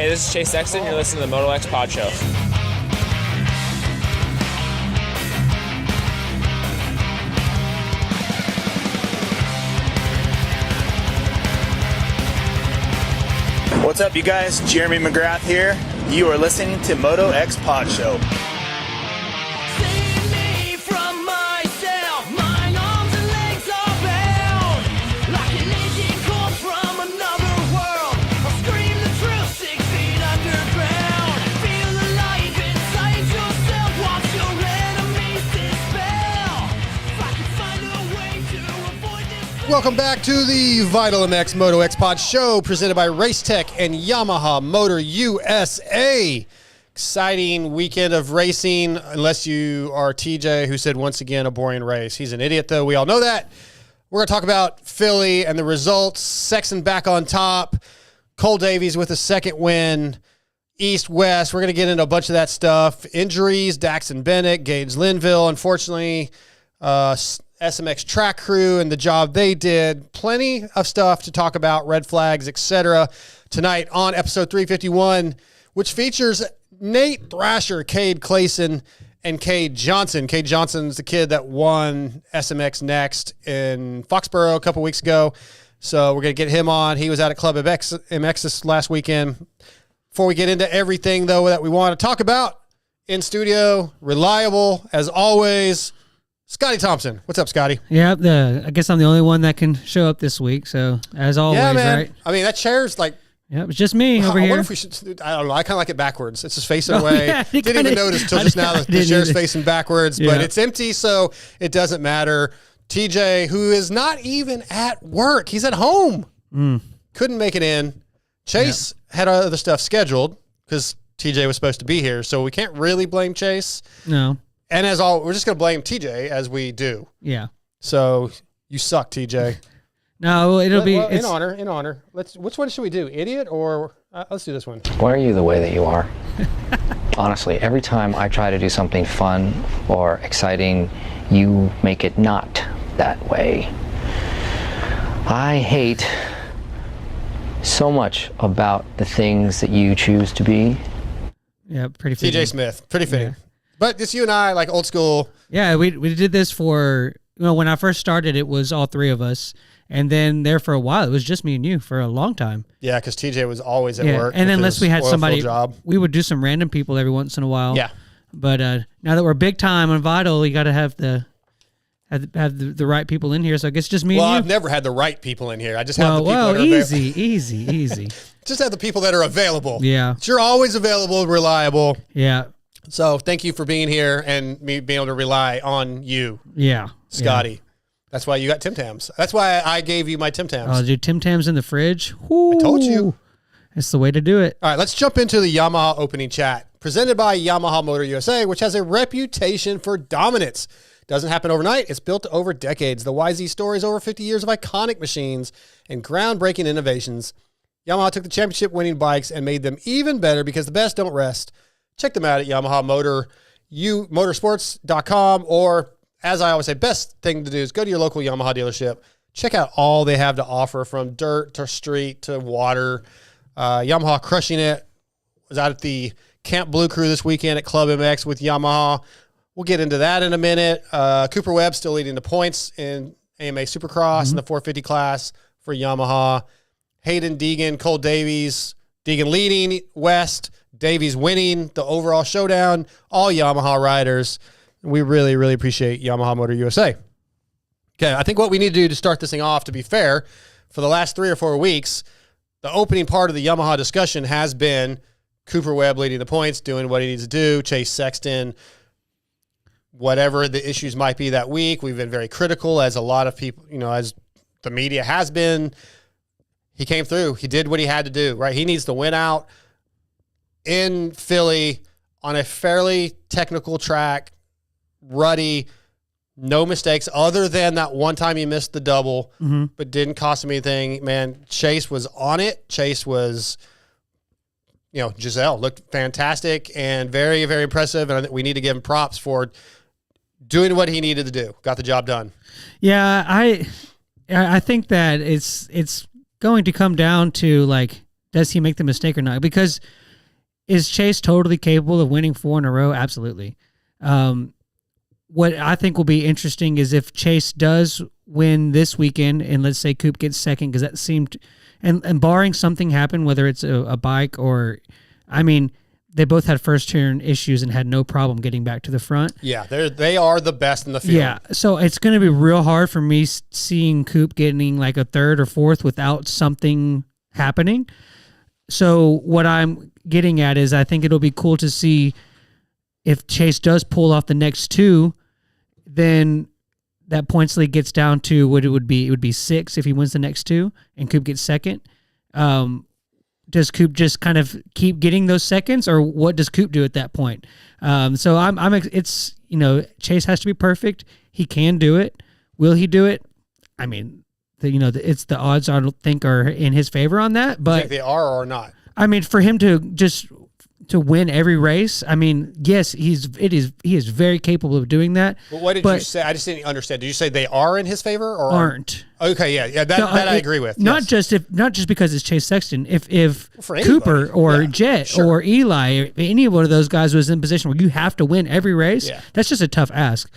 Hey, this is Chase Sexton. You're listening to the MotoXpod show. What's up, you guys? Jeremy McGrath here. You are listening to MotoXpod show. Welcome back to the Vital MX MotoXpod show presented by Racetech and Yamaha Motor USA. Exciting weekend of racing, unless you are TJ, who said once again a boring race. He's an idiot, though. We all know that. We're going to talk about Philly and the results. Sexton back on top. Cole Davies with a second win. East-West. We're going to get into a bunch of that stuff. Injuries, Daxton Bennett, Gage Linville. Unfortunately, SMX track crew and the job they did. Plenty of stuff to talk about, red flags, etc. tonight on episode 351, which features Nate Thrasher, Cade Clason, and Kade Johnson. Kade Johnson's the kid that won SMX Next in Foxborough a couple weeks ago. So we're going to get him on. He was out at Club MX this last weekend. Before we get into everything, though, that we want to talk about, in studio, reliable, as always, Scotty Thompson. What's up, Scotty? Yeah, I guess I'm the only one that can show up this week. So as always, yeah, man. Right? I mean, that chair's like. Yeah, it's just me over I here. wonder if we should. I don't know. I kind of like it backwards. It's just facing away. Yeah, didn't even notice till just now that the chair's facing backwards, but it's empty, so it doesn't matter. TJ, who is not even at work, he's at home. Couldn't make it in. Chase had other stuff scheduled because TJ was supposed to be here, so we can't really blame Chase. No. And as all, we're just going to blame TJ as we do. Yeah. So you suck, TJ. No, it'll be in honor. In honor. Which one should we do? Idiot or let's do this one. Why are you the way that you are? Honestly, every time I try to do something fun or exciting, you make it not that way. I hate so much about the things that you choose to be. Yeah, pretty fitting. TJ Smith, pretty fitting. Yeah. But it's you and I, like old school. Yeah, we did this for, when I first started, it was all three of us. And then there for a while, it was just me and you for a long time. Yeah, because TJ was always at work. And unless we had somebody, we would do some random people every once in a while. Yeah. But now that we're big time on Vital, you got to have the right people in here. So I guess just me and you. Well, I've never had the right people in here. I just have the people that are easy. Just have the people that are available. Yeah. You're always available, reliable. Yeah. So thank you for being here and me being able to rely on you. Yeah. Scotty. Yeah. That's why you got Tim Tams. That's why I gave you my Tim Tams. Oh, dude, Tim Tams in the fridge. Woo. I told you. It's the way to do it. All right, let's jump into the Yamaha opening chat. Presented by Yamaha Motor USA, which has a reputation for dominance. Doesn't happen overnight. It's built over decades. The YZ story is over 50 years of iconic machines and groundbreaking innovations. Yamaha took the championship-winning bikes and made them even better because the best don't rest. Check them out at Yamaha Motorsports.com, or as I always say, best thing to do is go to your local Yamaha dealership. Check out all they have to offer, from dirt to street to water. Yamaha crushing it. Was out at the Camp Blue Crew this weekend at Club MX with Yamaha. We'll get into that in a minute. Cooper Webb still leading the points in AMA Supercross in the 450 class for Yamaha. Hayden Deegan, Cole Davies. Deegan leading West. Davies winning the overall showdown. All Yamaha riders. We really, really appreciate Yamaha Motor USA. Okay, I think what we need to do to start this thing off, to be fair, for the last 3 or 4 weeks, the opening part of the Yamaha discussion has been Cooper Webb leading the points, doing what he needs to do, Chase Sexton, whatever the issues might be that week. We've been very critical, as a lot of people, as the media has been. He came through. He did what he had to do, right? He needs to win out in Philly on a fairly technical track, ruddy, no mistakes other than that one time he missed the double, but didn't cost him anything. Man, Chase was on it. Chase was, Giselle looked fantastic and very, very impressive. And I think we need to give him props for doing what he needed to do. Got the job done. Yeah, I think that it's going to come down to, like, does he make the mistake or not? Because is Chase totally capable of winning 4 in a row? Absolutely. What I think will be interesting is if Chase does win this weekend, and let's say Coop gets second, because that seemed, and barring something happen, whether it's a bike or, I mean, they both had first turn issues and had no problem getting back to the front. Yeah, they are the best in the field. Yeah, so it's going to be real hard for me seeing Coop getting like a third or fourth without something happening. So what I'm getting at is I think it'll be cool to see if Chase does pull off the next 2, then that points lead gets down to what it would be. It would be 6 if he wins the next 2 and Coop gets second. Does Coop just kind of keep getting those seconds, or what does Coop do at that point? So it's, Chase has to be perfect. He can do it. Will he do it? I mean, it's the odds I don't think are in his favor on that, but You think they are or not? I mean, for him to win every race, I mean, yes, he is very capable of doing that. Well, what did you say? I just didn't understand. Did you say they are in his favor or aren't? Okay, yeah, that I agree with. Not yes. just because it's Chase Sexton. If For anybody. Cooper or Yeah, Jet sure. or Eli, or any one of those guys was in a position where you have to win every race, that's just a tough ask.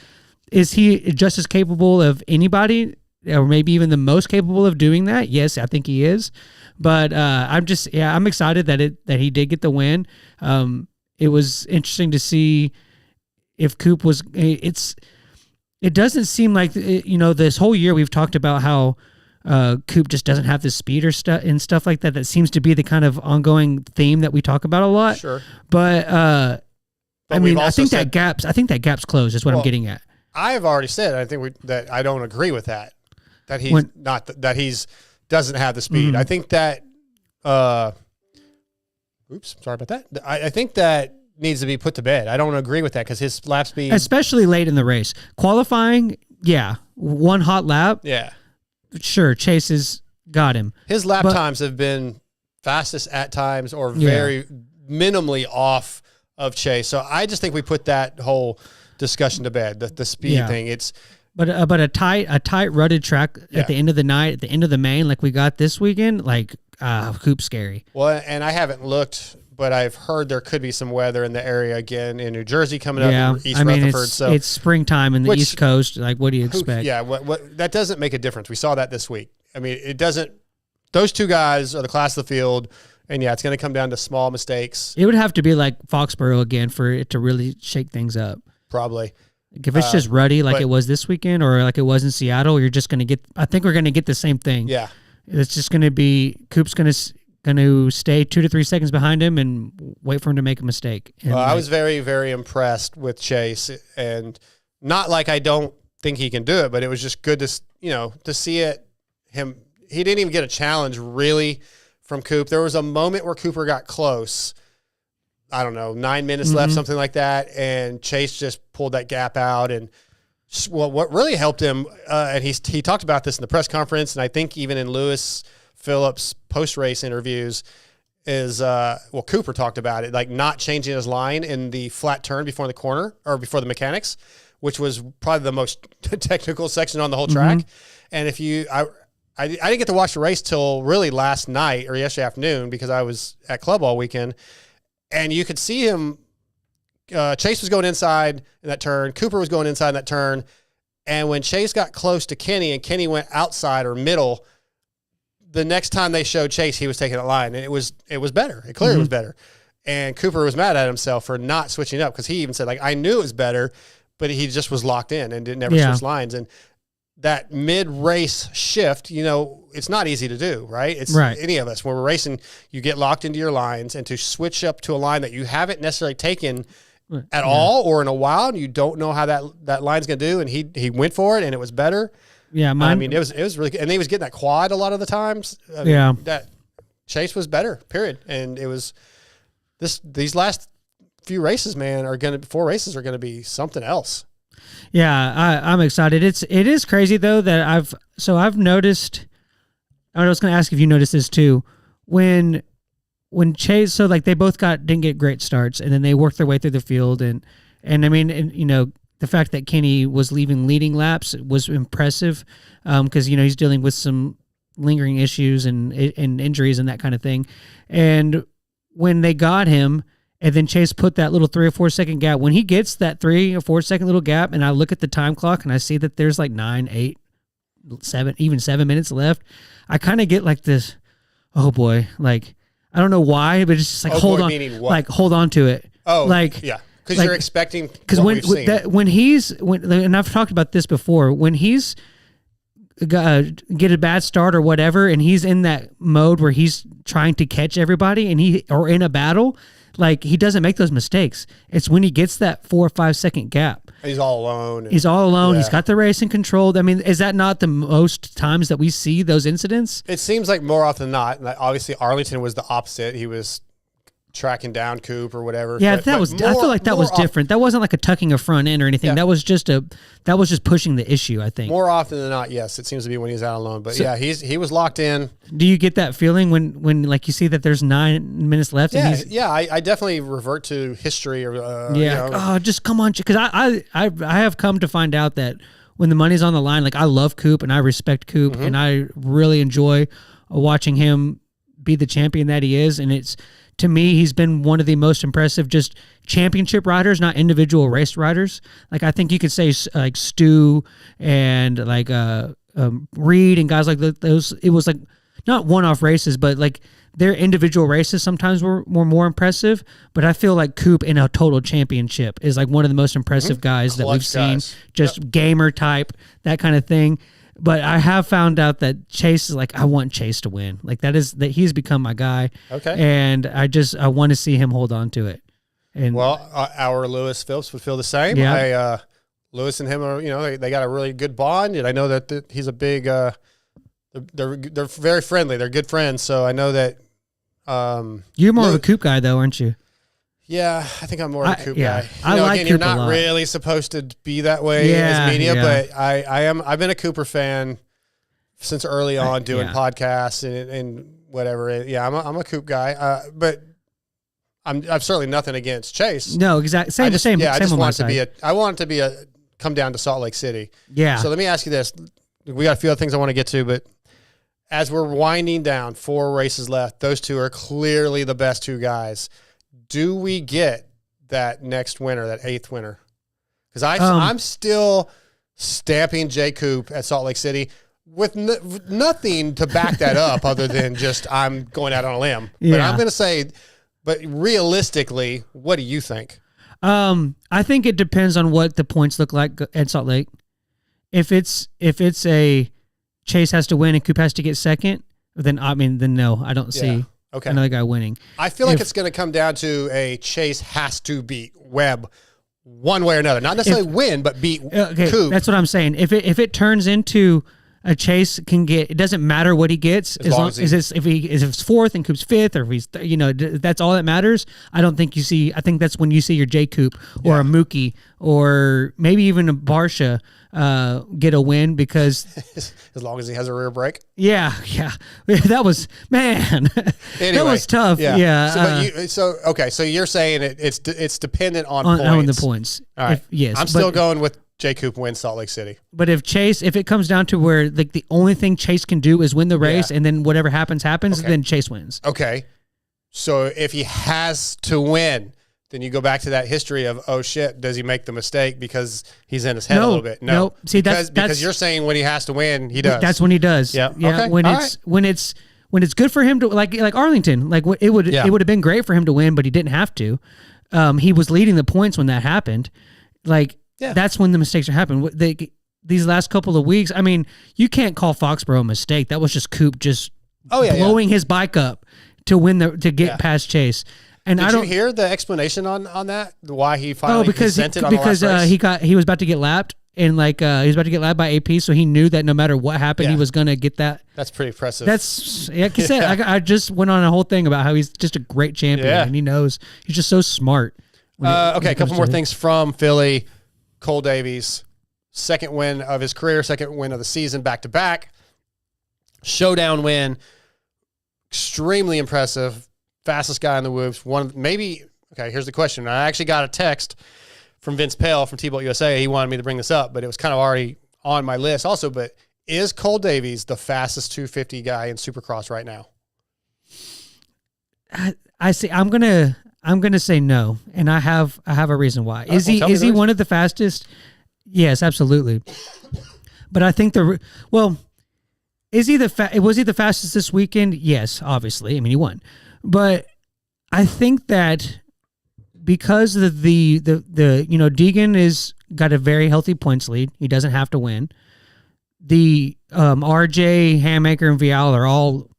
Is he just as capable of anybody, or maybe even the most capable of doing that? Yes, I think he is. But I'm excited that he did get the win. It was interesting to see if Coop was. It doesn't seem like this whole year we've talked about how Coop just doesn't have the speed or stuff like that. That seems to be the kind of ongoing theme that we talk about a lot. Sure, but I mean, I think that gap's closed. Is what I'm getting at. I have already said I think that I don't agree with that. That he's doesn't have the speed. Mm-hmm. I think that. Oops, sorry about that. I think that needs to be put to bed. I don't agree with that because his lap speed, especially late in the race, qualifying, one hot lap, sure, Chase has got him. His lap times have been fastest at times or very minimally off of Chase. So I just think we put that whole discussion to bed. The speed thing. It's but a tight rutted track at the end of the night, at the end of the main, like we got this weekend, like Coop's scary. Well, and I haven't looked, but I've heard there could be some weather in the area again in New Jersey coming up. In East Rutherford. It's springtime in the East Coast. Like, what do you expect? What that doesn't make a difference. We saw that this week. I mean, it doesn't. Those two guys are the class of the field, and it's going to come down to small mistakes. It would have to be like Foxborough again for it to really shake things up. Probably. If it's just ruddy like it was this weekend or like it was in Seattle, you're just going to get – I think we're going to get the same thing. Yeah. It's just going to be – Coop's going to stay 2 to 3 seconds behind him and wait for him to make a mistake. And I was very, very impressed with Chase, and not like I don't think he can do it, but it was just good to see it. He didn't even get a challenge really from Coop. There was a moment where Cooper got close. I don't know, 9 minutes left, something like that. And Chase just pulled that gap out. And what really helped him, and he talked about this in the press conference, and I think even in Lewis Phillips post-race interviews, is, Cooper talked about it, like not changing his line in the flat turn before the corner or before the mechanics, which was probably the most technical section on the whole track. And I didn't get to watch the race till really last night or yesterday afternoon because I was at club all weekend. And you could see him, Chase was going inside in that turn. Cooper was going inside in that turn. And when Chase got close to Kenny and Kenny went outside or middle, the next time they showed Chase, he was taking that line. And it was better. It clearly was better. And Cooper was mad at himself for not switching up because he even said, like, I knew it was better, but he just was locked in and didn't ever switch lines. And that mid-race shift, it's not easy to do, right? It's any of us. When we're racing, you get locked into your lines, and to switch up to a line that you haven't necessarily taken at all or in a while, and you don't know how that line's going to do, and he went for it, and it was better. Yeah, I mean, it was really good. And he was getting that quad a lot of the times. That Chase was better, period. And it was these last few races, man, 4 races are going to be something else. Yeah, I'm excited. It is crazy though that I've noticed. I was going to ask if you noticed this too. When Chase, so like they both didn't get great starts, and then they worked their way through the field, and I mean, the fact that Kenny was leaving leading laps was impressive, because he's dealing with some lingering issues and injuries and that kind of thing. And when they got him, and then Chase put that little 3 or 4 second gap, when he gets that 3 or 4 second little gap, and I look at the time clock and I see that there's like 9, 8, 7, even 7 minutes left, I kind of get like this, oh boy, like, I don't know why, but it's just like, hold on, like, hold on to it. Oh, like, yeah. Because you're expecting and I've talked about this before, when he's get a bad start or whatever, and he's in that mode where he's trying to catch everybody or in a battle, like, he doesn't make those mistakes. It's when he gets that 4 or 5 second gap. He's all alone. He's all alone. Yeah. He's got the racing controlled. I mean, is that not the most times that we see those incidents? It seems like more often than not. Like, obviously, Arlington was the opposite. He was tracking down Coop or whatever. Yeah, I feel like that was different. That wasn't like a tucking a front end or anything. Yeah. That was just pushing the issue, I think. More often than not, yes. It seems to be when he's out alone. But yeah, he was locked in. Do you get that feeling when like you see that there's 9 minutes left? Yeah, and I definitely revert to history or oh, just come on, because I have come to find out that when the money's on the line, like, I love Coop and I respect Coop and I really enjoy watching him be the champion that he is, and it's. To me, he's been one of the most impressive just championship riders, not individual race riders. Like, I think you could say like Stu and like Reed and guys like those. It was like not one-off races, but like their individual races sometimes were more impressive. But I feel like Coop in a total championship is like one of the most impressive guys that we've seen. Just gamer type, that kind of thing. But I have found out that Chase is like, I want Chase to win. Like, that he's become my guy. Okay. And I want to see him hold on to it. And our Lewis Phillips would feel the same. Yeah. Lewis and him are, they got a really good bond, and I know that he's a big. They're very friendly. They're good friends. So I know that. You're more of a Coop guy, though, aren't you? Yeah, I think I'm more of a Coop guy. I like again, Coop you're not really supposed to be that way as media, but I am. I've been a Cooper fan since early on, doing podcasts and whatever. Yeah, I'm a Coop guy, but I'm certainly nothing against Chase. No, exactly. Same. Yeah, I just want it to be come down to Salt Lake City. Yeah. So let me ask you this: we got a few other things I want to get to, but as we're winding down, 4 races left. Those two are clearly the best 2 guys. Do we get that next winner, that 8th winner? Because I'm still stamping J. Coop at Salt Lake City with nothing to back that up other than just I'm going out on a limb. Yeah. But I'm going to say, but realistically, what do you think? I think it depends on what the points look like at Salt Lake. If it's a Chase has to win and Coop has to get second, then no, I don't see. Okay. Another guy winning. I feel like it's going to come down to a Chase has to beat Webb one way or another. Not necessarily win, but beat Coop. That's what I'm saying. If it turns into a Chase can get, it doesn't matter what he gets as long as if it's 4th and Coop's 5th, or if he's that's all that matters. I don't think you see. I think that's when you see your J. Coop or a Mookie or maybe even a Barsha get a win, because as long as he has a rear brake. Yeah, that was anyway, that was tough. Yeah. So you're saying it's dependent on points. On the points. All right. Yes, I'm still going with J. Coop wins Salt Lake City. But if it comes down to where like the only thing Chase can do is win the race, and then whatever happens, then Chase wins. Okay. So if he has to win, then you go back to that history of, oh shit, does he make the mistake because he's in his head a little bit? No. See, because you're saying when he has to win, he does. That's when he does. Yeah. Okay. When it's good for him to like Arlington, like it would have been great for him to win, but he didn't have to. He was leading the points when that happened. Like, that's when the mistakes are happening. These last couple of weeks, I mean, you can't call Foxborough a mistake. That was just Coop blowing his bike up to get past Chase. And Did you hear the explanation on that? Why he finally sent it on the last race? He was about to get lapped, and he was about to get lapped by AP, so he knew that no matter what happened, he was going to get that. That's pretty impressive. That's like you said. I just went on a whole thing about how he's just a great champion, and he knows he's just so smart. Okay, a couple more things from Philly. Cole Davies, 2nd win of his career, 2nd win of the season, back-to-back. Showdown win. Extremely impressive. Fastest guy in the whoops. Here's the question. I actually got a text from Vince Pale from TBolt USA. He wanted me to bring this up, but it was kind of already on my list also. But Is Cole Davies the fastest 250 guy in Supercross right now? I see. I'm gonna say no, and I have a reason why. Is he one of the fastest? Yes, absolutely. But I think is he was he the fastest this weekend? Yes, obviously. I mean, he won. But I think that because of the Deegan is got a very healthy points lead. He doesn't have to win. The RJ, Hammaker, and Vial are all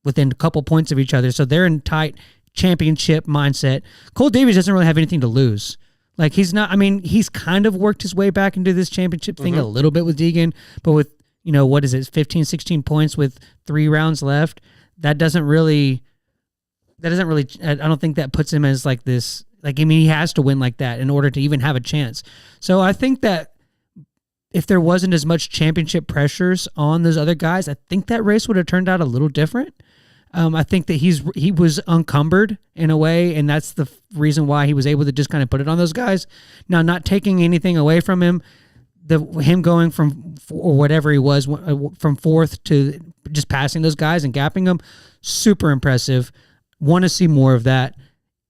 within a couple points of each other, so they're in tight championship mindset. Cole Davies doesn't really have anything to lose. Like, he's not, I mean, he's kind of worked his way back into this championship thing a little bit with Deegan, but with, what is it, 15, 16 points with 3 rounds left, I don't think that puts him as like this, like, I mean, he has to win like that in order to even have a chance. So I think that if there wasn't as much championship pressures on those other guys, I think that race would have turned out a little different. I think that he was encumbered in a way, and that's the reason why he was able to just kind of put it on those guys. Now, not taking anything away from him, him going from, or whatever he was, from 4th to just passing those guys and gapping them, super impressive. Want to see more of that.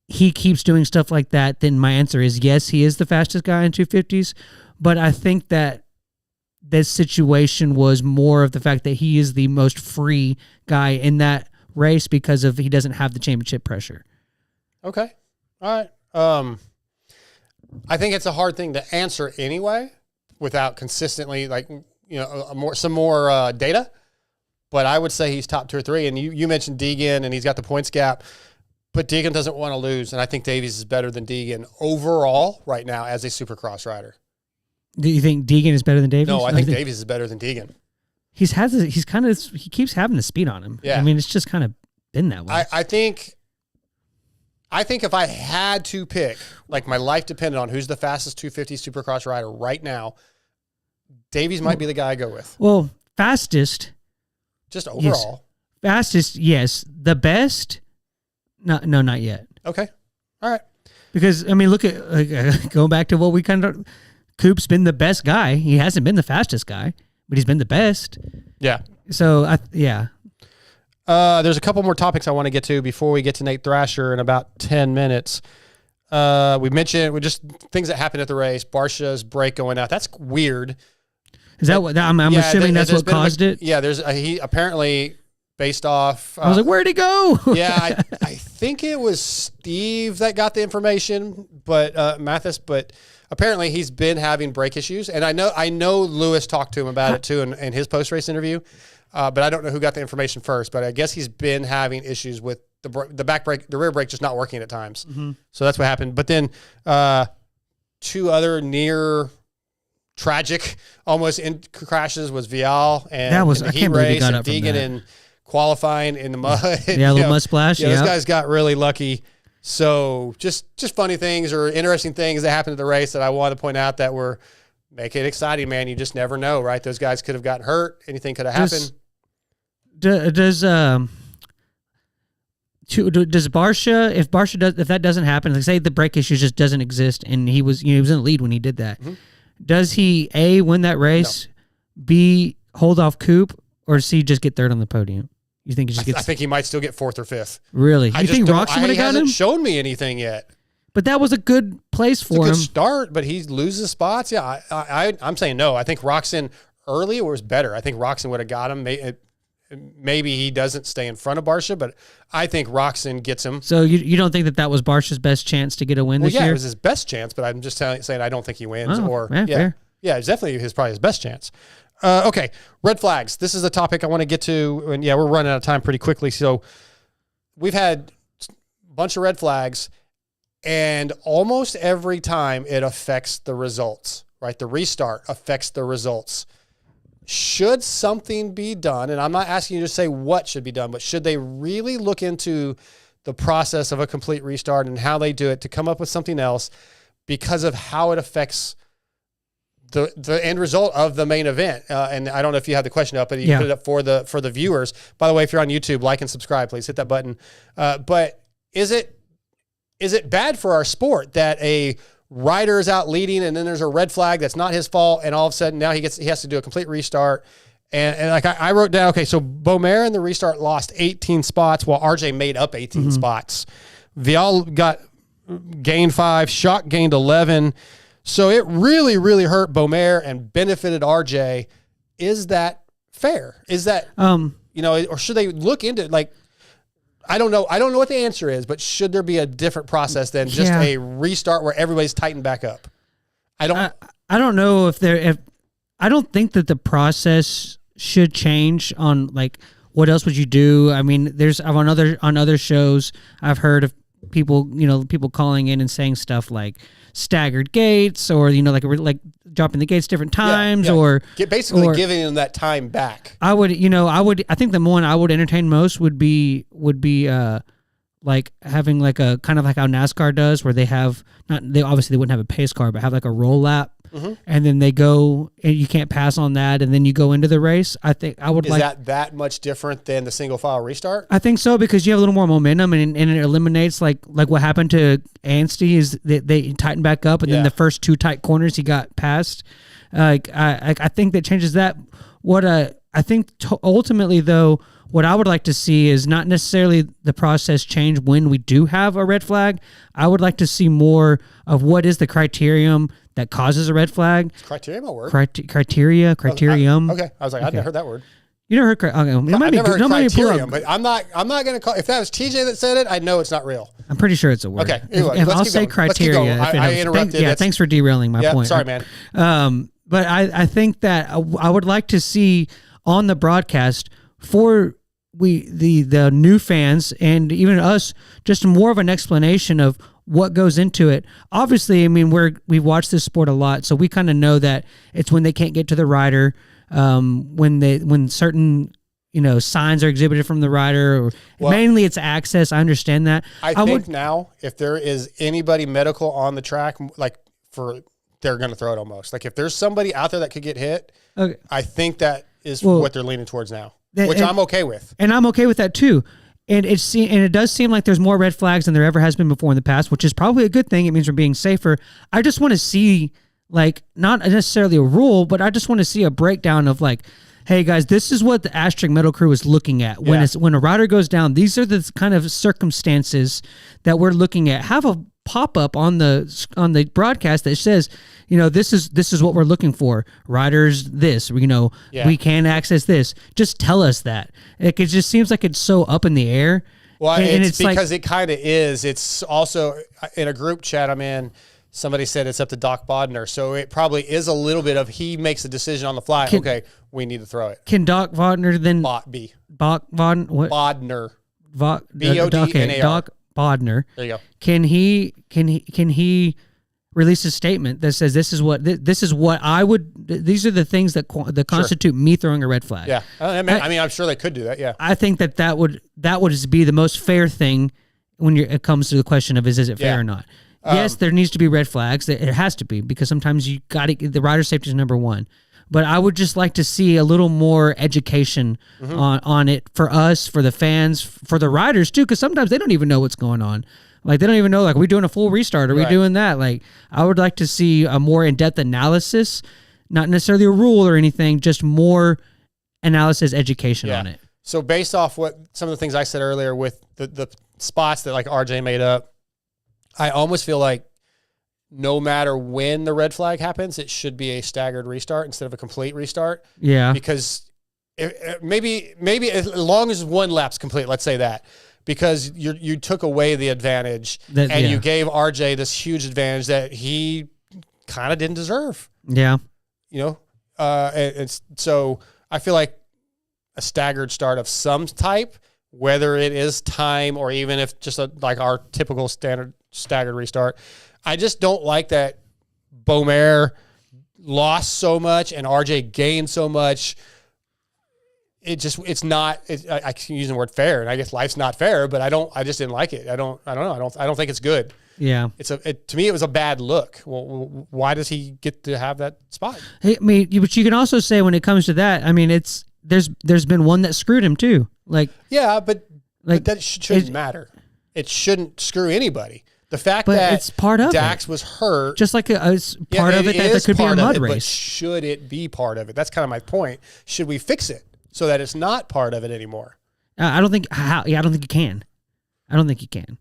He keeps doing stuff like that, then my answer is yes, he is the fastest guy in 250s, but I think that this situation was more of the fact that he is the most free guy in that race because of he doesn't have the championship pressure. Okay. All right. I think it's a hard thing to answer anyway without consistently, like, some more data. But I would say he's top 2 or 3. And you mentioned Deegan, and he's got the points gap. But Deegan doesn't want to lose, and I think Davies is better than Deegan overall right now as a Supercross rider. Do you think Deegan is better than Davies? No, I think Davies is better than Deegan. He keeps having the speed on him. Yeah. I mean, it's just kind of been that way. I think if I had to pick, like my life depended on who's the fastest 250 Supercross rider right now, Davies might be the guy I go with. Well, fastest. Just overall. Yes. Fastest, yes. The best? No, not yet. Okay. All right. Because, I mean, look at, going back to what we kind of, Coop's been the best guy. He hasn't been the fastest guy, but he's been the best. Yeah. So, yeah. There's a couple more topics I want to get to before we get to Nate Thrasher in about 10 minutes. We mentioned just things that happened at the race. Barsha's brake going out. That's weird. Is that what, I'm assuming that's what caused it? Yeah, he apparently, based off. I was like, where'd he go? Yeah, I think it was Steve that got the information, but Mathis, but apparently he's been having brake issues. And I know Lewis talked to him about it too in his post-race interview. But I don't know who got the information first, but I guess he's been having issues with the back brake, the rear brake just not working at times. Mm-hmm. So that's what happened. But then 2 other near tragic almost crashes was Vial and that was, in I the heat can't believe he race got and up from Deegan that. in qualifying in the mud. Yeah, a little mud splash. Yeah, those guys got really lucky. So just funny things or interesting things that happened at the race that I want to point out that were make it exciting, man. You just never know, right? Those guys could have gotten hurt. Anything could have happened. Does Barsha, if that doesn't happen, like say the brake issue just doesn't exist and he was in the lead when he did that, does he A, win that race, no. B, hold off Coop, or does he just get 3rd on the podium? You think he just gets? I think he might still get 4th or 5th. Really? You think Roxon would have got him? He hasn't shown me anything yet. But that was a good place for him. It's a good start, but he loses spots. Yeah, I'm saying no. I think Roxon early was better. I think Roxon would have got him. Maybe he doesn't stay in front of Barsha, but I think Roxon gets him. So you don't think that was Barsha's best chance to get a win this year? Yeah, it was his best chance, but I'm just saying I don't think he wins. Fair. Yeah, it's definitely probably his best chance. Okay, red flags. This is a topic I want to get to, and yeah, we're running out of time pretty quickly. So we've had a bunch of red flags, and almost every time it affects the results, right? The restart affects the results. Should something be done, and I'm not asking you to say what should be done, but should they really look into the process of a complete restart and how they do it to come up with something else because of how it affects the end result of the main event? And I don't know if you had the question up, but you put it up for the viewers. By the way, if you're on YouTube, like and subscribe, please hit that button. But is it bad for our sport that a rider is out leading and then there's a red flag that's not his fault, and all of a sudden now he has to do a complete restart, And like I wrote down, okay, so Beaumare in the restart lost 18 spots while RJ made up 18 spots. Vial gained 5, Shock gained 11. So it really, really hurt Beaumare and benefited RJ. Is that fair? Is that, or should they look into it? Like, I don't know. I don't know what the answer is, but should there be a different process than just a restart where everybody's tightened back up? I don't know if I don't think that the process should change on like what else would you do. I mean, on other shows I've heard of people calling in and saying stuff like staggered gates or like dropping the gates different times or basically giving them that time back. I think the one I would entertain most would be like having like a kind of like how NASCAR does where they obviously wouldn't have a pace car but have like a roll lap. And then they go, and you can't pass on that, and then you go into the race. I think I would Is that much different than the single file restart? I think so because you have a little more momentum, and it eliminates like what happened to Anstey is they tighten back up, and then the first 2 tight corners he got past. I think that changes that. What I think ultimately though, what I would like to see is not necessarily the process change when we do have a red flag. I would like to see more of what is the criterion that causes a red flag. Criterion will work. Criterium. Okay. I was like, I've never heard that word. You never heard? Okay. I've never heard criterion, but I'm not going to call. If that was TJ that said it, I know it's not real. I'm pretty sure it's a word. Okay. Anyway, I'll say criteria. I interrupted. Thanks for derailing my point. Sorry, man. But I think that I would like to see on the broadcast for the new fans and even us just more of an explanation of what goes into it. Obviously, I mean we've watched this sport a lot, so we kind of know that it's when they can't get to the rider, when certain signs are exhibited from the rider, or mainly it's access. I understand that. I think now if there is anybody medical on the track, they're going to throw it almost. Like if there's somebody out there that could get hit, I think that is what they're leaning towards now, which I'm okay with. And I'm okay with that too. And it does seem like there's more red flags than there ever has been before in the past, which is probably a good thing. It means we're being safer. I just want to see, like, not necessarily a rule, but I just want to see a breakdown of like, hey guys, this is what the Asterisk Metal Crew is looking at when a rider goes down. These are the kind of circumstances that we're looking at. Have a pop up on the broadcast that says, this is what we're looking for. Riders, this, we can access this. Just tell us that. It just seems like it's so up in the air. Well, and it's because it kind of is. It's also in a group chat I'm in. Somebody said it's up to Doc Bodner, so it probably is a little bit of he makes a decision on the fly. Okay, we need to throw it. Can Doc Bodner then? Bodner. B-O-D-N-A-R. Doc Bodner. There you go. Can he release a statement that says this is what I would? These are the things that constitute me throwing a red flag. Yeah, I mean, I'm sure they could do that. Yeah, I think that would be the most fair thing when it comes to the question of is it fair or not. Yes, there needs to be red flags. It has to be because sometimes the rider safety is number one. But I would just like to see a little more education on it for us, for the fans, for the riders too, because sometimes they don't even know what's going on. Like they don't even know, like, are we doing a full restart? Are we doing that? Like I would like to see a more in-depth analysis, not necessarily a rule or anything, just more analysis, education on it. So based off what some of the things I said earlier with the spots that like RJ made up, I almost feel like no matter when the red flag happens, it should be a staggered restart instead of a complete restart. Yeah. Because maybe as long as one lap's complete, let's say that, because you took away the advantage you gave RJ this huge advantage that he kind of didn't deserve. Yeah. So I feel like a staggered start of some type, whether it is time or even if just like our typical standard staggered restart. I just don't like that Beaumare lost so much and RJ gained so much. I can use the word fair, and I guess life's not fair, but I just didn't like it. I don't know. I don't think it's good. Yeah. To me, it was a bad look. Well, why does he get to have that spot? Hey, I mean, but you can also say when it comes to that, I mean, there's been one that screwed him too. Like, yeah, but that shouldn't matter. It shouldn't screw anybody. The fact But that it's part of Dax it. was hurt, Just like it's part of it that there is could be a part of mud it, but race. should it be part of it? That's kind of my point. Should we fix it so that it's not part of it anymore? I don't think I don't think you can. I don't think you can.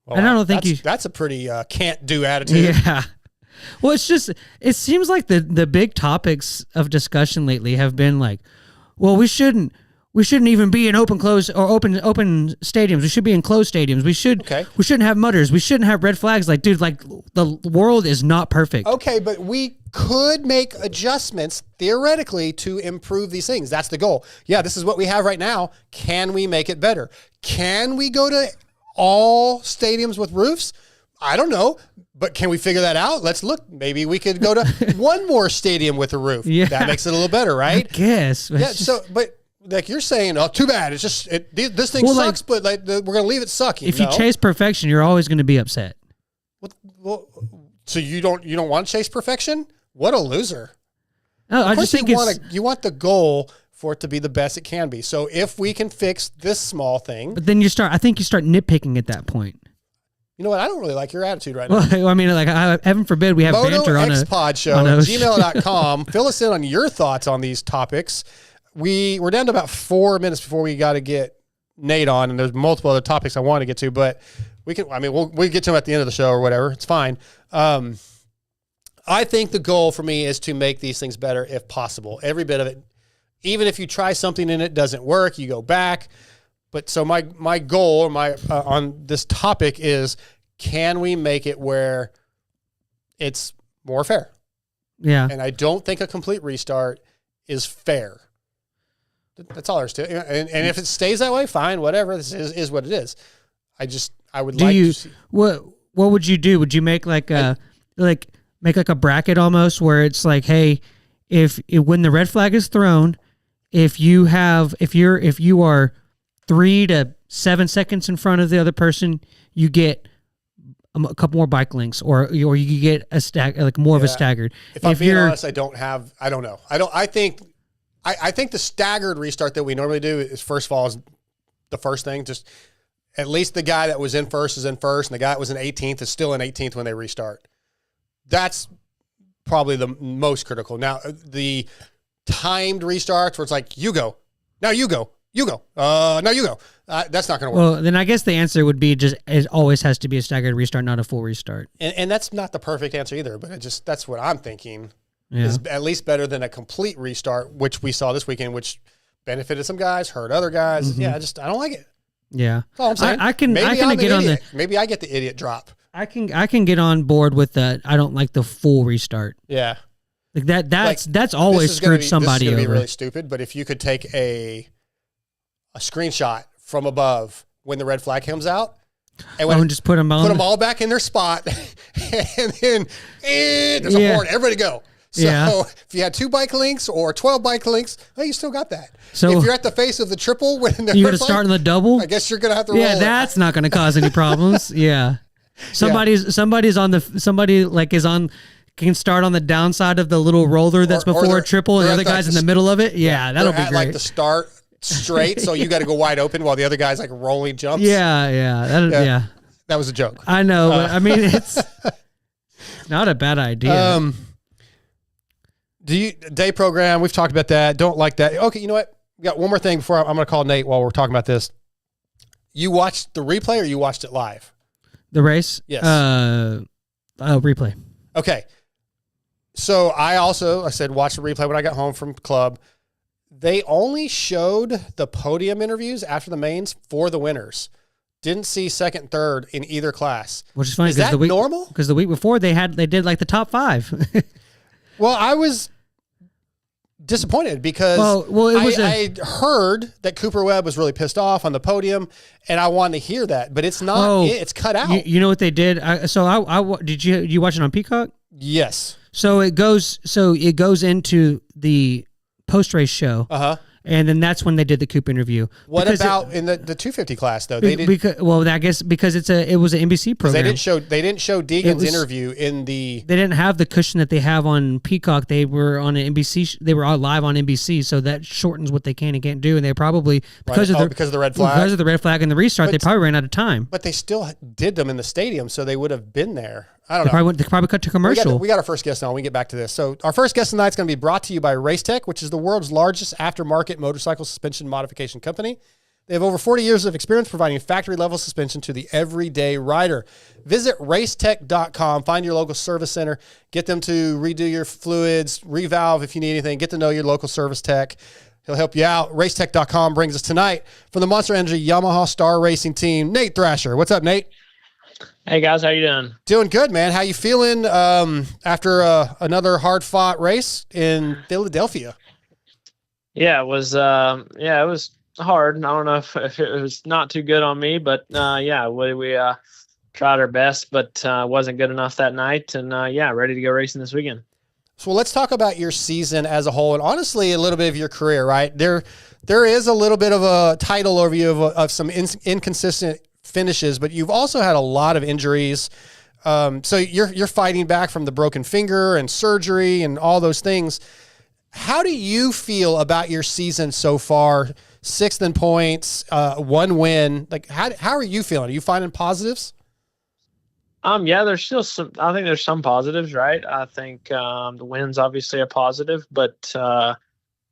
Well, and I don't think that's a pretty can't do attitude. Yeah. Well, it's just it seems like the big topics of discussion lately have been like, well, we shouldn't even be in open stadiums. We should be in closed stadiums. We shouldn't have mutters. We shouldn't have red flags. Like, dude, like the world is not perfect. Okay, but we could make adjustments theoretically to improve these things. That's the goal. Yeah, this is what we have right now. Can we make it better? Can we go to all stadiums with roofs? I don't know, but can we figure that out? Let's look. Maybe we could go to one more stadium with a roof. Yeah. That makes it a little better, right? I guess. Yeah. But like you're saying, oh, too bad. It's just this thing sucks, but like we're gonna leave it sucking. If you chase perfection, you're always going to be upset. Well, so you don't want to chase perfection? What a loser! No, I Of just course think you want the goal for it to be the best it can be. So if we can fix this small thing, But then I think you start nitpicking at that point. you know what? I don't really like your attitude right now. Well, I mean, like, heaven forbid we have banter on a MotoXpod show on a- at gmail.com. Fill us in on your thoughts on these topics. We're down to about 4 minutes before we got to get Nate on, and there's multiple other topics I want to get to, but we'll get to them at the end of the show or whatever. It's fine. I think the goal for me is to make these things better if possible. Every bit of it. Even if you try something and it doesn't work, you go back. But so my goal or on this topic is, can we make it where it's more fair? Yeah. And I don't think a complete restart is fair. That's all there is to it. And if it stays that way, fine, whatever. This is what it is. I would like to see. What would you do? Would you make like a bracket almost where it's like, hey, when the red flag is thrown, if you are 3 to 7 seconds in front of the other person, you get a couple more bike links, or you get a more of a staggered. If I'm being honest, I don't know. I think the staggered restart that we normally do is, first of all, is the first thing. Just at least the guy that was in first is in first, and the guy that was in 18th is still in 18th when they restart. That's probably the most critical. Now, the timed restarts where it's like, you go, now you go, now you go. That's not going to work. Well, then I guess the answer would be it always has to be a staggered restart, not a full restart. And that's not the perfect answer either, but that's what I'm thinking Yeah. is at least better than a complete restart, which we saw this weekend, which benefited some guys, hurt other guys. Mm-hmm. Yeah, I don't like it. Yeah. That's all I'm saying. I can Maybe I'm get an on idiot. Maybe I get the idiot drop. I can get on board with the I don't like the full restart. Yeah. Like that's always screwed somebody This is over. gonna be really stupid, but if you could take a screenshot from above when the red flag comes out, and just put them all back in their spot, and then there's a horn. Everybody go. So if you had 2 bike links or 12 bike links, you still got that. So if you're at the face of the triple when you got to start in the double. I guess you're gonna have to roll. Yeah, that's not going to cause any problems. Yeah, somebody's on the somebody like is on. Can start on the downside of the little roller that's before a triple, and the other guy's in the middle of it. Yeah, that'll be great. Like the start straight, so you got to go wide open while the other guy's like rolling jumps. Yeah. That was a joke. I know, but I mean, it's not a bad idea. Day program? We've talked about that. Don't like that. Okay, you know what? We got one more thing before I'm going to call Nate while we're talking about this. You watched the replay or you watched it live? The race? Yes. Replay. Okay. So I said watch the replay when I got home from club. They only showed the podium interviews after the mains for the winners. Didn't see second, third in either class. Which is funny. Is that normal? Because the week before they did like the top 5. Well, I was disappointed because I heard that Cooper Webb was really pissed off on the podium, and I wanted to hear that, but it's not. It's cut out. You know what they did? Did you watch it on Peacock? Yes. So it goes into the post race show, And then that's when they did the Coop interview. What about in the 250 class though? They did I guess because it was an NBC program. They didn't show Deegan's interview in the. They didn't have the cushion that they have on Peacock. They were on an NBC. They were all live on NBC, so that shortens what they can and can't do. And they probably because of the red flag, and the restart, they probably ran out of time. But they still did them in the stadium, so they would have been there. I don't know. They probably cut to commercial. We got our first guest on. We get back to this. So our first guest tonight is going to be brought to you by Racetech, which is the world's largest aftermarket motorcycle suspension modification company. They have over 40 years of experience providing factory-level suspension to the everyday rider. Visit racetech.com. Find your local service center. Get them to redo your fluids, revalve if you need anything. Get to know your local service tech. He'll help you out. Racetech.com brings us tonight from the Monster Energy Yamaha Star Racing team, Nate Thrasher. What's up, Nate? Hey guys, how you doing? Doing good, man. How you feeling after another hard-fought race in Philadelphia? Yeah, it was hard. I don't know if it was not too good on me, but we tried our best, but wasn't good enough that night. And ready to go racing this weekend. So let's talk about your season as a whole, and honestly, a little bit of your career. Right there is a little bit of a title overview of some inconsistent finishes, but you've also had a lot of injuries. So you're fighting back from the broken finger and surgery and all those things. How do you feel about your season so far? 6th in points, 1 win. Like, how are you feeling? Are you finding positives? There's still some. I think there's some positives, right? I think the win's obviously a positive, but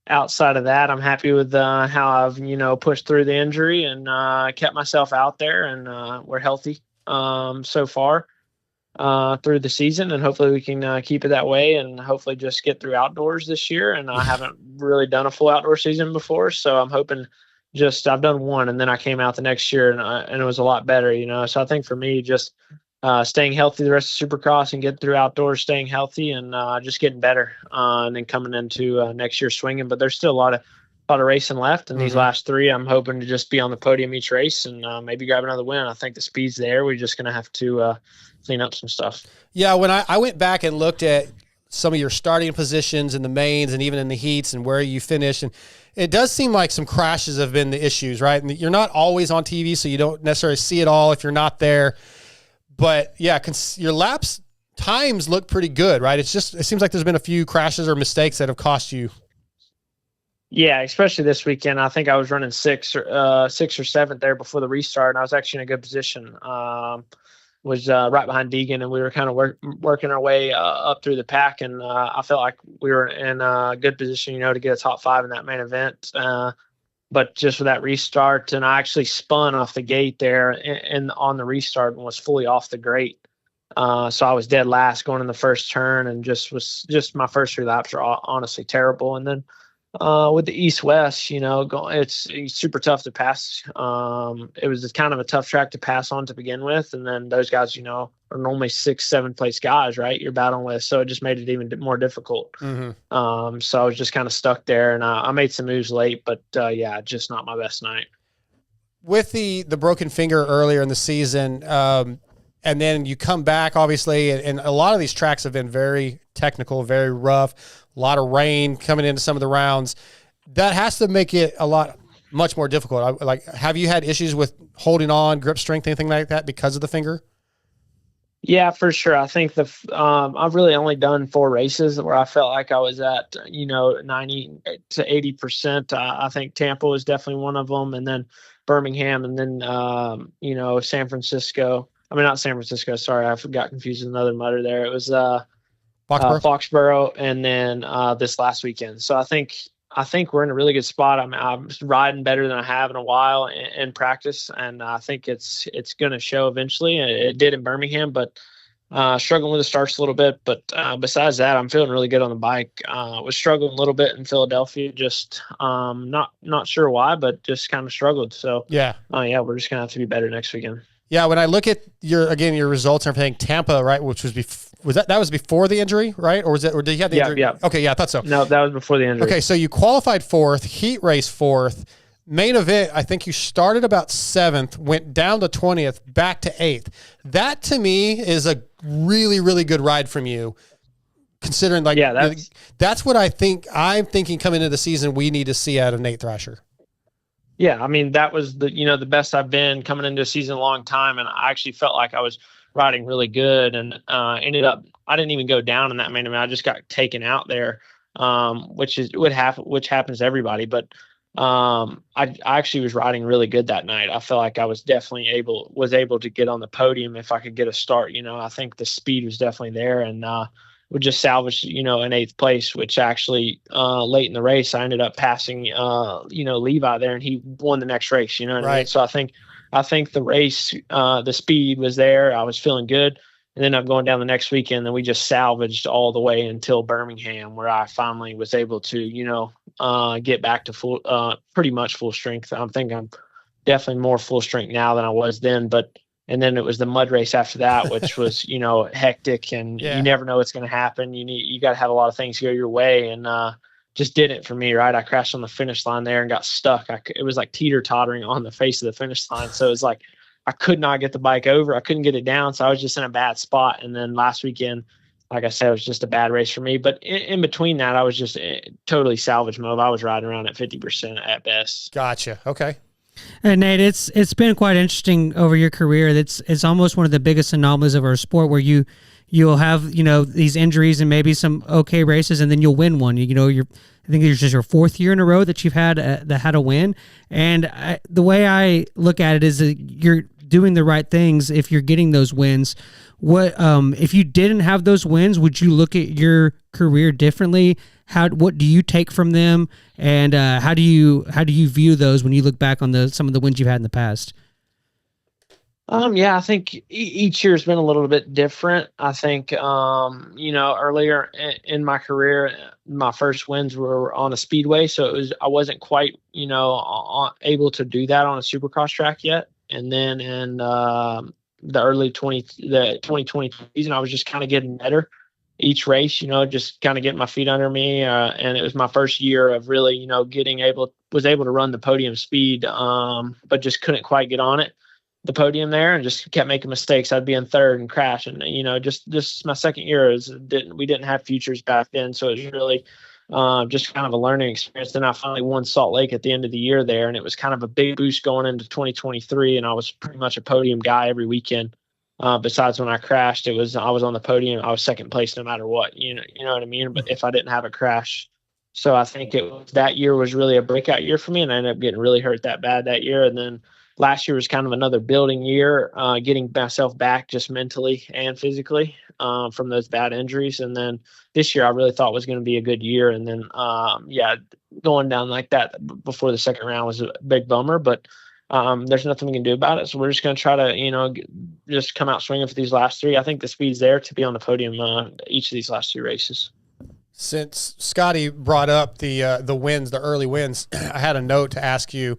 outside of that, I'm happy with how I've pushed through the injury and kept myself out there, and we're healthy so far through the season, and hopefully we can keep it that way, and hopefully just get through outdoors this year. And I haven't really done a full outdoor season before, so I'm hoping I've done one, and then I came out the next year and it was a lot better, So I think for me, just staying healthy the rest of Supercross and getting through outdoors, staying healthy, and just getting better, and then coming into next year swinging. But there's still a lot of racing left, and these last 3, I'm hoping to just be on the podium each race and maybe grab another win. I think the speed's there. We're just going to have to clean up some stuff. Yeah, when I went back and looked at some of your starting positions in the mains and even in the heats and where you finished, and it does seem like some crashes have been the issues, right? And you're not always on TV, so you don't necessarily see it all if you're not there. But yeah, your laps times look pretty good, right? It seems like there's been a few crashes or mistakes that have cost you. Yeah, especially this weekend. I think I was running 6th or 7th there before the restart, and I was actually in a good position. Was right behind Deegan, and we were kind of working our way up through the pack, and I felt like we were in a good position, to get a top 5 in that main event. But just for that restart, and I actually spun off the gate there and on the restart and was fully off the grate. So I was dead last going in the first turn, and just my first 3 laps are honestly terrible. And then with the East-West, it's super tough to pass. It was kind of a tough track to pass on to begin with. And then those guys, are normally 6th, 7th place guys, right? You're battling with. So it just made it even more difficult. Mm-hmm. So I was just kind of stuck there, and I made some moves late, but just not my best night. With the broken finger earlier in the season, and then you come back, obviously, and a lot of these tracks have been very technical, very rough, a lot of rain coming into some of the rounds. That has to make it much more difficult. Have you had issues with holding on, grip strength, anything like that because of the finger? Yeah, for sure. I think I've really only done 4 races where I felt like I was at 90 to 80%. I think Tampa was definitely one of them, and then Birmingham, and then San Francisco. I mean, not San Francisco. Sorry, I got confused with another motor there. It was Foxborough, and then this last weekend. So I think we're in a really good spot. I'm riding better than I have in a while in practice, and I think it's going to show eventually. It did in Birmingham, but struggling with the starts a little bit. But besides that, I'm feeling really good on the bike. Was struggling a little bit in Philadelphia, just not sure why, but just kind of struggled. So we're just gonna have to be better next weekend. Yeah, when I look at your results and everything, Tampa, right, which was that was before the injury, right? Or did you have the injury? Yeah. Okay, yeah, I thought so. No, that was before the injury. Okay, so you qualified 4th, heat race 4th, main event, I think you started about 7th, went down to 20th, back to 8th. That to me is a really, really good ride from you. Considering that's what I'm thinking coming into the season we need to see out of Nate Thrasher. Yeah, I mean, that was the best I've been coming into a season in a long time, and I actually felt like I was riding really good, and ended up I didn't even go down in that main event. I just got taken out there, which happens to everybody. But I actually was riding really good that night. I felt like I was definitely able to get on the podium if I could get a start. I think the speed was definitely there, and we just salvaged, an 8th place, which actually late in the race, I ended up passing, Levi there, and he won the next race, what I mean? So I think the race, the speed was there. I was feeling good. And then I'm going down the next weekend, and we just salvaged all the way until Birmingham, where I finally was able to, get back to pretty much full strength. I think I'm definitely more full strength now than I was then, and then it was the mud race after that, which was, hectic, and you never know what's going to happen. You got to have a lot of things go your way, and just didn't for me, right? I crashed on the finish line there and got stuck. It was like teeter-tottering on the face of the finish line. So it was like I could not get the bike over. I couldn't get it down, so I was just in a bad spot. And then last weekend, like I said, it was just a bad race for me. But in between that, I was just totally salvage mode. I was riding around at 50% at best. Gotcha. Okay. And Nate, it's been quite interesting over your career. It's almost one of the biggest anomalies of our sport, where you'll have these injuries and maybe some okay races, and then you'll win one. I think it's just your 4th year in a row that you've had a win. And the way I look at it is that you're doing the right things if you're getting those wins. What if you didn't have those wins? Would you look at your career differently? What do you take from them, and how do you view those when you look back on some of the wins you've had in the past? I think each year's been a little bit different. I think, earlier in my career, my first wins were on a speedway. So I wasn't quite, able to do that on a supercross track yet. And then in the 2020 season, I was just kind of getting better each race, just kind of getting my feet under me. And it was my first year of really, was able to run the podium speed, but just couldn't quite get on it. The podium there, and just kept making mistakes. I'd be in 3rd and crash, and just this my second year we didn't have futures back then, so it was really just kind of a learning experience. Then I finally won Salt Lake at the end of the year there, and it was kind of a big boost going into 2023, and I was pretty much a podium guy every weekend. Besides when I crashed, I was on the podium. I was 2nd place no matter what. You know what I mean? But if I didn't have a crash. So I think that year was really a breakout year for me, and I ended up getting really hurt that bad that year. And then last year was kind of another building year, getting myself back just mentally and physically from those bad injuries. And then this year I really thought was going to be a good year. And then, going down like that before the second round was a big bummer, but there's nothing we can do about it. So we're just going to try to, just come out swinging for these last 3. I think the speed's there to be on the podium each of these last 2 races. Since Scotty brought up the wins, the early wins, I had a note to ask you.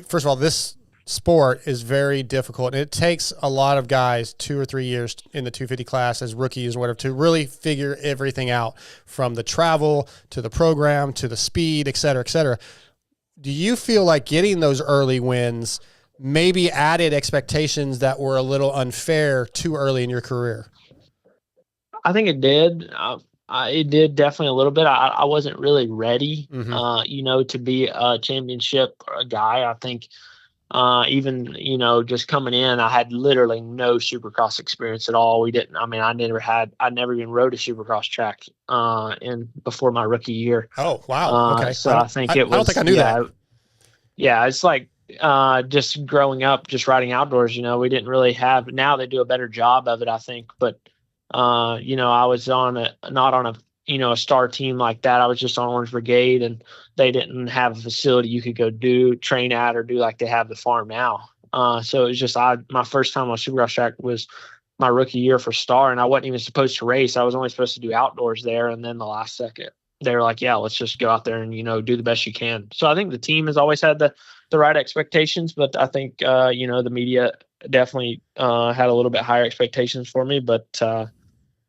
First of all, this sport is very difficult, and it takes a lot of guys 2 or 3 years in the 250 class as rookies and whatever to really figure everything out, from the travel to the program to the speed, et cetera, et cetera. Do you feel like getting those early wins maybe added expectations that were a little unfair too early in your career? I think it did. It did definitely a little bit. I wasn't really ready, to be a championship guy. I think even, just coming in, I had literally no supercross experience at all. I never even rode a supercross track before my rookie year. Oh, wow. Okay. So I think it was, I don't think I knew that. Yeah. It's like, just growing up, just riding outdoors, we didn't really have, now they do a better job of it, I think. But, I was not on a star team like that. I was just on Orange Brigade, and they didn't have a facility you could go train at or do like they have the farm now. So it was just my first time on Supercross track was my rookie year for Star, and I wasn't even supposed to race. I was only supposed to do outdoors there. And then the last second, they were like, yeah, let's just go out there and, do the best you can. So I think the team has always had the right expectations, but I think, the media definitely had a little bit higher expectations for me. But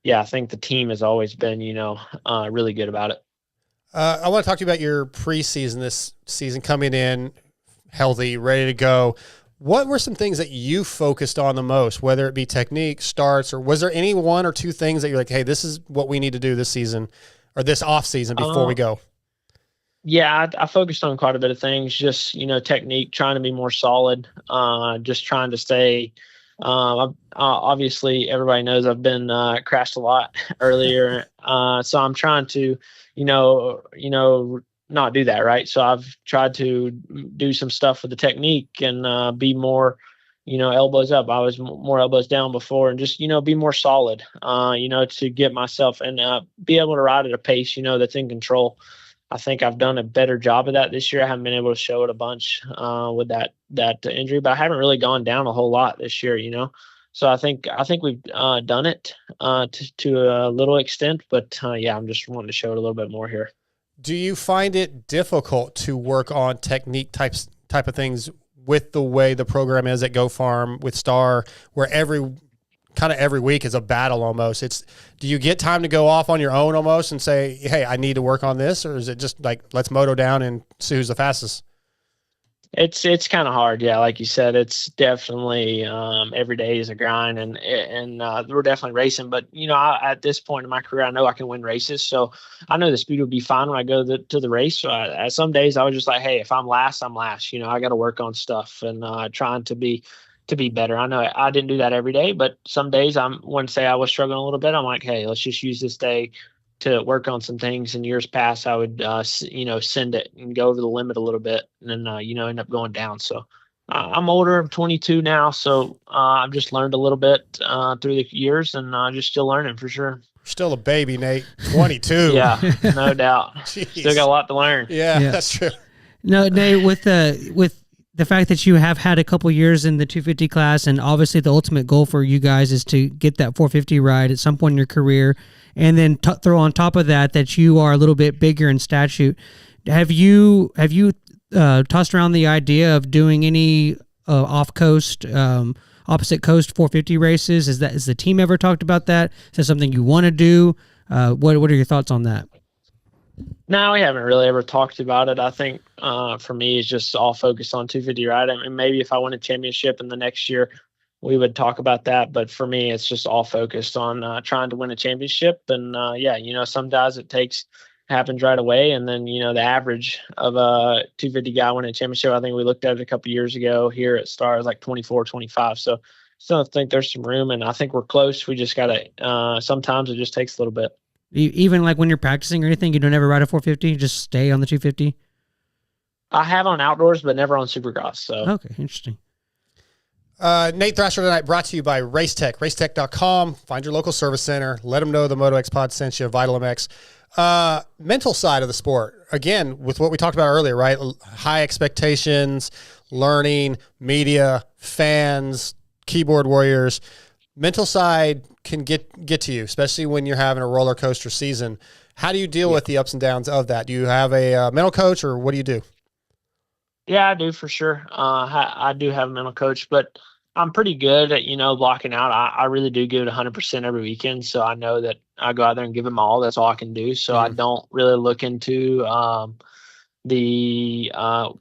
I think the team has always been, really good about it. I want to talk to you about your preseason this season, coming in healthy, ready to go. What were some things that you focused on the most, whether it be technique, starts, or was there any one or two things that you're like, hey, this is what we need to do this season or this off season before we go? Yeah, I focused on quite a bit of things, just, technique, trying to be more solid, just trying to stay. Obviously, everybody knows I've been crashed a lot earlier, so I'm trying to, not do that, right? So I've tried to do some stuff with the technique and be more, elbows up. I was more elbows down before, and just, be more solid, to get myself and be able to ride at a pace, that's in control. I think I've done a better job of that this year. I haven't been able to show it a bunch with that injury, but I haven't really gone down a whole lot this year, So I think we've done it to a little extent, but I'm just wanting to show it a little bit more here. Do you find it difficult to work on technique type of things with the way the program is at Go Farm with Star, where every week is a battle almost? Do you get time to go off on your own almost and say, hey, I need to work on this? Or is it just like, let's moto down and see who's the fastest? It's kind of hard. Yeah. Like you said, it's definitely every day is a grind and we're definitely racing, but at this point in my career, I know I can win races. So I know the speed will be fine when I go to the race. So some days I was just like, hey, if I'm last, I'm last, I got to work on stuff and trying to be better. I know I didn't do that every day, but some days I wouldn't say I was struggling a little bit. I'm like, hey, let's just use this day to work on some things. In years past, I would, send it and go over the limit a little bit and then, end up going down. So I'm older. I'm 22 now. So I've just learned a little bit through the years and just still learning for sure. Still a baby, Nate. 22. Yeah, no doubt. Still got a lot to learn. Yeah, that's true. No, Nate, with the fact that you have had a couple years in the 250 class, and obviously the ultimate goal for you guys is to get that 450 ride at some point in your career, and then throw on top of that you are a little bit bigger in statute. Have you tossed around the idea of doing any off-coast, opposite coast 450 races? Has the team ever talked about that? Is that something you want to do? What are your thoughts on that? No, we haven't really ever talked about it. I think for me, it's just all focused on 250 ride. I mean, maybe if I win a championship in the next year, we would talk about that. But for me, it's just all focused on trying to win a championship. And some guys it happens right away. And then, the average of a 250 guy winning a championship, I think we looked at it a couple of years ago here at Star, is like 24, 25. So still think there's some room, and I think we're close. We just got to, sometimes it just takes a little bit. Even like when you're practicing or anything, you don't ever ride a 450, you just stay on the 250? I have on outdoors, but never on Supercross. So okay, interesting. Nate Thrasher tonight brought to you by Racetech, racetech.com. Find your local service center. Let them know the MotoXpod sent you, Vital MX. Mental side of the sport, again, with what we talked about earlier, right? High expectations, learning, media, fans, keyboard warriors. Mental side can get to you, especially when you're having a roller coaster season. How do you deal with the ups and downs of that? Do you have a mental coach, or what do you do? Yeah, I do for sure. I do have a mental coach, but I'm pretty good at, blocking out. I really do give it 100% every weekend. So I know that I go out there and give it my all. That's all I can do. So I don't really look into the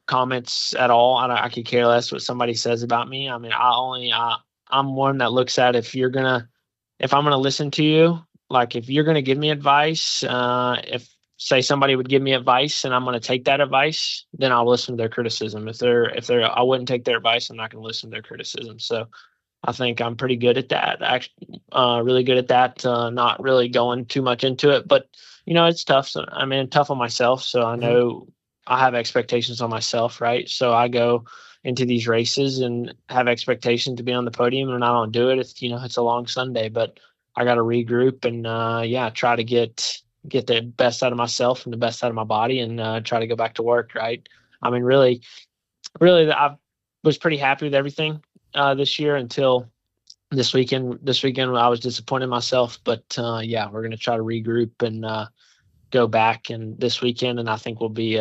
comments at all. I could care less what somebody says about me. I mean, I'm one that looks at if I'm going to listen to you, like if you're going to give me advice, if say somebody would give me advice and I'm going to take that advice, then I'll listen to their criticism. If I wouldn't take their advice, I'm not going to listen to their criticism. So I think I'm pretty good at that. Actually, really good at that. Not really going too much into it, but it's tough. So tough on myself. So I know I have expectations on myself, right? So I go into these races and have expectations to be on the podium, and I don't do it. It's a long Sunday, but I got to regroup and try to get the best out of myself and the best out of my body and try to go back to work. Right. I mean, really, I was pretty happy with everything this year until this weekend. This weekend I was disappointed in myself, but we're going to try to regroup and go back and this weekend. And I think we'll be,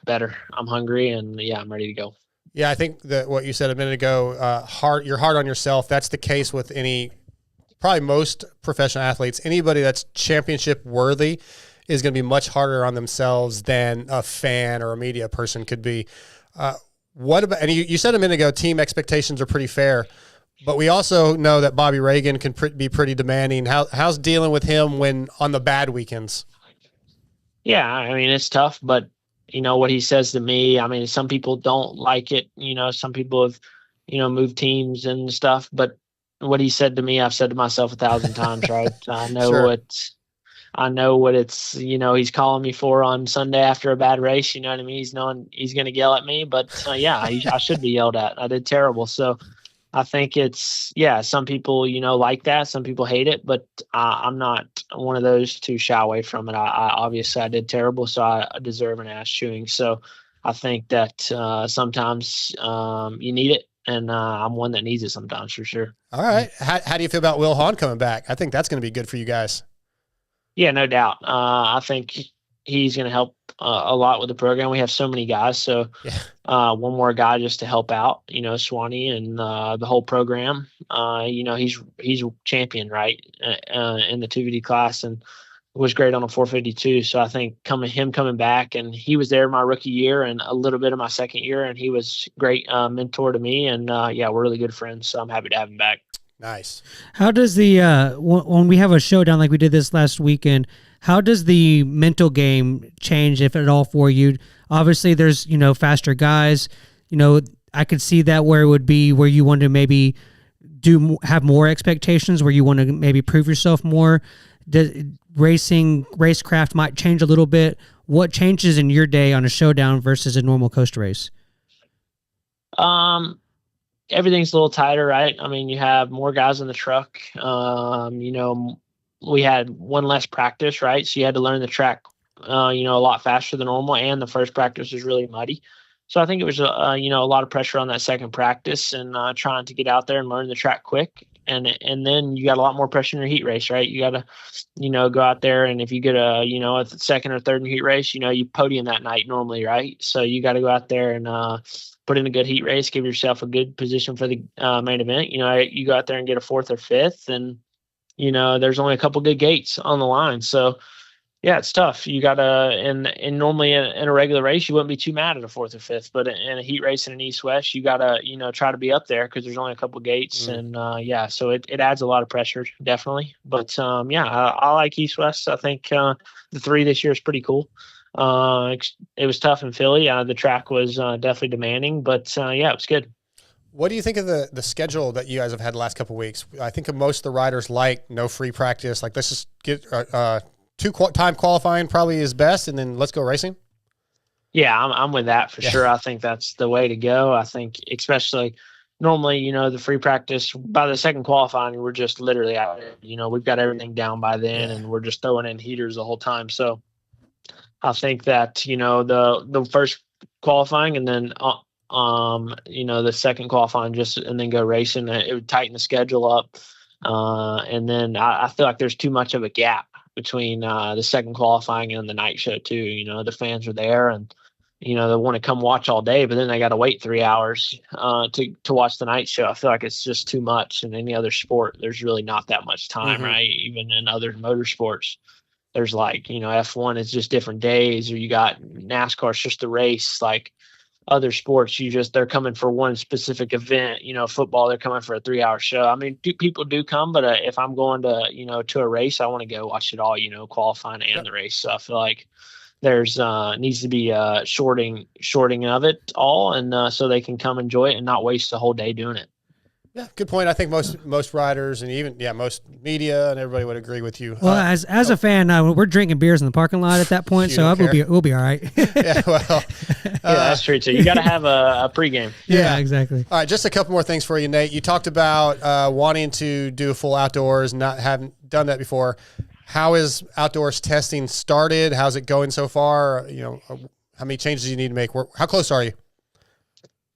better. I'm hungry and I'm ready to go. Yeah, I think that what you said a minute ago, you're hard on yourself. That's the case with probably most professional athletes. Anybody that's championship worthy is going to be much harder on themselves than a fan or a media person could be. What about, and you said a minute ago, team expectations are pretty fair, but we also know that Bobby Reagan can be pretty demanding. How's dealing with him when on the bad weekends? Yeah, I mean, it's tough, but what he says to me, I mean, some people don't like it. Some people have, moved teams and stuff, but what he said to me, I've said to myself 1,000 times, right? I know Sure. I know what it's, he's calling me for on Sunday after a bad race. You know what I mean? He's knowing he's going to yell at me, but yeah, I should be yelled at. I did terrible. So I think some people, like that. Some people hate it, but I'm not one of those to shy away from it. Obviously I did terrible, so I deserve an ass chewing. So I think that sometimes you need it, and I'm one that needs it sometimes for sure. All right. How do you feel about Will Hahn coming back? I think that's going to be good for you guys. Yeah, no doubt. I think he's going to help a lot with the program. We have so many guys, so one more guy just to help out, Swanee and the whole program. He's champion, right, in the 2VD class, and was great on a 452. So I think him coming back, and he was there my rookie year and a little bit of my second year, and he was great mentor to me, and we're really good friends. So I'm happy to have him back. Nice. How does the when we have a showdown like we did this last weekend, how does the mental game change, if at all, for you? Obviously, there's faster guys. I could see that where it would be where you want to maybe have more expectations, where you want to maybe prove yourself more. Racecraft might change a little bit. What changes in your day on a showdown versus a normal coast race? Everything's a little tighter, right? I mean, you have more guys in the truck. We had one less practice, right? So you had to learn the track, a lot faster than normal. And the first practice was really muddy. So I think it was, a lot of pressure on that second practice and trying to get out there and learn the track quick. And then you got a lot more pressure in your heat race, right? You got to, go out there. And if you get a second or third in heat race, you podium that night normally, right? So you got to go out there and, put in a good heat race, give yourself a good position for the main event. You go out there and get a fourth or fifth, and there's only a couple good gates on the line. So yeah, it's tough. You gotta, and normally in a regular race, you wouldn't be too mad at a fourth or fifth, but in a heat race in an East-West, you gotta, try to be up there because there's only a couple gates. And so it adds a lot of pressure, definitely. But I like East-West. I think the 3 this year is pretty cool. It was tough in Philly. The track was definitely demanding, but it was good. What do you think of the schedule that you guys have had the last couple of weeks? I think most of the riders like no free practice. Like, let's just get 2-time qualifying probably is best, and then let's go racing. Yeah, I'm with that for sure. I think that's the way to go. I think especially normally, the free practice by the second qualifying, we're just literally out there. We've got everything down by then, and we're just throwing in heaters the whole time. So I think that, the first qualifying and then, the second qualifying and then go racing, it would tighten the schedule up. And then I feel like there's too much of a gap between the second qualifying and the night show too. The fans are there and, they want to come watch all day, but then they got to wait 3 hours to watch the night show. I feel like it's just too much. In any other sport, there's really not that much time, right? Even in other motorsports. There's like, F1 is just different days, or you got NASCAR, it's just a race. Like other sports, they're coming for one specific event. Football, they're coming for a 3-hour show. I mean, people do come, but if I'm going to, to a race, I want to go watch it all, qualifying and the race. So I feel like there's needs to be shorting of it all, and so they can come enjoy it and not waste the whole day doing it. Yeah, good point. I think most riders and even most media and everybody would agree with you. Well, as a fan, we're drinking beers in the parking lot at that point, so we'll be all right. Yeah, well, that's true too. You got to have a pregame. Yeah, exactly. All right, just a couple more things for you, Nate. You talked about wanting to do a full outdoors, not having done that before. How is outdoors testing started? How's it going so far? How many changes do you need to make? How close are you?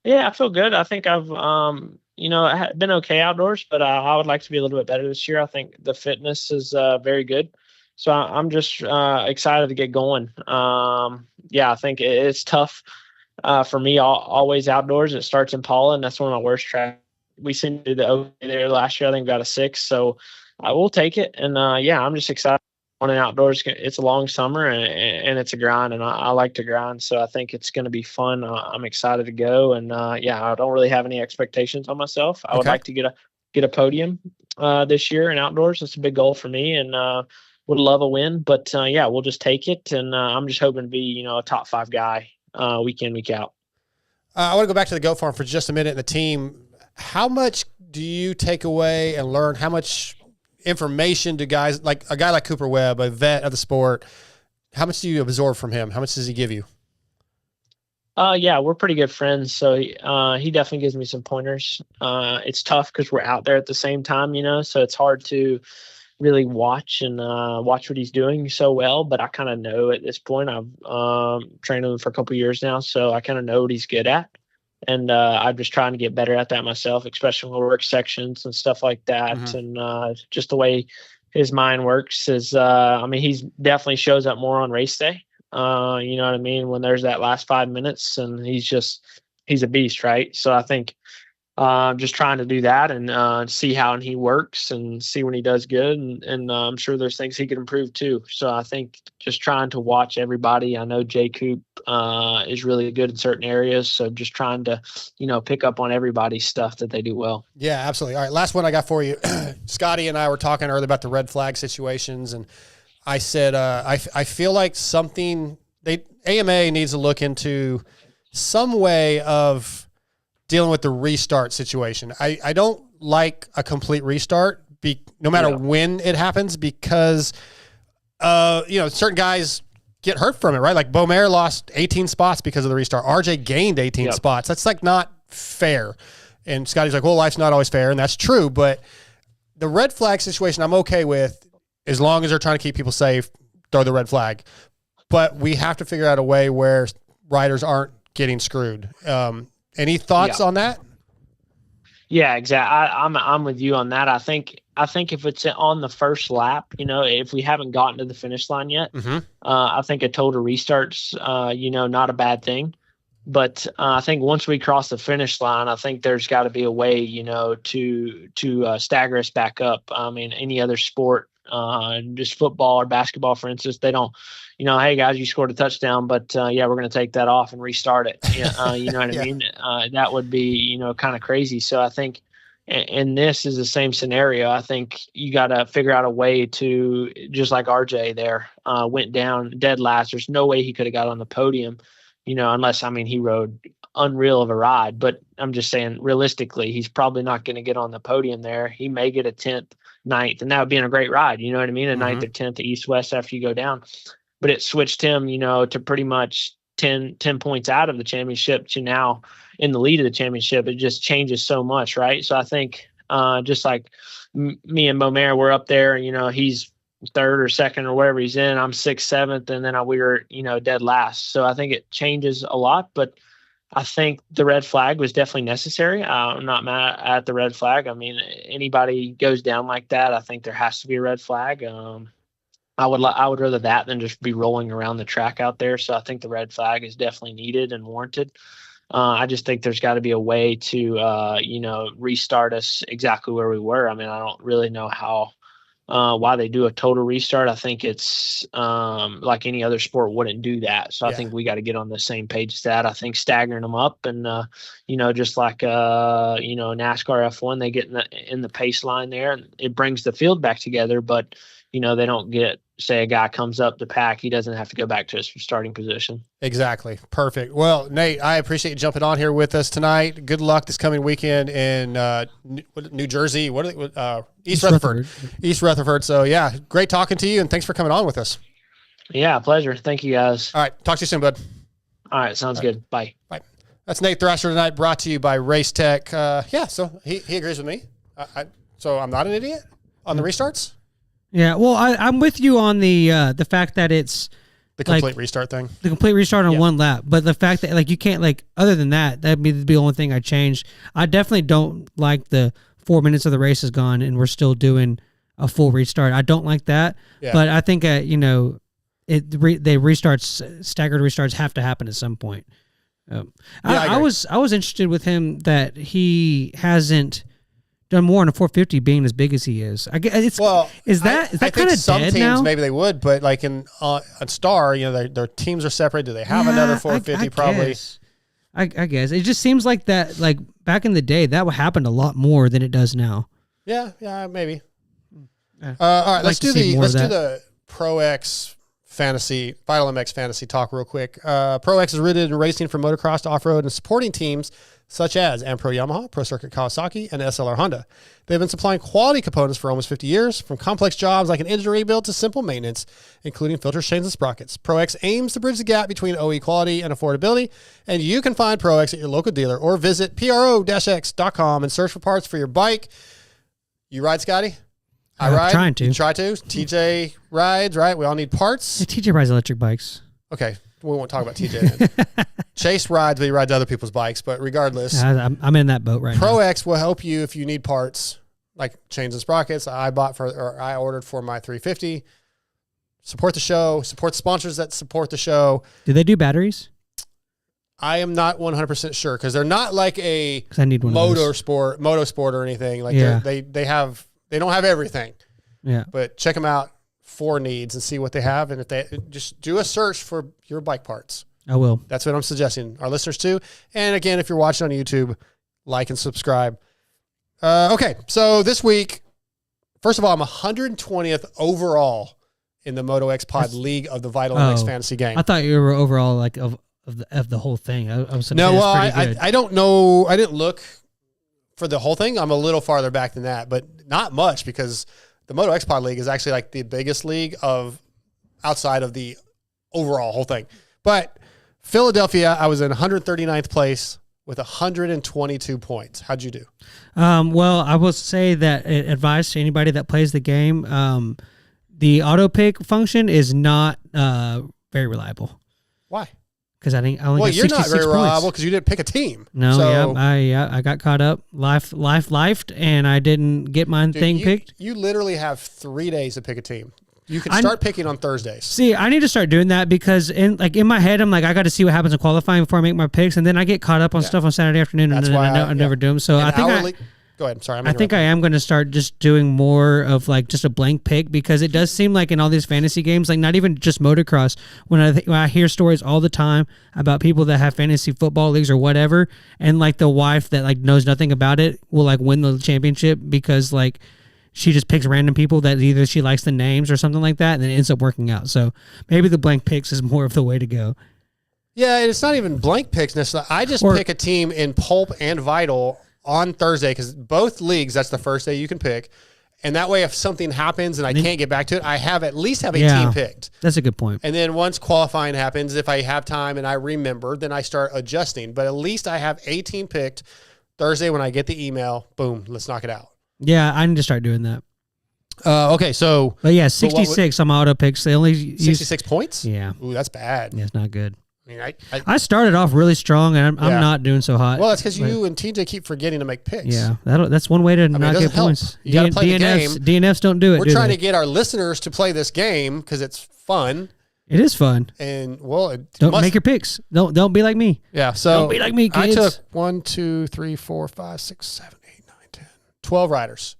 Yeah, I feel good. I think I've been okay outdoors, but I would like to be a little bit better this year. I think the fitness is very good. So I'm just excited to get going. I think it's tough for me always outdoors. It starts in Paula, and that's one of my worst tracks. We seem to do the OK there last year. I think we got a 6. So I will take it. And I'm just excited on an outdoors, it's a long summer and it's a grind, and I like to grind. So I think it's going to be fun. I'm excited to go. And yeah, I don't really have any expectations on myself. I would like to get a podium this year in outdoors. It's a big goal for me, and would love a win, but yeah, we'll just take it. And I'm just hoping to be, a top 5 guy week in, week out. I want to go back to the goat farm for just a minute and the team. How much do you take away and learn? How much information do guys, like a guy like Cooper Webb, a vet of the sport, how much do you absorb from him? How much does he give you? Yeah, we're pretty good friends. So he definitely gives me some pointers. It's tough because we're out there at the same time, so it's hard to really watch what he's doing so well. But I kind of know at this point, I've trained him for a couple of years now, so I kind of know what he's good at. And I'm just trying to get better at that myself, especially when we work sections and stuff like that. Mm-hmm. And just the way his mind works is, he's definitely shows up more on race day. You know what I mean? When there's that last 5 minutes, and he's a beast, right? So I think just trying to do that and see how he works and see when he does good. And I'm sure there's things he could improve too. So I think just trying to watch everybody. I know J Coop is really good in certain areas. So just trying to, pick up on everybody's stuff that they do well. Yeah, absolutely. All right. Last one I got for you. Scotty and I were talking earlier about the red flag situations. And I said, I feel like AMA needs to look into some way of dealing with the restart situation. I don't like a complete restart, no matter when it happens, because certain guys get hurt from it, right? Like Beaumare lost 18 spots because of the restart. RJ gained 18 spots. That's like not fair. And Scotty's like, well, life's not always fair, and that's true. But the red flag situation I'm okay with, as long as they're trying to keep people safe, throw the red flag. But we have to figure out a way where riders aren't getting screwed. Any thoughts on that? Yeah, exactly. I'm with you on that. I think if it's on the first lap, if we haven't gotten to the finish line yet, I think a total restart's, not a bad thing. But I think once we cross the finish line, I think there's got to be a way, to stagger us back up. I mean, any other sport, just football or basketball, for instance, they don't, hey guys, you scored a touchdown, but we're going to take that off and restart it. You know what I mean? That would be, kind of crazy. So I think, and this is the same scenario. I think you got to figure out a way to, just like RJ there, went down dead last. There's no way he could have got on the podium, unless, he rode unreal of a ride. But I'm just saying, realistically, he's probably not going to get on the podium there. He may get a 10th, 9th, and that would be a great ride. You know what I mean? A 9th or 10th east-west after you go down. But it switched him, to pretty much 10 points out of the championship to now in the lead of the championship. It just changes so much, right? So I think just like me and Beaumare, we're up there, he's 3rd or 2nd or wherever he's in. I'm 6th, 7th, and then we were, dead last. So I think it changes a lot. But I think the red flag was definitely necessary. I'm not mad at the red flag. Anybody goes down like that, I think there has to be a red flag. I would rather that than just be rolling around the track out there. So I think the red flag is definitely needed and warranted. I just think there's got to be a way to, restart us exactly where we were. I don't really know why they do a total restart. I think it's like any other sport wouldn't do that. So I think we got to get on the same page as that. I think staggering them up and, just like, NASCAR F1, they get in the pace line there, and it brings the field back together, but they don't get, say a guy comes up the pack, he doesn't have to go back to his starting position. Exactly. Perfect. Well, Nate, I appreciate you jumping on here with us tonight. Good luck this coming weekend in New Jersey. East Rutherford. East Rutherford. So yeah, great talking to you, and thanks for coming on with us. Yeah, pleasure. Thank you guys. All right. Talk to you soon, bud. All right. Sounds good. Bye. Bye. That's Nate Thrasher tonight, brought to you by Race Tech. So he agrees with me. So I'm not an idiot on the restarts? Yeah, well, I'm with you on the fact that it's the complete restart thing. The complete restart on one lap, but the fact that you can't other than that'd be the only thing I changed. I definitely don't like the 4 minutes of the race is gone and we're still doing a full restart. I don't like that, but I think staggered restarts have to happen at some point. I was interested with him that he hasn't done more on a 450 being as big as he is. I guess it's is that I kind of some dead teams now? maybe they would, but like in on Star, their teams are separated. Do they have another 450? Probably. Guess. I guess it just seems like that. Like back in the day, that happened a lot more than it does now. Yeah, maybe. Yeah. All right, let's do the ProX fantasy, Vital MX fantasy talk real quick. ProX is rooted in racing for motocross to off-road and supporting teams such as Ampro Yamaha, Pro Circuit Kawasaki, and SLR Honda. They've been supplying quality components for almost 50 years, from complex jobs like an engine rebuild to simple maintenance, including filters, chains, and sprockets. ProX aims to bridge the gap between OE quality and affordability, and you can find ProX at your local dealer or visit pro-x.com and search for parts for your bike. You ride, Scotty? I ride. Trying to. You try to. TJ rides, right? We all need parts. Yeah, TJ rides electric bikes. Okay. We won't talk about TJ then. Chase rides, but he rides other people's bikes. But regardless, I'm in that boat right now. ProX will help you if you need parts like chains and sprockets. I ordered for my 350. Support the show. Support the sponsors that support the show. Do they do batteries? I am not 100% sure because they're not like a I need one motosport or anything. Like they don't have everything. Yeah. But check them out for needs and see what they have. And if they just do a search for your bike parts. I will. That's what I'm suggesting our listeners too. And again, if you're watching on YouTube, like and subscribe. Okay. So this week, first of all, I'm 120th overall in the MotoXpod League of the Vital MX fantasy game. I thought you were overall like of the whole thing. I was I don't know. I didn't look for the whole thing. I'm a little farther back than that, but not much because the MotoXpod League is actually like the biggest league outside of the overall whole thing. But Philadelphia, I was in 139th place with 122 points. How'd you do? Well, I will say that advice to anybody that plays the game, the auto pick function is not very reliable. Why? Because I only got 66 you're not very points. reliable because you didn't pick a team. No, so, I got caught up, lifed, and I didn't get my thing picked. You literally have 3 days to pick a team. You can start picking on Thursdays. See, I need to start doing that because in my head, I'm like, I got to see what happens in qualifying before I make my picks, and then I get caught up on stuff on Saturday afternoon, and I never do them. So I think go aheid. I'm sorry. I think I am going to start just doing more of like just a blank pick because it does seem like in all these fantasy games, like not even just motocross, when I hear stories all the time about people that have fantasy football leagues or whatever, and like the wife that like knows nothing about it will like win the championship because like she just picks random people that either she likes the names or something like that, and then it ends up working out. So maybe the blank picks is more of the way to go. Yeah, it's not even blank picks necessarily. I just pick a team in Pulp and Vital on Thursday because both leagues, that's the first day you can pick. And that way, if something happens and I can't get back to it, I at least have a team picked. That's a good point. And then once qualifying happens, if I have time and I remember, then I start adjusting. But at least I have a team picked Thursday when I get the email. Boom, let's knock it out. Yeah, I need to start doing that. Okay, so... But yeah, 66 on my auto picks. They only 66 points? Yeah. Ooh, that's bad. Yeah, it's not good. I mean, I started off really strong, and I'm not doing so hot. Well, that's because you and TJ keep forgetting to make picks. Yeah, that's one way to not get points. You got to play the game. DNFs don't do it. We're trying to get our listeners to play this game because it's fun. It is fun. And, well... Don't make your picks. Don't be like me. Yeah, so... Don't be like me, kids. I took 1, 2, 3, 4, 5, 6, 7, 8, 9, 10, 12 riders.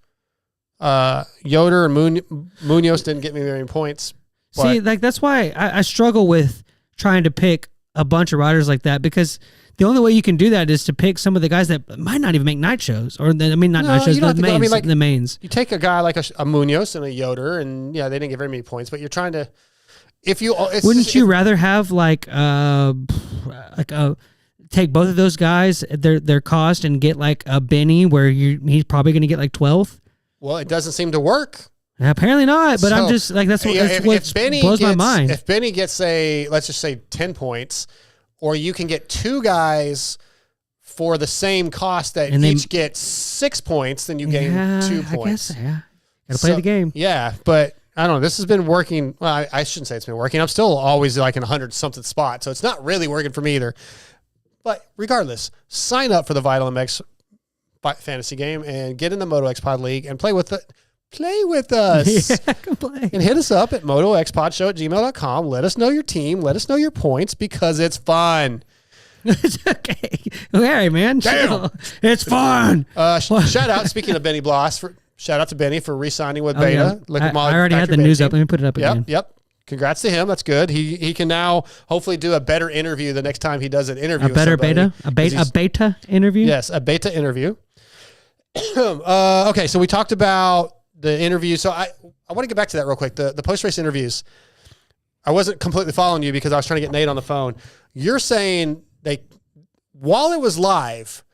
Yoder and Munoz didn't get me very many points. See, like that's why I struggle with trying to pick a bunch of riders like that because the only way you can do that is to pick some of the guys that might not even make night shows the mains. You take a guy like a Munoz and a Yoder, and they didn't get very many points, but you're trying to. Wouldn't you rather have take both of those guys their cost and get like a Benny where he's probably going to get like 12th? Well, it doesn't seem to work. Apparently not, but I'm just like, that's what blows my mind. If Benny gets let's just say 10 points, or you can get two guys for the same cost that each get 6 points, then you gain 2 points. I guess, Gotta play the game. Yeah, but I don't know. This has been working. Well, I shouldn't say it's been working. I'm still always like in 100-something spot, so it's not really working for me either. But regardless, sign up for the Vital MX fantasy game and get in the MotoXpod League and play with us. Yeah, I can play. And hit us up at motoxpodshow@gmail.com. Let us know your team. Let us know your points because it's fun. It's okay. All right, man. Damn. It's fun. Shout out, speaking of Benny Bloss, shout out to Benny for re-signing with Beta. I already had the news up. Let me put it up again. Yep. Congrats to him. That's good. He can now hopefully do a better interview the next time he does an interview. A better beta? A beta interview? Yes, a beta interview. Okay, so we talked about the interview. So I want to get back to that real quick. The post-race interviews. I wasn't completely following you because I was trying to get Nate on the phone. You're saying while it was live,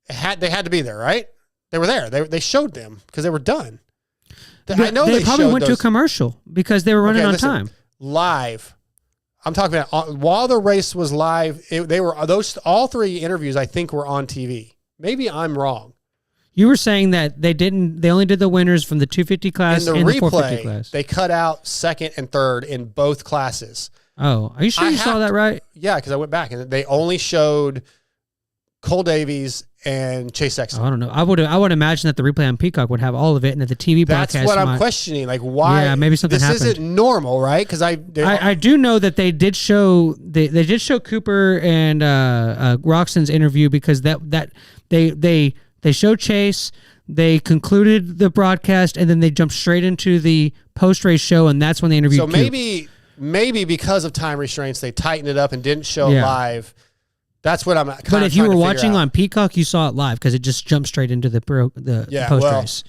they had to be there, right? They were there. They showed them because they were done. I know they probably went to a commercial because they were running on time. Live. I'm talking about while the race was live. They were all three interviews. I think were on TV. Maybe I'm wrong. You were saying that they only did the winners from the 250 class and the replay, 450 class. They cut out second and third in both classes. Oh, are you sure you saw that right? Yeah, because I went back and they only showed Cole Davies and Chase Sexton. I don't know. I would imagine that the replay on Peacock would have all of it, and that the TV broadcast. That's what I'm questioning. Like, why? Yeah, maybe something happened. This isn't normal, right? Because I do know that they did show Cooper and Roxon's interview because they showed Chase. They concluded the broadcast, and then they jumped straight into the post-race show, and that's when they interviewed. So maybe because of time restraints, they tightened it up and didn't show live. That's what I'm. But if you were watching on Peacock, you saw it live because it just jumped straight into the post-race.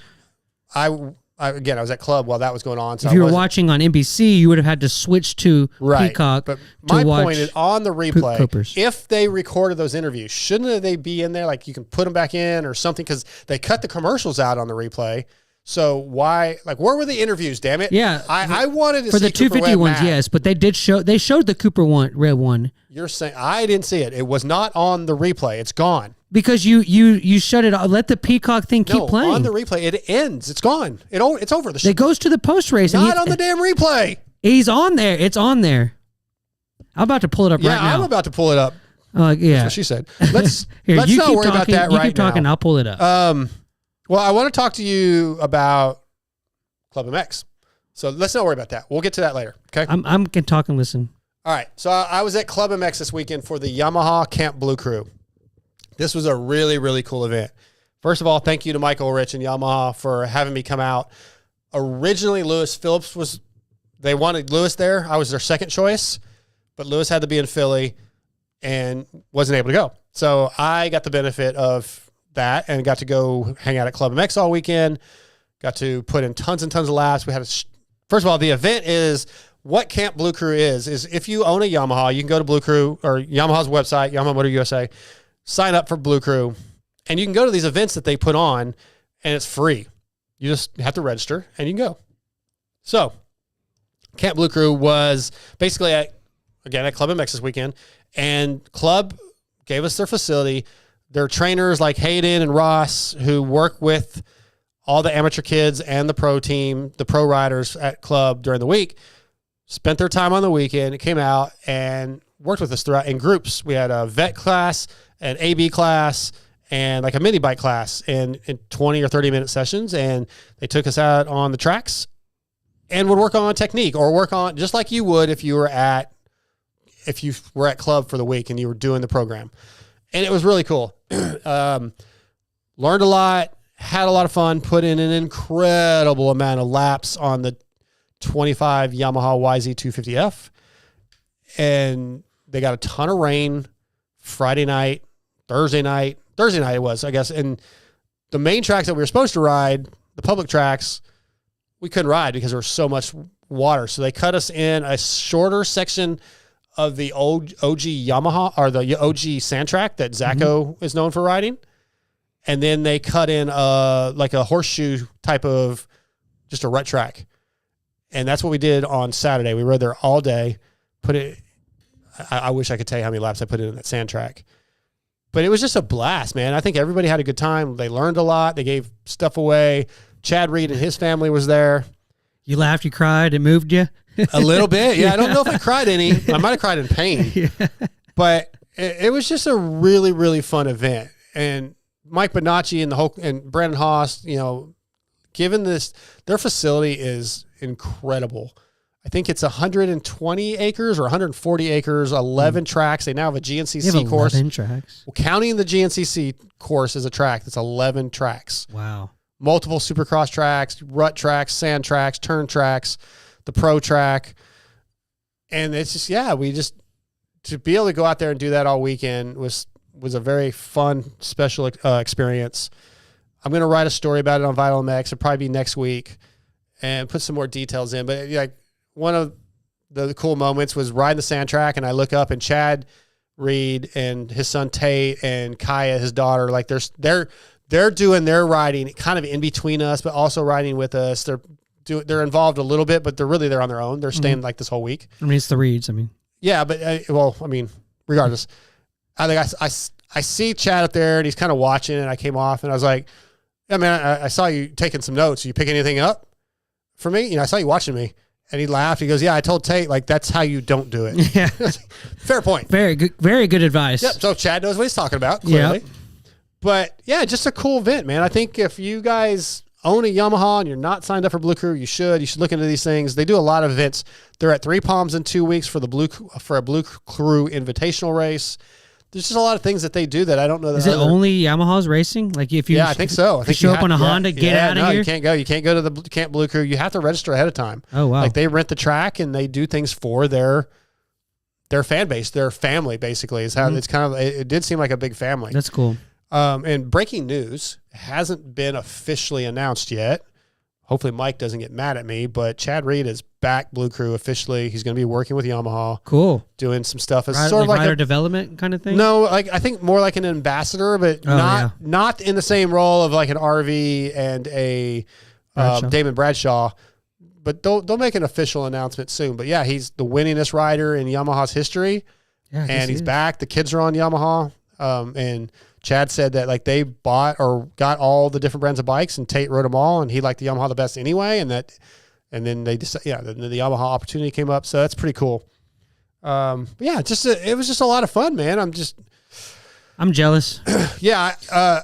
Well, I was at club while that was going on. So if you were watching on NBC, you would have had to switch to Peacock. But my point is on the replay, if they recorded those interviews, shouldn't they be in there? Like you can put them back in or something because they cut the commercials out on the replay. So why? Like where were the interviews? Damn it! Yeah, I wanted to for see the 250 ones, yes, but they showed the Cooper red one. You're saying I didn't see it. It was not on the replay. It's gone. Because you shut it off. Let the Peacock thing keep playing. On the replay, it ends. It's gone. It's over. It goes to the post race. Not on the damn replay. He's on there. It's on there. I'm about to pull it up right now. Yeah, I'm about to pull it up. Yeah. That's what she said. Let's not worry about that right now. You keep talking. I'll pull it up. Well, I want to talk to you about Club MX. So let's not worry about that. We'll get to that later. Okay. I'm going to talk and listen. All right. So I was at Club MX this weekend for the Yamaha Camp Blue Crew. This was a really, really cool event. First of all, thank you to Michael Rich and Yamaha for having me come out. Originally, Lewis Phillips they wanted Lewis there. I was their second choice, but Lewis had to be in Philly and wasn't able to go. So I got the benefit of that and got to go hang out at Club MX all weekend. Got to put in tons and tons of laps. We had first of all, the event is what Camp Blue Crew is if you own a Yamaha, you can go to Blue Crew or Yamaha's website, Yamaha Motor USA, sign up for Blue Crew, and you can go to these events that they put on, and it's free. You just have to register, and you can go. So, Camp Blue Crew was basically at Club MX this weekend, and Club gave us their facility. Their trainers like Hayden and Ross, who work with all the amateur kids and the pro team, the pro riders at Club during the week, spent their time on the weekend, came out and worked with us throughout in groups. We had a vet class, an AB class, and like a mini bike class in 20 or 30 minute sessions. And they took us out on the tracks and would work on technique or work on just like you would if you were at Club for the week and you were doing the program. And it was really cool. Learned a lot, had a lot of fun, put in an incredible amount of laps on the 25 Yamaha YZ250F. And they got a ton of rain Friday night, Thursday night it was, I guess. And the main tracks that we were supposed to ride, the public tracks, we couldn't ride because there was so much water. So they cut us in a shorter section of the old OG Yamaha or the OG sand track that Zacho is known for riding. And then they cut in like a horseshoe type of just a rut track. And that's what we did on Saturday. We rode there all day, I wish I could tell you how many laps I put in that sand track. But it was just a blast, man. I think everybody had a good time. They learned a lot. They gave stuff away. Chad Reed and his family was there. You laughed, you cried, it moved you? A little bit. Yeah, I don't know if I cried any. I might have cried in pain. Yeah. But it was just a really, really fun event. And Mike Bonacci and Brandon Haas, given this, their facility is incredible. I think it's 120 acres or 140 acres, 11 tracks. They now have a GNCC course. 11 tracks. Well, counting the GNCC course as a track, that's 11 tracks. Wow. Multiple supercross tracks, rut tracks, sand tracks, turn tracks, the pro track. And it's just, to be able to go out there and do that all weekend was a very fun, special experience. I'm going to write a story about it on Vital MX. It'll probably be next week and put some more details in. But like one of the cool moments was riding the sand track, and I look up and Chad Reed and his son Tate and Kaya, his daughter, like they're doing their riding kind of in between us, but also riding with us. They're involved a little bit, but they're on their own. They're staying like this whole week. I mean, it's the Reeds. I mean, yeah, but regardless, I think I see Chad up there and he's kind of watching, and I came off and I was like, yeah, man, I saw you taking some notes. You pick anything up for me? I saw you watching me. And he laughed. He goes, yeah, I told Tate, like, that's how you don't do it. Yeah. Fair point. Very good advice. Yep. So Chad knows what he's talking about, clearly. Yep. But yeah, just a cool event, man. I think if you guys own a Yamaha and you're not signed up for Blue Crew, you should look into these things. They do a lot of events. They're at Three Palms in 2 weeks for a Blue Crew Invitational race. There's just a lot of things that they do that I don't know. That is it only Yamaha's racing? Like if you, I think so. I think you show up on a Honda, get out of here. You can't go. You can't go to the Camp Blue Crew. You have to register ahead of time. Oh wow! Like they rent the track and they do things for their fan base, their family. Basically, is how it's kind of. It did seem like a big family. That's cool. And breaking news, hasn't been officially announced yet. Hopefully Mike doesn't get mad at me, but Chad Reed is back Blue Crew officially. He's going to be working with Yamaha. Cool. Doing some stuff. It's sort of like rider development kind of thing? No, like I think more like an ambassador, but not in the same role of like an RV and a Damon Bradshaw. But they'll make an official announcement soon. But yeah, he's the winningest rider in Yamaha's history. Yeah, and he's back. The kids are on Yamaha. And Chad said that like they bought or got all the different brands of bikes, and Tate rode them all, and he liked the Yamaha the best anyway. And then they decided, then the Yamaha opportunity came up, so that's pretty cool. Yeah, it was just a lot of fun, man. I'm jealous. Yeah,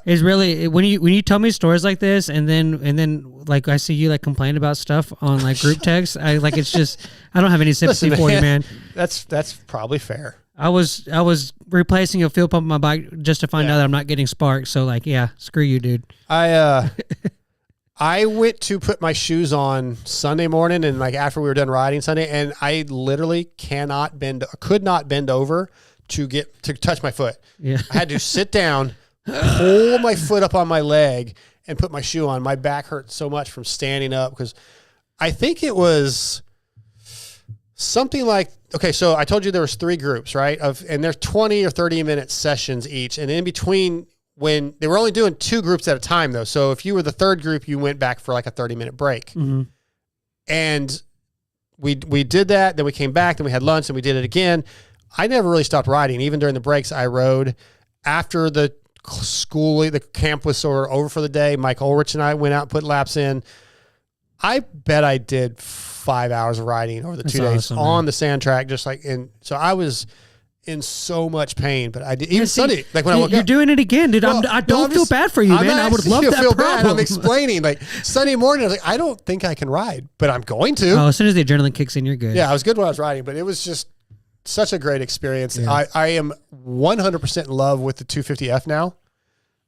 it's really when you tell me stories like this, and then like I see you like complain about stuff on like group text. I like it's just I don't have any sympathy for you, man. That's probably fair. I was replacing a fuel pump on my bike just to find out that I'm not getting sparks. So like, yeah, screw you, dude. I went to put my shoes on Sunday morning, and like after we were done riding Sunday, and I literally could not bend over to touch my foot. Yeah. I had to sit down, pull my foot up on my leg, and put my shoe on. My back hurt so much from standing up because I think it was something like, okay, so I told you there was 3 groups, right? And they're 20 or 30-minute sessions each. And in between, when they were only doing 2 groups at a time, though. So if you were the third group, you went back for like a 30-minute break. Mm-hmm. And we did that. Then we came back. Then we had lunch, and we did it again. I never really stopped riding. Even during the breaks, I rode. After the camp was sort of over for the day, Mike Ulrich and I went out and put laps in. I bet I did 5 hours of riding over the 2 days on the sand track, just like so I was in so much pain, but I did even Sunday, like when I woke up. You're doing it again, dude. I don't feel bad for you, man. I would love that feel problem. Bad. I'm explaining like Sunday morning, I was like, I don't think I can ride, but I'm going to. Oh, as soon as the adrenaline kicks in, you're good. Yeah, I was good when I was riding, but it was just such a great experience. Yeah. I am 100% in love with the 250F now.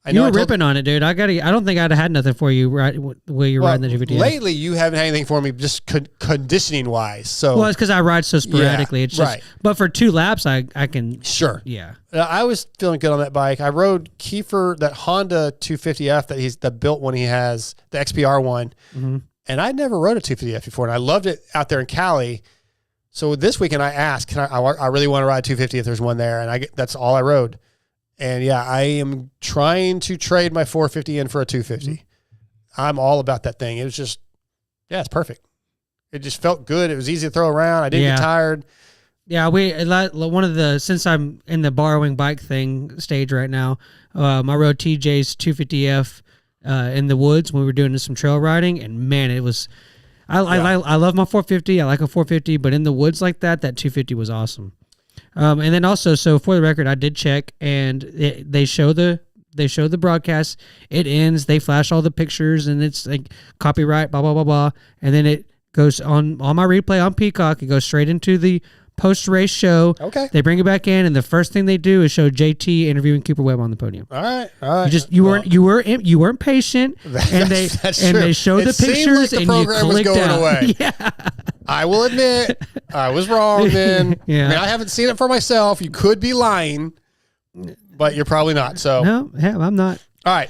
You were ripping on it, dude. I don't think I'd have had nothing for you the way you're riding the 250F. Lately, you haven't had anything for me, just conditioning wise. So, well, it's because I ride so sporadically. Yeah, it's just, right. But for 2 laps, I can. Sure. Yeah. I was feeling good on that bike. I rode Kiefer, that Honda 250F that built one he has, the XPR one, and I never rode a 250F before, and I loved it out there in Cali. So this weekend, I asked, I really want to ride 250 if there's one there, and that's all I rode. And yeah, I am trying to trade my 450 in for a 250. I'm all about that thing. It was just, it's perfect. It just felt good. It was easy to throw around. I didn't get tired. Yeah, since I'm in the borrowing bike thing stage right now, I rode TJ's 250F in the woods when we were doing some trail riding, and man, it was. I love my 450. I like a 450, but in the woods like that 250 was awesome. And then also, so for the record, I did check, and they show the broadcast. It ends. They flash all the pictures, and it's like copyright, blah blah blah blah. And then goes on my replay on Peacock. It goes straight into the post-race show. Okay. They bring it back in, and the first thing they do is show JT interviewing Cooper Webb on the podium. All right. You weren't patient, and they show the pictures, like the and program you clicked was going out. away. Yeah. I will admit, I was wrong then. Yeah. I mean, I haven't seen it for myself. You could be lying, but you're probably not. So No, yeah, I'm not. all right,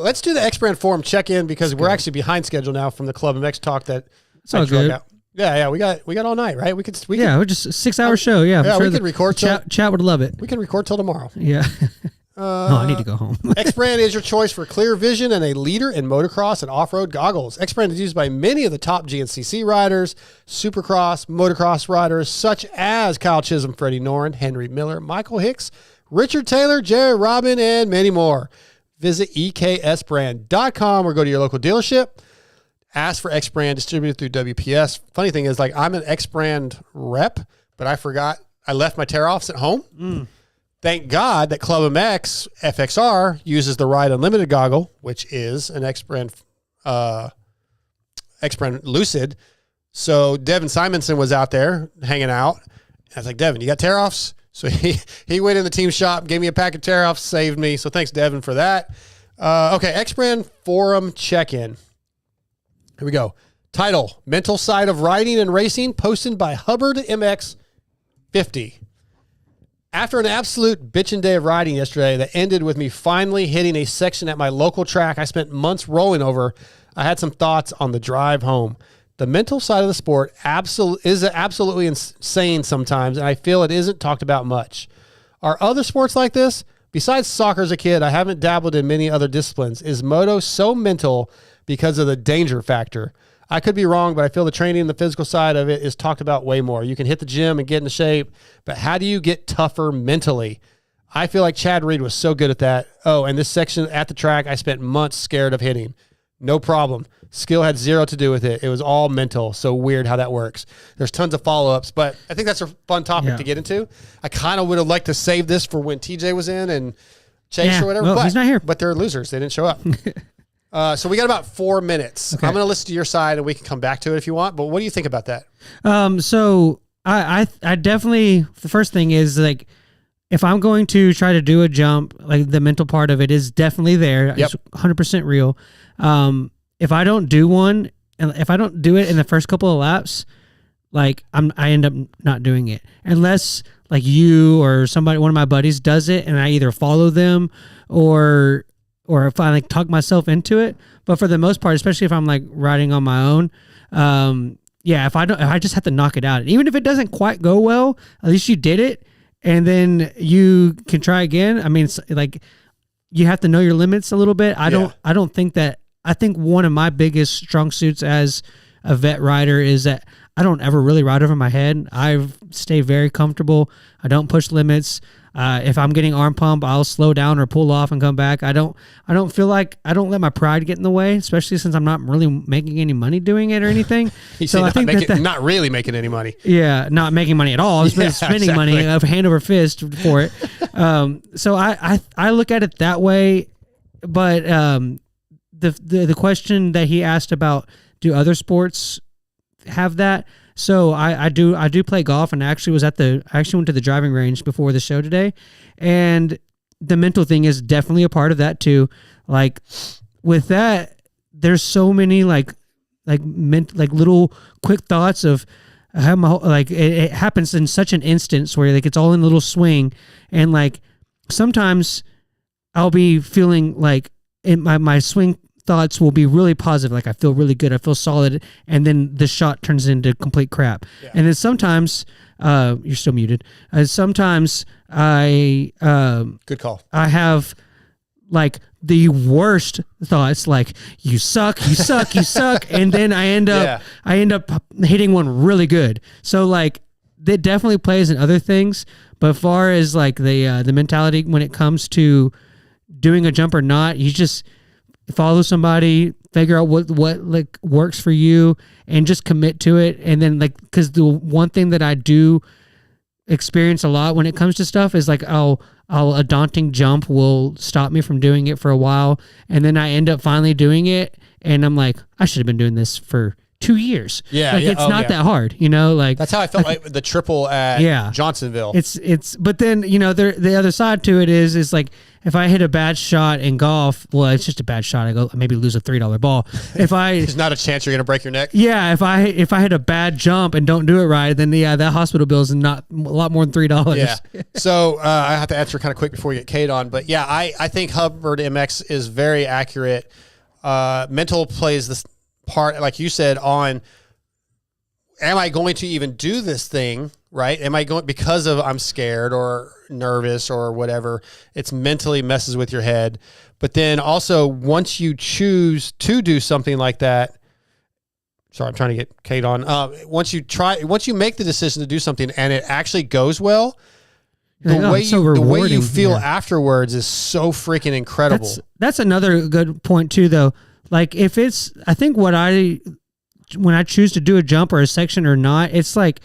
let's do the X Brand Forum check-in because we're actually behind schedule now from the Club MX talk that It's all good. Yeah, we got all night, right? We could We're just a 6-hour show. Yeah, Yeah, we could record Chat would love it. we can record till tomorrow. Yeah. No, I need to go home. X Brand is your choice for clear vision and a leader in motocross and off-road goggles. X Brand is used by many of the top GNCC riders, supercross, motocross riders such as Kyle Chisholm, Freddie Noren, Henry Miller, Michael Hicks, Richard Taylor, Jerry Robin, and many more. Visit EKSbrand.com or go to your local dealership. Ask for X Brand distributed through WPS. Funny thing is, like, I'm an X Brand rep, but I forgot I left my tear-offs at home. Thank God that Club MX FXR uses the Ride Unlimited goggle, which is an X Brand Lucid. So Devin Simonson was out there hanging out. I was like, Devin, you got tear-offs? So he went in the team shop, gave me a pack of tear-offs, saved me. So thanks, Devin, for that. Okay, X Brand Forum check-in. Here we go. Title, Mental Side of Riding and Racing, posted by Hubbard MX 50. After an absolute bitchin' day of riding yesterday that ended with me finally hitting a section at my local track I spent months rolling over, I had some thoughts on the drive home. The mental side of the sport is absolutely insane sometimes, and I feel it isn't talked about much. Are other sports like this? Besides soccer as a kid, I haven't dabbled in many other disciplines. Is moto so mental because of the danger factor? I could be wrong, but I feel the training and the physical side of it is talked about way more. You can hit the gym and get into shape, but how do you get tougher mentally? I feel like Chad Reed was so good at that. Oh, and this section at the track, I spent months scared of hitting. No problem. Skill had zero to do with it. It was all mental. So weird how that works. There's tons of follow-ups, but I think that's a fun topic to get into. I kind of would have liked to save this for when TJ was in and Chase or whatever. Well, but he's not here. But they're losers. They didn't show up. So we got about 4 minutes. Okay. I'm going to listen to your side and we can come back to it if you want. But what do you think about that? So I definitely, the first thing is, like, if I'm going to try to do a jump, like, the mental part of it is definitely there. Yep. It's 100% real. If I don't do one, and if I don't do it in the first couple of laps, like, I end up not doing it unless, like, you or somebody, one of my buddies does it, and I either follow them or if I, like, talk myself into it. But for the most part, especially if I'm, like, riding on my own, if I just have to knock it out. And even if it doesn't quite go well, at least you did it, and then you can try again. I mean, it's like, you have to know your limits a little bit. I think one of my biggest strong suits as a vet rider is that I don't ever really ride over my head. I stay very comfortable. I don't push limits. If I'm getting arm pump, I'll slow down or pull off and come back. I don't feel like, I don't let my pride get in the way, especially since I'm not really making any money doing it or anything. So I think not really making any money. Yeah, not making money at all. Spending money hand over fist for it. So I look at it that way. But the question that he asked about, do other sports have that? So I do play golf, and I actually went to the driving range before the show today, and the mental thing is definitely a part of that too. Like, with that, there's so many like little quick thoughts of how it happens in such an instance where, like, it's all in a little swing, and, like, sometimes I'll be feeling like in my swing thoughts will be really positive, like, I feel really good, I feel solid, and then the shot turns into complete crap. Yeah. And then sometimes you're still muted. Sometimes good call. I have, like, the worst thoughts, like, you suck, you suck, and then I end up hitting one really good. So, like, that definitely plays in other things, but as far as, like, the mentality when it comes to doing a jump or not, you just follow somebody, figure out what like works for you, and just commit to it. And then, like, because the one thing that I do experience a lot when it comes to stuff is, like, a daunting jump will stop me from doing it for a while, and then I end up finally doing it, and I'm like, I should have been doing this for 2 years. Yeah, like yeah. it's Oh, not yeah. that hard, you know. Like That's how I felt like the triple at Yeah. Johnsonville. it's. But then the other side to it is like if I hit a bad shot in golf, well, it's just a bad shot. I go maybe lose a $3 ball. If I There's not a chance you're gonna break your neck. yeah, if I hit a bad jump and don't do it right, then that hospital bill is not a lot more than $3. Yeah. So I have to answer kind of quick before you get Cade on. But yeah, I think Hubbard MX is very accurate. Mental plays this part, like you said, on am I going to even do this thing, right? Am I going because of I'm scared or nervous or whatever? It's mentally messes with your head. But then also once you choose to do something like that, sorry, I'm trying to get Cade on. Once you make the decision to do something and it actually goes well, the way you feel afterwards is so freaking incredible. That's another good point too, though. Like I think when I choose to do a jump or a section or not, it's like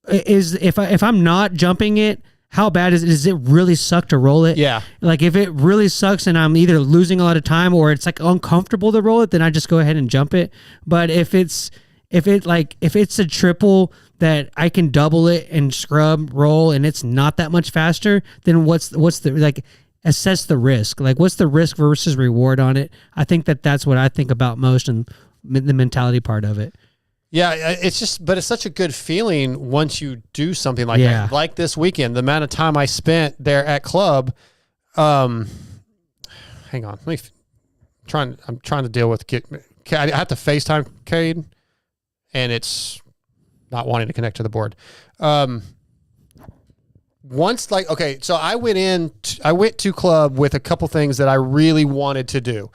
if I'm not jumping it, how bad is it? Does it really suck to roll it? Yeah. Like if it really sucks and I'm either losing a lot of time or it's like uncomfortable to roll it, then I just go ahead and jump it. But if it's a triple that I can double it and scrub roll and it's not that much faster, then what's the like assess the risk. Like what's the risk versus reward on it? I think that's what I think about most and the mentality part of it. Yeah, but it's such a good feeling once you do something like that. Like this weekend, the amount of time I spent there at club. Hang on, I'm trying to deal with. I have to FaceTime Cade, and it's not wanting to connect to the board. So I went to club with a couple things that I really wanted to do,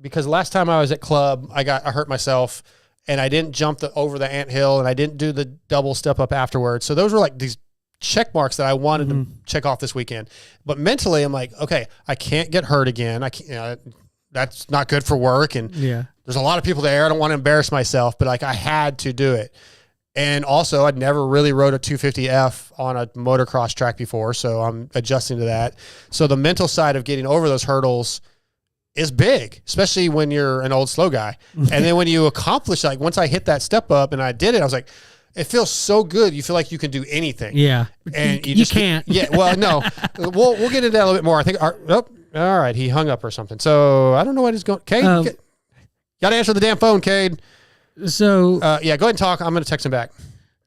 because last time I was at club, I hurt myself. And I didn't jump over the anthill, and I didn't do the double step up afterwards. So those were like these check marks that I wanted to check off this weekend. But mentally, I'm like, okay, I can't get hurt again. I can't. That's not good for work. And there's a lot of people there. I don't want to embarrass myself, but like I had to do it. And also, I'd never really rode a 250F on a motocross track before, so I'm adjusting to that. So the mental side of getting over those hurdles is big, especially when you're an old slow guy. And then when you accomplish, like once I hit that step up and I did it, I was like, it feels so good. You feel like you can do anything. Yeah. And you can't. Yeah. Well, no, we'll get into that a little bit more. I think, all right. He hung up or something. So I don't know what he's going. Cade, got to answer the damn phone, Cade. So, go ahead and talk. I'm going to text him back.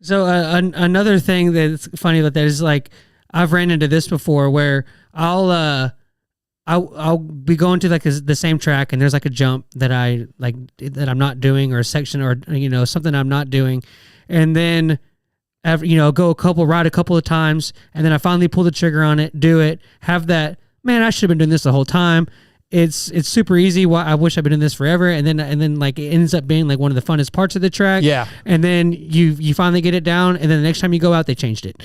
So another thing that's funny about that is like, I've ran into this before where I'll be going to like the same track and there's like a jump that that I'm not doing, or a section, or something I'm not doing, and then ride a couple of times, and then I finally pull the trigger on it, do it, have that, man, I should have been doing this the whole time. It's super easy. I wish I'd been doing this forever. And then like it ends up being like one of the funnest parts of the track. Yeah. And then you finally get it down, and then the next time you go out, they changed it.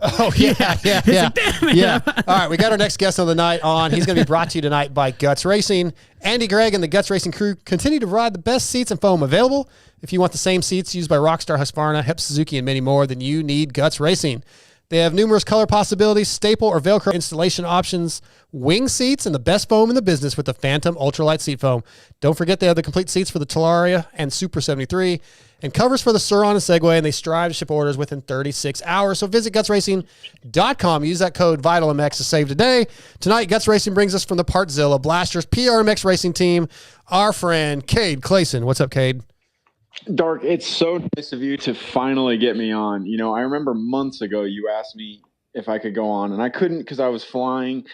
Oh yeah. Like, damn it. Yeah. All right, we got our next guest of the night on. He's going to be brought to you tonight by Guts Racing. Andy Gregg and the Guts Racing crew continue to provide the best seats and foam available. If you want the same seats used by Rockstar, Husqvarna, Hep Suzuki, and many more, then you need Guts Racing. They have numerous color possibilities, staple or Velcro installation options, wing seats, and the best foam in the business with the Phantom Ultralight Seat Foam. Don't forget they have the complete seats for the Talaria and Super 73 and covers for the Sur-Ron and Segway, and they strive to ship orders within 36 hours. So visit gutsracing.com. Use that code VITALMX to save today. Tonight, Guts Racing brings us from the Partzilla Blasters PRMX Racing Team, our friend Cade Clason. What's up, Cade? Dark, it's so nice of you to finally get me on. I remember months ago you asked me if I could go on, and I couldn't because I was flying,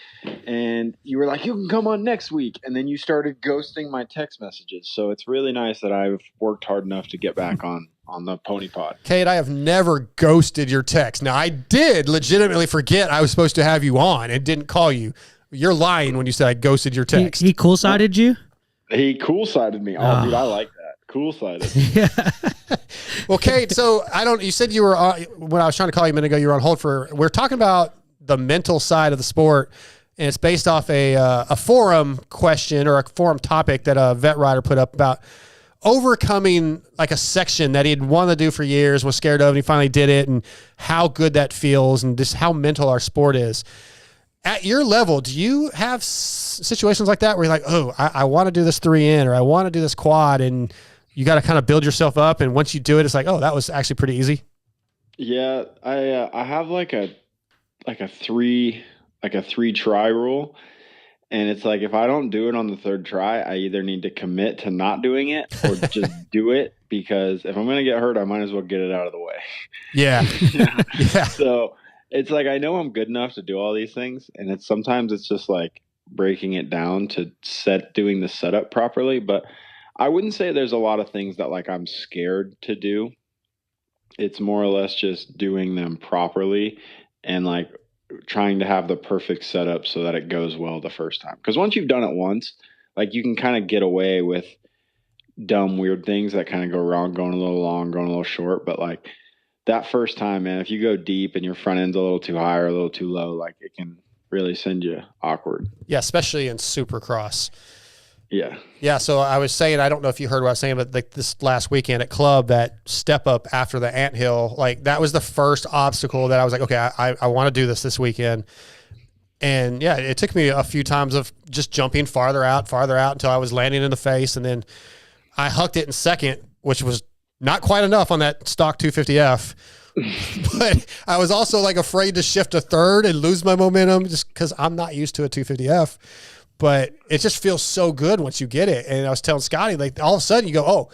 and you were like, you can come on next week, and then you started ghosting my text messages. So it's really nice that I've worked hard enough to get back on the Pony Pod. Cade, I have never ghosted your text. Now, I did legitimately forget I was supposed to have you on and didn't call you. You're lying when you said I ghosted your text. He cool-sided you? He cool-sided me. Oh, dude, I like that. Cool-sided. Yeah. Well, Cade, so you said you were when I was trying to call you a minute ago, you were on hold we're talking about the mental side of the sport, and it's based off a forum question or a forum topic that a vet rider put up about overcoming like a section that he'd wanted to do for years, was scared of, and he finally did it, and how good that feels, and just how mental our sport is. At your level, do you have situations like that where you're like, oh, I want to do this 3 in, or I want to do this quad, and you got to kind of build yourself up. And once you do it, it's like, oh, that was actually pretty easy. Yeah, I have like a three try rule, and it's like if I don't do it on the third try, I either need to commit to not doing it or just do it, because if I'm gonna get hurt, I might as well get it out of the way. Yeah. Yeah. So it's like I know I'm good enough to do all these things, and sometimes it's just like breaking it down to doing the setup properly. But I wouldn't say there's a lot of things that like I'm scared to do. It's more or less just doing them properly and like trying to have the perfect setup so that it goes well the first time. Because once you've done it once, like you can kind of get away with dumb, weird things that kind of go wrong, going a little long, going a little short. But like that first time, man, if you go deep and your front end's a little too high or a little too low, like it can really send you awkward. Yeah, especially in Supercross. Yeah. Yeah. So I was saying, I don't know if you heard what I was saying, but like this last weekend at club, that step up after the anthill, like that was the first obstacle that I was like, okay, I want to do this weekend. And yeah, it took me a few times of just jumping farther out until I was landing in the face. And then I hucked it in second, which was not quite enough on that stock 250F. But I was also like afraid to shift to third and lose my momentum just because I'm not used to a 250F. But it just feels so good once you get it. And I was telling Scotty, like all of a sudden you go, oh,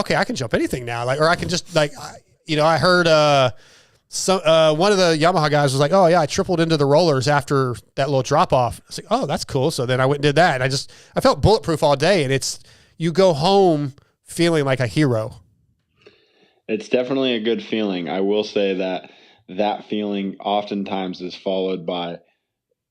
okay, I can jump anything now. Like, or I can just like, I heard one of the Yamaha guys was like, oh yeah, I tripled into the rollers after that little drop off. I was like, oh, that's cool. So then I went and did that. And I felt bulletproof all day. And you go home feeling like a hero. It's definitely a good feeling. I will say that feeling oftentimes is followed by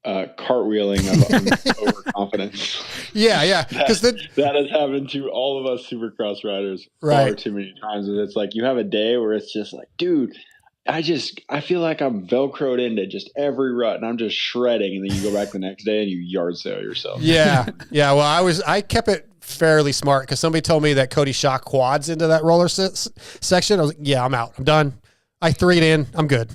cartwheeling of overconfidence. Yeah. Because that has happened to all of us Supercross riders far too many times. And it's like you have a day where it's just like, dude, I feel like I'm Velcroed into just every rut and I'm just shredding. And then you go back the next day and you yard sale yourself. Yeah. Yeah. Well, I kept it fairly smart because somebody told me that Cody shot quads into that roller section. I was like, yeah, I'm out. I'm done. I 3'd in. I'm good.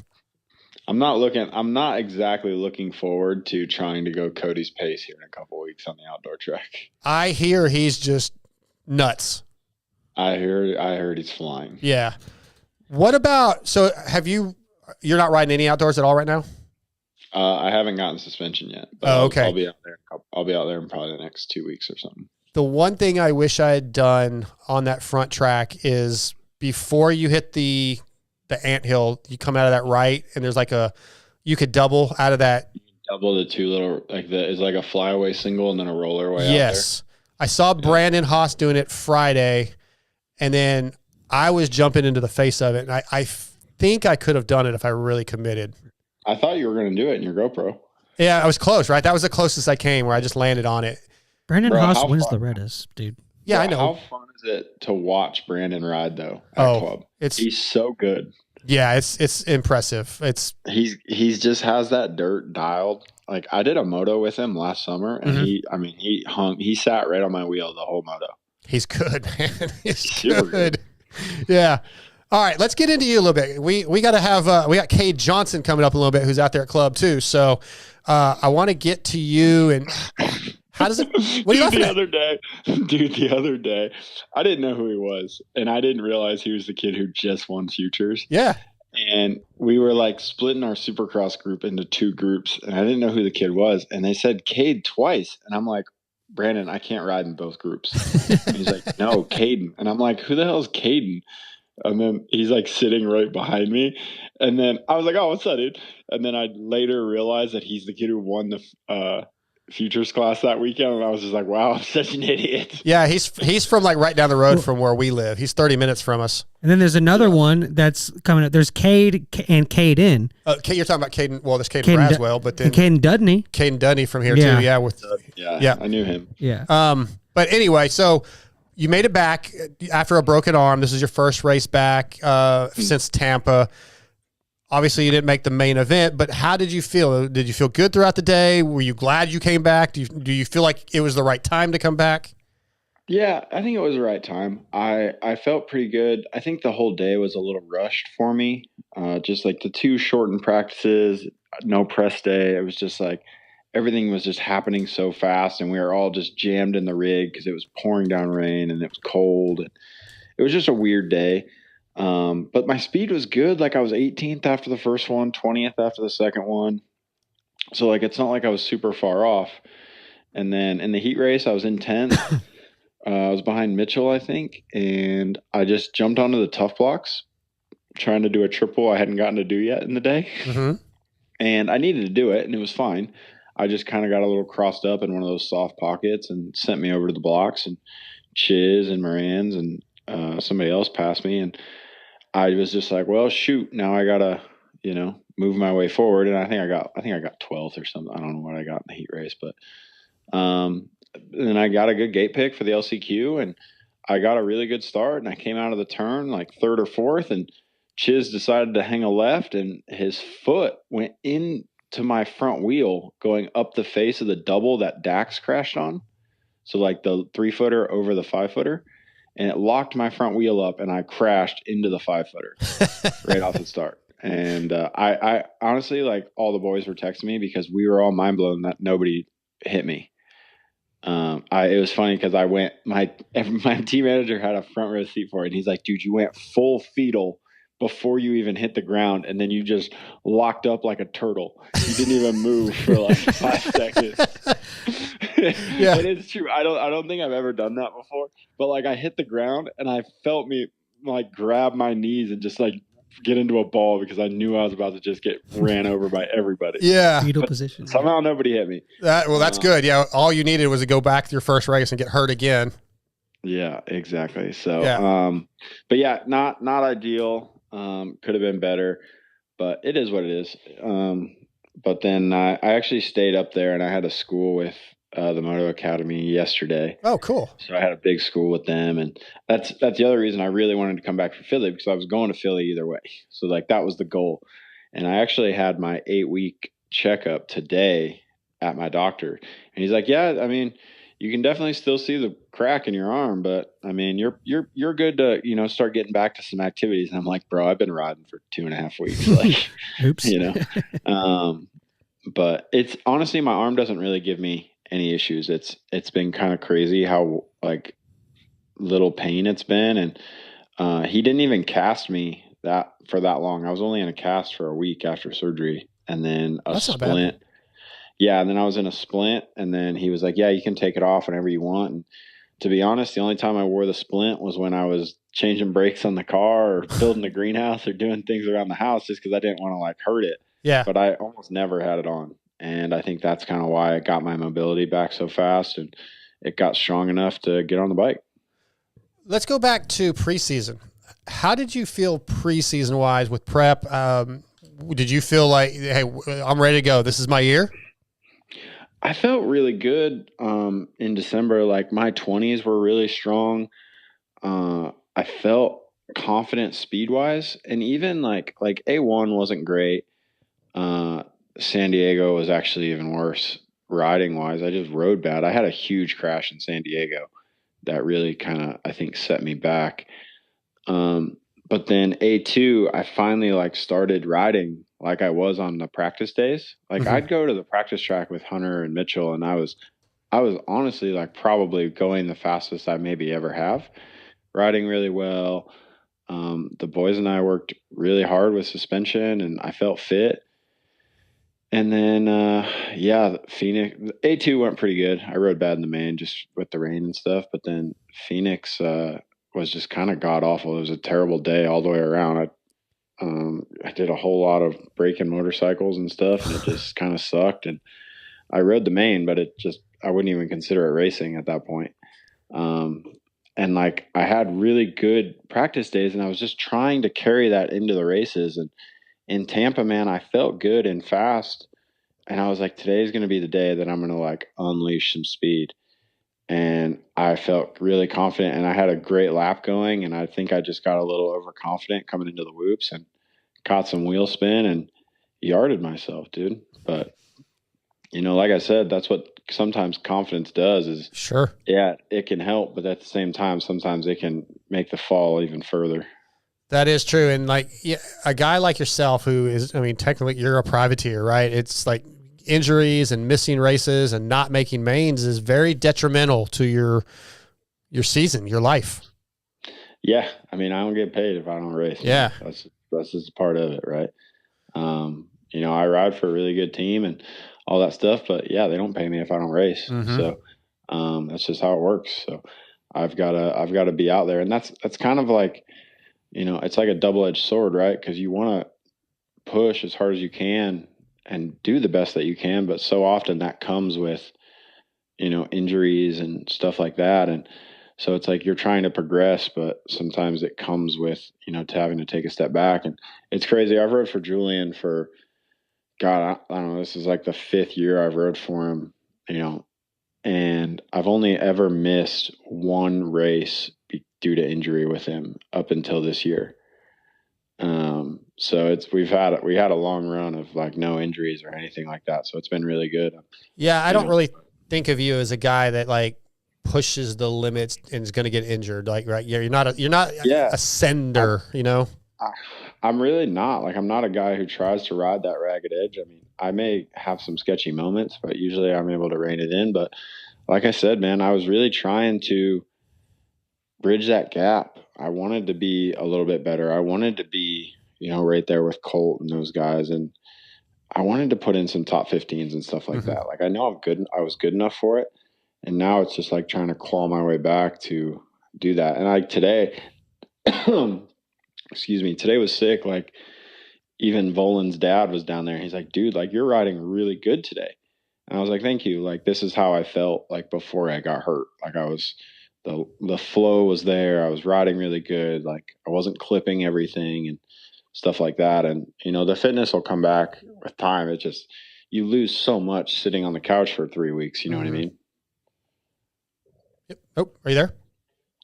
I'm not exactly looking forward to trying to go Cody's pace here in a couple of weeks on the outdoor track. I hear he's just nuts. I heard he's flying. Yeah. What about, so you're not riding any outdoors at all right now? I haven't gotten suspension yet, but okay. I'll be out there. I'll be out there in probably the next 2 weeks or something. The one thing I wish I had done on that front track is before you hit the anthill, you come out of that right, and there's like you could double out of that. Double the two little, is like a flyaway single and then a roller way. Yes. I saw Brandon Haas doing it Friday, and then I was jumping into the face of it, and I think I could have done it if I really committed. I thought you were going to do it in your GoPro. Yeah, I was close, right? That was the closest I came where I just landed on it. Brandon Haas wins the Reddis, dude. Yeah, I know. How fun is it to watch Brandon ride though at club? He's so good. Yeah, it's impressive. He's just has that dirt dialed. Like I did a moto with him last summer, and he sat right on my wheel the whole moto. He's good, man. He's good. Yeah. All right, let's get into you a little bit. We got to have we got Kade Johnson coming up a little bit, who's out there at club too. So I want to get to you and. How does it? What are you the other day, I didn't know who he was, and I didn't realize he was the kid who just won Futures. Yeah, and we were like splitting our Supercross group into two groups, and I didn't know who the kid was, and they said Cade twice, and I'm like, Brandon, I can't ride in both groups. And he's like, no, Caden, and I'm like, who the hell is Caden? And then he's like sitting right behind me, and then I was like, oh, what's up, dude? And then I later realized that he's the kid who won the Futures class that weekend, and I was just like, wow, I'm such an idiot. Yeah, he's from like right down the road from where we live. He's 30 minutes from us. And then there's another one that's coming up. There's Cade and Caden. You're talking about Caden. Well, there's Caden Braswell, but then Caden Dudney. Caden Dudney from here too. Yeah, yeah, I knew him. Yeah. But anyway, so you made it back after a broken arm. This is your first race back since Tampa. Obviously, you didn't make the main event, but how did you feel? Did you feel good throughout the day? Were you glad you came back? Do you feel like it was the right time to come back? Yeah, I think it was the right time. I felt pretty good. I think the whole day was a little rushed for me. Just like the two shortened practices, no press day. It was just like everything was just happening so fast, and we were all just jammed in the rig because it was pouring down rain and it was cold. It was just a weird day. But my speed was good. Like I was 18th after the first one, 20th after the second one. So like, it's not like I was super far off. And then in the heat race, I was in 10th. I was behind Mitchell, I think. And I just jumped onto the tough blocks, trying to do a triple I hadn't gotten to do yet in the day. Mm-hmm. And I needed to do it, and it was fine. I just kind of got a little crossed up in one of those soft pockets and sent me over to the blocks, and Chiz and Moran's and somebody else passed me. And I was just like, well, shoot, now I gotta, move my way forward. And I think I got 12th or something. I don't know what I got in the heat race, but then I got a good gate pick for the LCQ, and I got a really good start. And I came out of the turn like third or fourth, and Chiz decided to hang a left, and his foot went into my front wheel going up the face of the double that Dax crashed on. So like the 3-footer over the 5-footer. And it locked my front wheel up, and I crashed into the 5-footer right off the start. And I honestly, like, all the boys were texting me because we were all mind blown that nobody hit me. It was funny because my team manager had a front row seat for it, and he's like, dude, you went full fetal before you even hit the ground, and then you just locked up like a turtle. You didn't even move for like 5 seconds. Yeah. And it's true. I don't think I've ever done that before, but like I hit the ground and I felt me like grab my knees and just like get into a ball because I knew I was about to just get ran over by everybody. Yeah. Fetal position. Somehow nobody hit me. That's good. Yeah. All you needed was to go back to your first race and get hurt again. Yeah, exactly. So, Yeah. but yeah, not ideal. Could have been better, but it is what it is. But then I actually stayed up there, and I had a school with the Moto Academy yesterday. Oh, cool. So I had a big school with them, and that's the other reason I really wanted to come back for Philly, because I was going to Philly either way. So like that was the goal. And I actually had my 8-week checkup today at my doctor, and he's like, yeah, I mean, you can definitely still see the crack in your arm, but I mean, you're good to, start getting back to some activities. And I'm like, bro, I've been riding for 2.5 weeks. Like, Oops. But it's honestly, my arm doesn't really give me any issues. It's been kind of crazy how like little pain it's been. And, he didn't even cast me for that long. I was only in a cast for a week after surgery, and then a splint. Yeah, and then I was in a splint, and then he was like, yeah, you can take it off whenever you want. And to be honest, the only time I wore the splint was when I was changing brakes on the car or building the greenhouse or doing things around the house, just because I didn't want to like hurt it. Yeah. But I almost never had it on. And I think that's kind of why I got my mobility back so fast, and it got strong enough to get on the bike. Let's go back to preseason. How did you feel preseason wise with prep? Did you feel like, hey, I'm ready to go, this is my year? I felt really good in December. Like my 20s were really strong. I felt confident speed wise, and even like A1 wasn't great. San Diego was actually even worse riding wise. I just rode bad. I had a huge crash in San Diego that really kind of, I think, set me back. But then A2, I finally like started riding like I was on the practice days. Like I'd go to the practice track with Hunter and Mitchell, and I was honestly like probably going the fastest I maybe ever have, riding really well. The boys and I worked really hard with suspension, and I felt fit. And then, Phoenix, A2 went pretty good. I rode bad in the main just with the rain and stuff, but then Phoenix, was just kind of god awful. It was a terrible day all the way around. I did a whole lot of breaking motorcycles and stuff, and it just kind of sucked. And I rode the main, but I wouldn't even consider it racing at that point. And like I had really good practice days, and I was just trying to carry that into the races. And in Tampa, man, I felt good and fast. And I was like, today's going to be the day that I'm going to like unleash some speed. And I felt really confident, and I had a great lap going, and I think I just got a little overconfident coming into the whoops and caught some wheel spin and yarded myself, dude. But, like I said, that's what sometimes confidence does is, sure. Yeah, it can help, but at the same time, sometimes it can make the fall even further. That is true. And like a guy like yourself who is, I mean, technically you're a privateer, right? It's like injuries and missing races and not making mains is very detrimental to your season, your life. Yeah. I mean, I don't get paid if I don't race. Yeah. That's just part of it. Right. You know, I ride for a really good team and all that stuff, but yeah, they don't pay me if I don't race. Mm-hmm. So, that's just how it works. So I've got to be out there, and that's kind of like, you know, it's like a double-edged sword, right? Cause you want to push as hard as you can and do the best that you can. But so often that comes with, you know, injuries and stuff like that. And so it's like, you're trying to progress, but sometimes it comes with, you know, having to take a step back. And it's crazy. I've rode for Julian for, God, I don't know, this is like the 5th year I've rode for him, you know, and I've only ever missed one race due to injury with him up until this year. So we had a long run of like no injuries or anything like that. So it's been really good. Yeah. I don't really think of you as a guy that like pushes the limits and is going to get injured. Like, right. Yeah. You're not a sender, you know? I'm really not. Like, I'm not a guy who tries to ride that ragged edge. I mean, I may have some sketchy moments, but usually I'm able to rein it in. But like I said, man, I was really trying to bridge that gap. I wanted to be a little bit better. I wanted to be, you know, right there with Colt and those guys. And I wanted to put in some top 15s and stuff like that. Like, I know I was good enough for it. And now it's just like trying to claw my way back to do that. And today, excuse me, today was sick. Like, even Volan's dad was down there. He's like, dude, like, you're riding really good today. And I was like, thank you. Like, this is how I felt like before I got hurt. Like, the flow was there. I was riding really good. Like, I wasn't clipping everything and stuff like that. And, you know, the fitness will come back with time. It just, you lose so much sitting on the couch for 3 weeks. You know what I mean? Yep. Oh, are you there?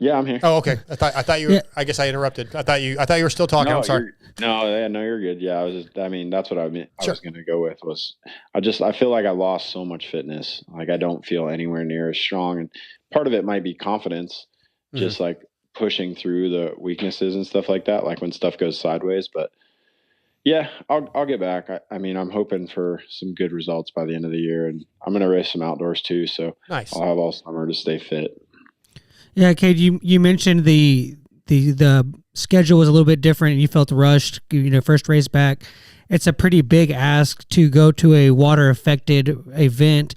Yeah, I'm here. Oh, okay. I thought you were, I guess I interrupted. I thought you were still talking. No, I'm sorry. You're good. Yeah, that's what I meant. I was going to go with was, I feel like I lost so much fitness. Like, I don't feel anywhere near as strong. And part of it might be confidence, just like pushing through the weaknesses and stuff like that. Like when stuff goes sideways, but yeah, I'll get back. I mean, I'm hoping for some good results by the end of the year, and I'm going to race some outdoors too. So nice. I'll have all summer to stay fit. Yeah, Cade, you mentioned the schedule was a little bit different and you felt rushed, you know, first race back. It's a pretty big ask to go to a water affected event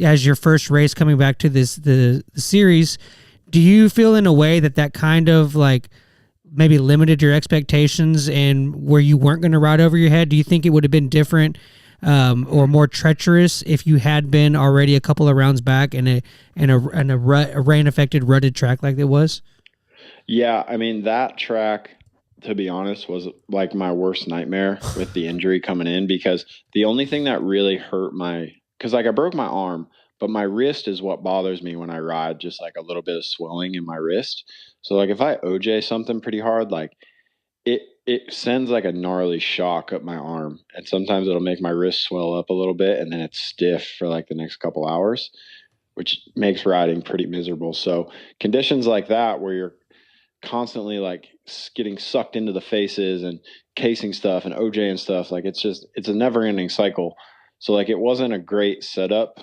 as your first race coming back to the series. Do you feel in a way that kind of like maybe limited your expectations and where you weren't going to ride over your head? Do you think it would have been different or more treacherous if you had been already a couple of rounds back in a rain affected rutted track like it was? Yeah, I mean, that track, to be honest, was like my worst nightmare with the injury coming in, because the only thing that really hurt because like I broke my arm, but my wrist is what bothers me when I ride, just like a little bit of swelling in my wrist. So like if I OJ something pretty hard, like it sends like a gnarly shock up my arm, and sometimes it'll make my wrist swell up a little bit, and then it's stiff for like the next couple hours, which makes riding pretty miserable. So conditions like that, where you're constantly like getting sucked into the faces and casing stuff and OJ and stuff, like it's a never ending cycle. So like it wasn't a great setup,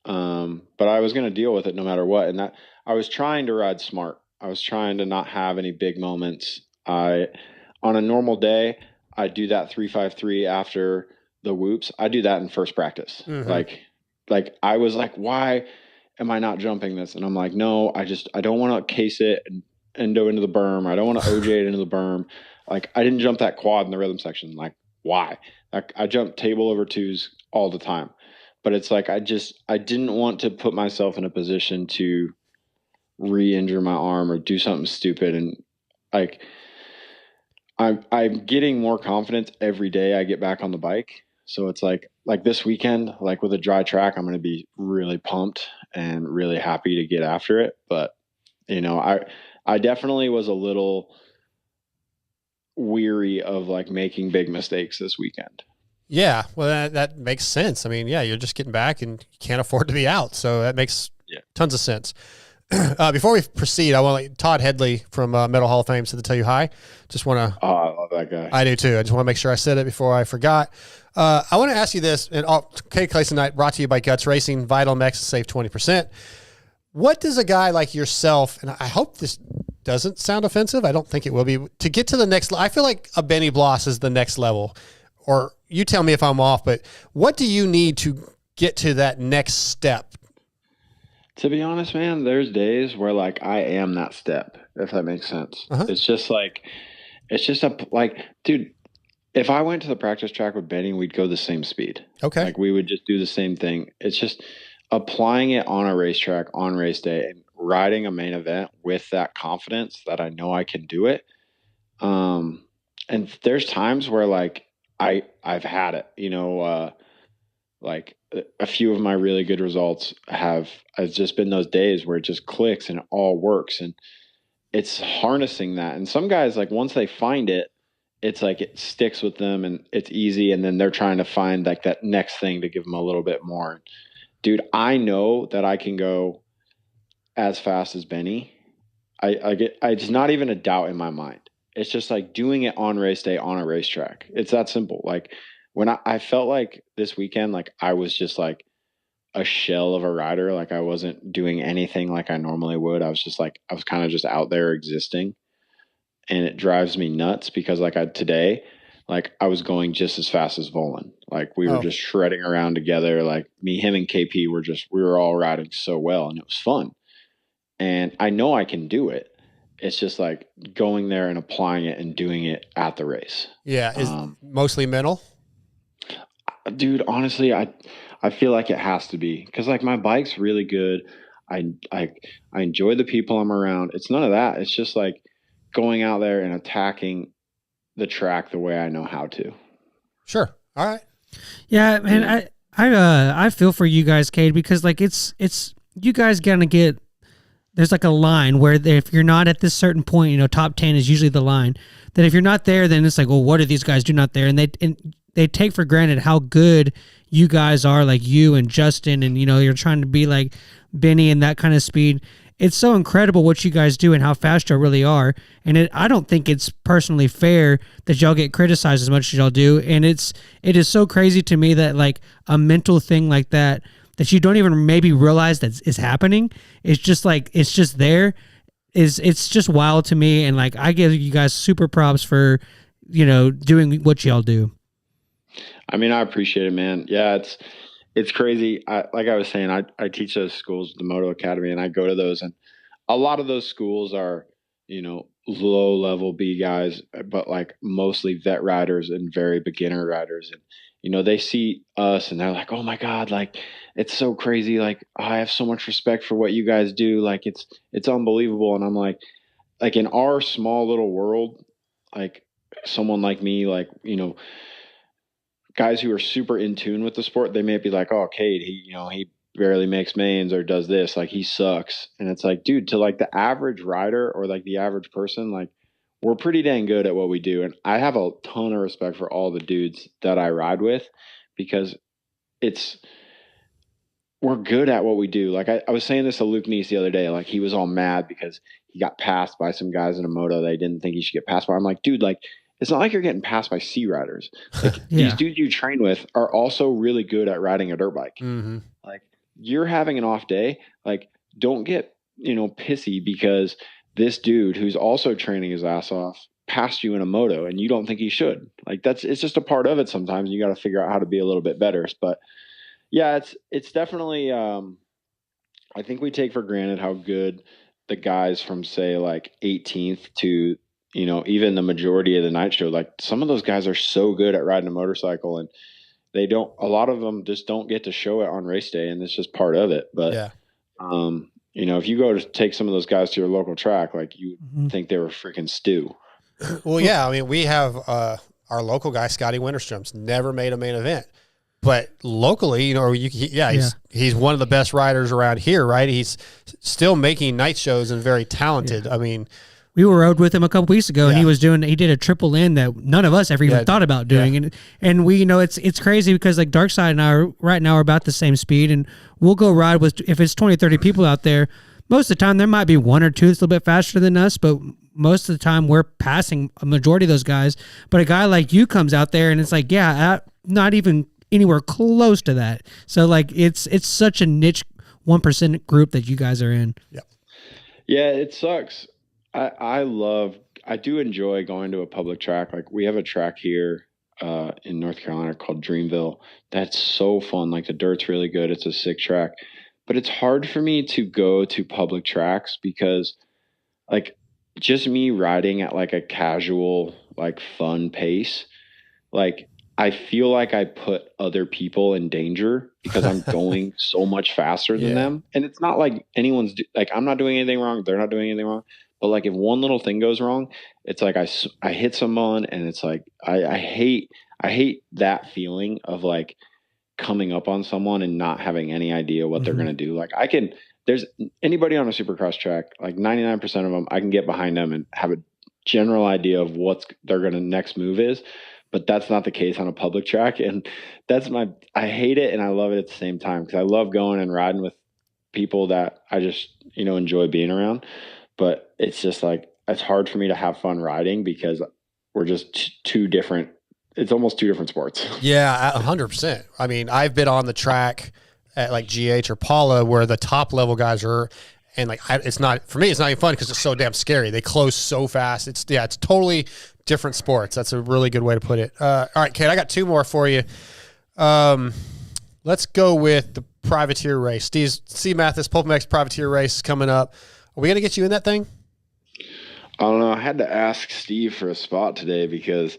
but I was going to deal with it no matter what. And that I was trying to ride smart. I was trying to not have any big moments. On a normal day, I do that 353 after the whoops. I do that in first practice. Like I was like, why am I not jumping this? And I'm like, no, I don't want to case it and endo into the berm. I don't want to OJ it into the berm. Like I didn't jump that quad in the rhythm section. Like why? Like I jump table over twos all the time, but it's like, I didn't want to put myself in a position to re-injure my arm or do something stupid. And like, I'm getting more confidence every day I get back on the bike. So it's like this weekend, like with a dry track, I'm going to be really pumped and really happy to get after it. But you know, I definitely was a little weary of like making big mistakes this weekend. Yeah. Well, that makes sense. I mean, yeah, you're just getting back and you can't afford to be out. So that makes tons of sense. Before we proceed, I want Todd Headley from Metal Hall of Fame to tell you hi. Just want to. Oh, I love that guy. I do too. I just want to make sure I said it before I forgot. I want to ask you this, and Cade Clason Night brought to you by Guts Racing, Vital Mex, save 20%. What does a guy like yourself, and I hope this doesn't sound offensive, I don't think it will be, to get to the next, I feel like a Benny Bloss is the next level, or you tell me if I'm off, but what do you need to get to that next step? To be honest, man, there's days where like I am that step, if that makes sense. It's just like, dude, if I went to the practice track with Benny, we'd go the same speed. Okay. Like we would just do the same thing. It's just applying it on a racetrack on race day and riding a main event with that confidence that I know I can do it. And there's times where like I've had it, you know, like a few of my really good results it's just been those days where it just clicks and it all works, and it's harnessing that. And some guys, like once they find it, it's like it sticks with them and it's easy, and then they're trying to find like that next thing to give them a little bit more. Dude, I know that I can go as fast as Benny. It's not even a doubt in my mind. It's just like doing it on race day on a racetrack. It's that simple. Like when I felt like this weekend, like I was just like a shell of a rider. Like I wasn't doing anything like I normally would. I was kind of just out there existing, and it drives me nuts because like today, like I was going just as fast as Volan. Like we were just shredding around together. Like him and KP we were all riding so well, and it was fun. And I know I can do it. It's just like going there and applying it and doing it at the race. Yeah. Is mostly mental? Dude, honestly, I feel like it has to be, because like my bike's really good. I enjoy the people I'm around. It's none of that. It's just like going out there and attacking the track the way I know how to. Sure. All right. Yeah, man. I feel for you guys, Cade, because like it's you guys gonna get. There's like a line where if you're not at this certain point, you know, top 10 is usually the line. That if you're not there, then it's like, well, what are these guys do not there? And they take for granted how good you guys are, like you and Justin, and you know, you're trying to be like Benny and that kind of speed. It's so incredible what you guys do and how fast y'all really are. And I don't think it's personally fair that y'all get criticized as much as y'all do. And it is so crazy to me that like a mental thing like that you don't even maybe realize that is happening. It's just like, it's just there. It's just wild to me. And like, I give you guys super props for, you know, doing what y'all do. I mean, I appreciate it, man. Yeah, it's crazy. Like I was saying, I teach those schools, the Moto Academy, and I go to those, and a lot of those schools are, you know, low level B guys, but like mostly vet riders and very beginner riders. And, you know, they see us and they're like, oh my God, like it's so crazy. Like I have so much respect for what you guys do. Like it's unbelievable. And I'm like in our small little world, like someone like me, like, you know, guys who are super in tune with the sport, they may be like, oh, Cade, he barely makes mains or does this, like he sucks. And it's like, dude, to like the average rider or like the average person, like we're pretty dang good at what we do. And I have a ton of respect for all the dudes that I ride with, because we're good at what we do. Like I was saying this to Luke Neese the other day, like he was all mad because he got passed by some guys in a moto they didn't think he should get passed by. I'm like, dude, like, it's not like you're getting passed by C riders. Like these dudes you train with are also really good at riding a dirt bike. Mm-hmm. Like you're having an off day. Like don't get, you know, pissy because this dude who's also training his ass off passed you in a moto and you don't think he should. Like it's just a part of it. Sometimes you got to figure out how to be a little bit better. But yeah, it's definitely, I think we take for granted how good the guys from say like 18th to, you know, even the majority of the night show, like some of those guys are so good at riding a motorcycle, and a lot of them just don't get to show it on race day, and it's just part of it. But, you know, if you go to take some of those guys to your local track, like you think they were freaking stew. Well, yeah. I mean, we have our local guy, Scotty Winterstrom's never made a main event, but locally, you know, he's one of the best riders around here, right? He's still making night shows and very talented. Yeah. I mean, we were rode with him a couple weeks ago, and he did a triple in that none of us ever even thought about doing. Yeah. And we, you know, it's crazy because like Darkside and I right now are about the same speed, and we'll go ride with, if it's 20, 30 people out there, most of the time there might be one or two that's a little bit faster than us, but most of the time we're passing a majority of those guys. But a guy like you comes out there and it's like, yeah, not even anywhere close to that. So like it's such a niche 1% group that you guys are in. Yeah, it sucks. I do enjoy going to a public track. Like we have a track here in North Carolina called Dreamville. That's so fun. Like the dirt's really good. It's a sick track. But it's hard for me to go to public tracks because like just me riding at like a casual, like fun pace, like I feel like I put other people in danger because I'm going so much faster than them. And it's not like anyone's like, I'm not doing anything wrong. They're not doing anything wrong. But like if one little thing goes wrong, it's like I hit someone and it's like, I hate that feeling of like coming up on someone and not having any idea what they're going to do. Like there's anybody on a supercross track, like 99% of them, I can get behind them and have a general idea of what their next move is. But that's not the case on a public track. And I hate it and I love it at the same time because I love going and riding with people that I just, enjoy being around. But it's just like, it's hard for me to have fun riding because we're just two different, it's almost two different sports. Yeah, 100%. I mean, I've been on the track at like GH or Paula where the top level guys are, and like, it's not, for me, it's not even fun because it's so damn scary. They close so fast. It's totally different sports. That's a really good way to put it. All right, Cade, I got two more for you. Let's go with the privateer race. Steve Mathis, PulpMX privateer race is coming up. Are we going to get you in that thing? I don't know. I had to ask Steve for a spot today because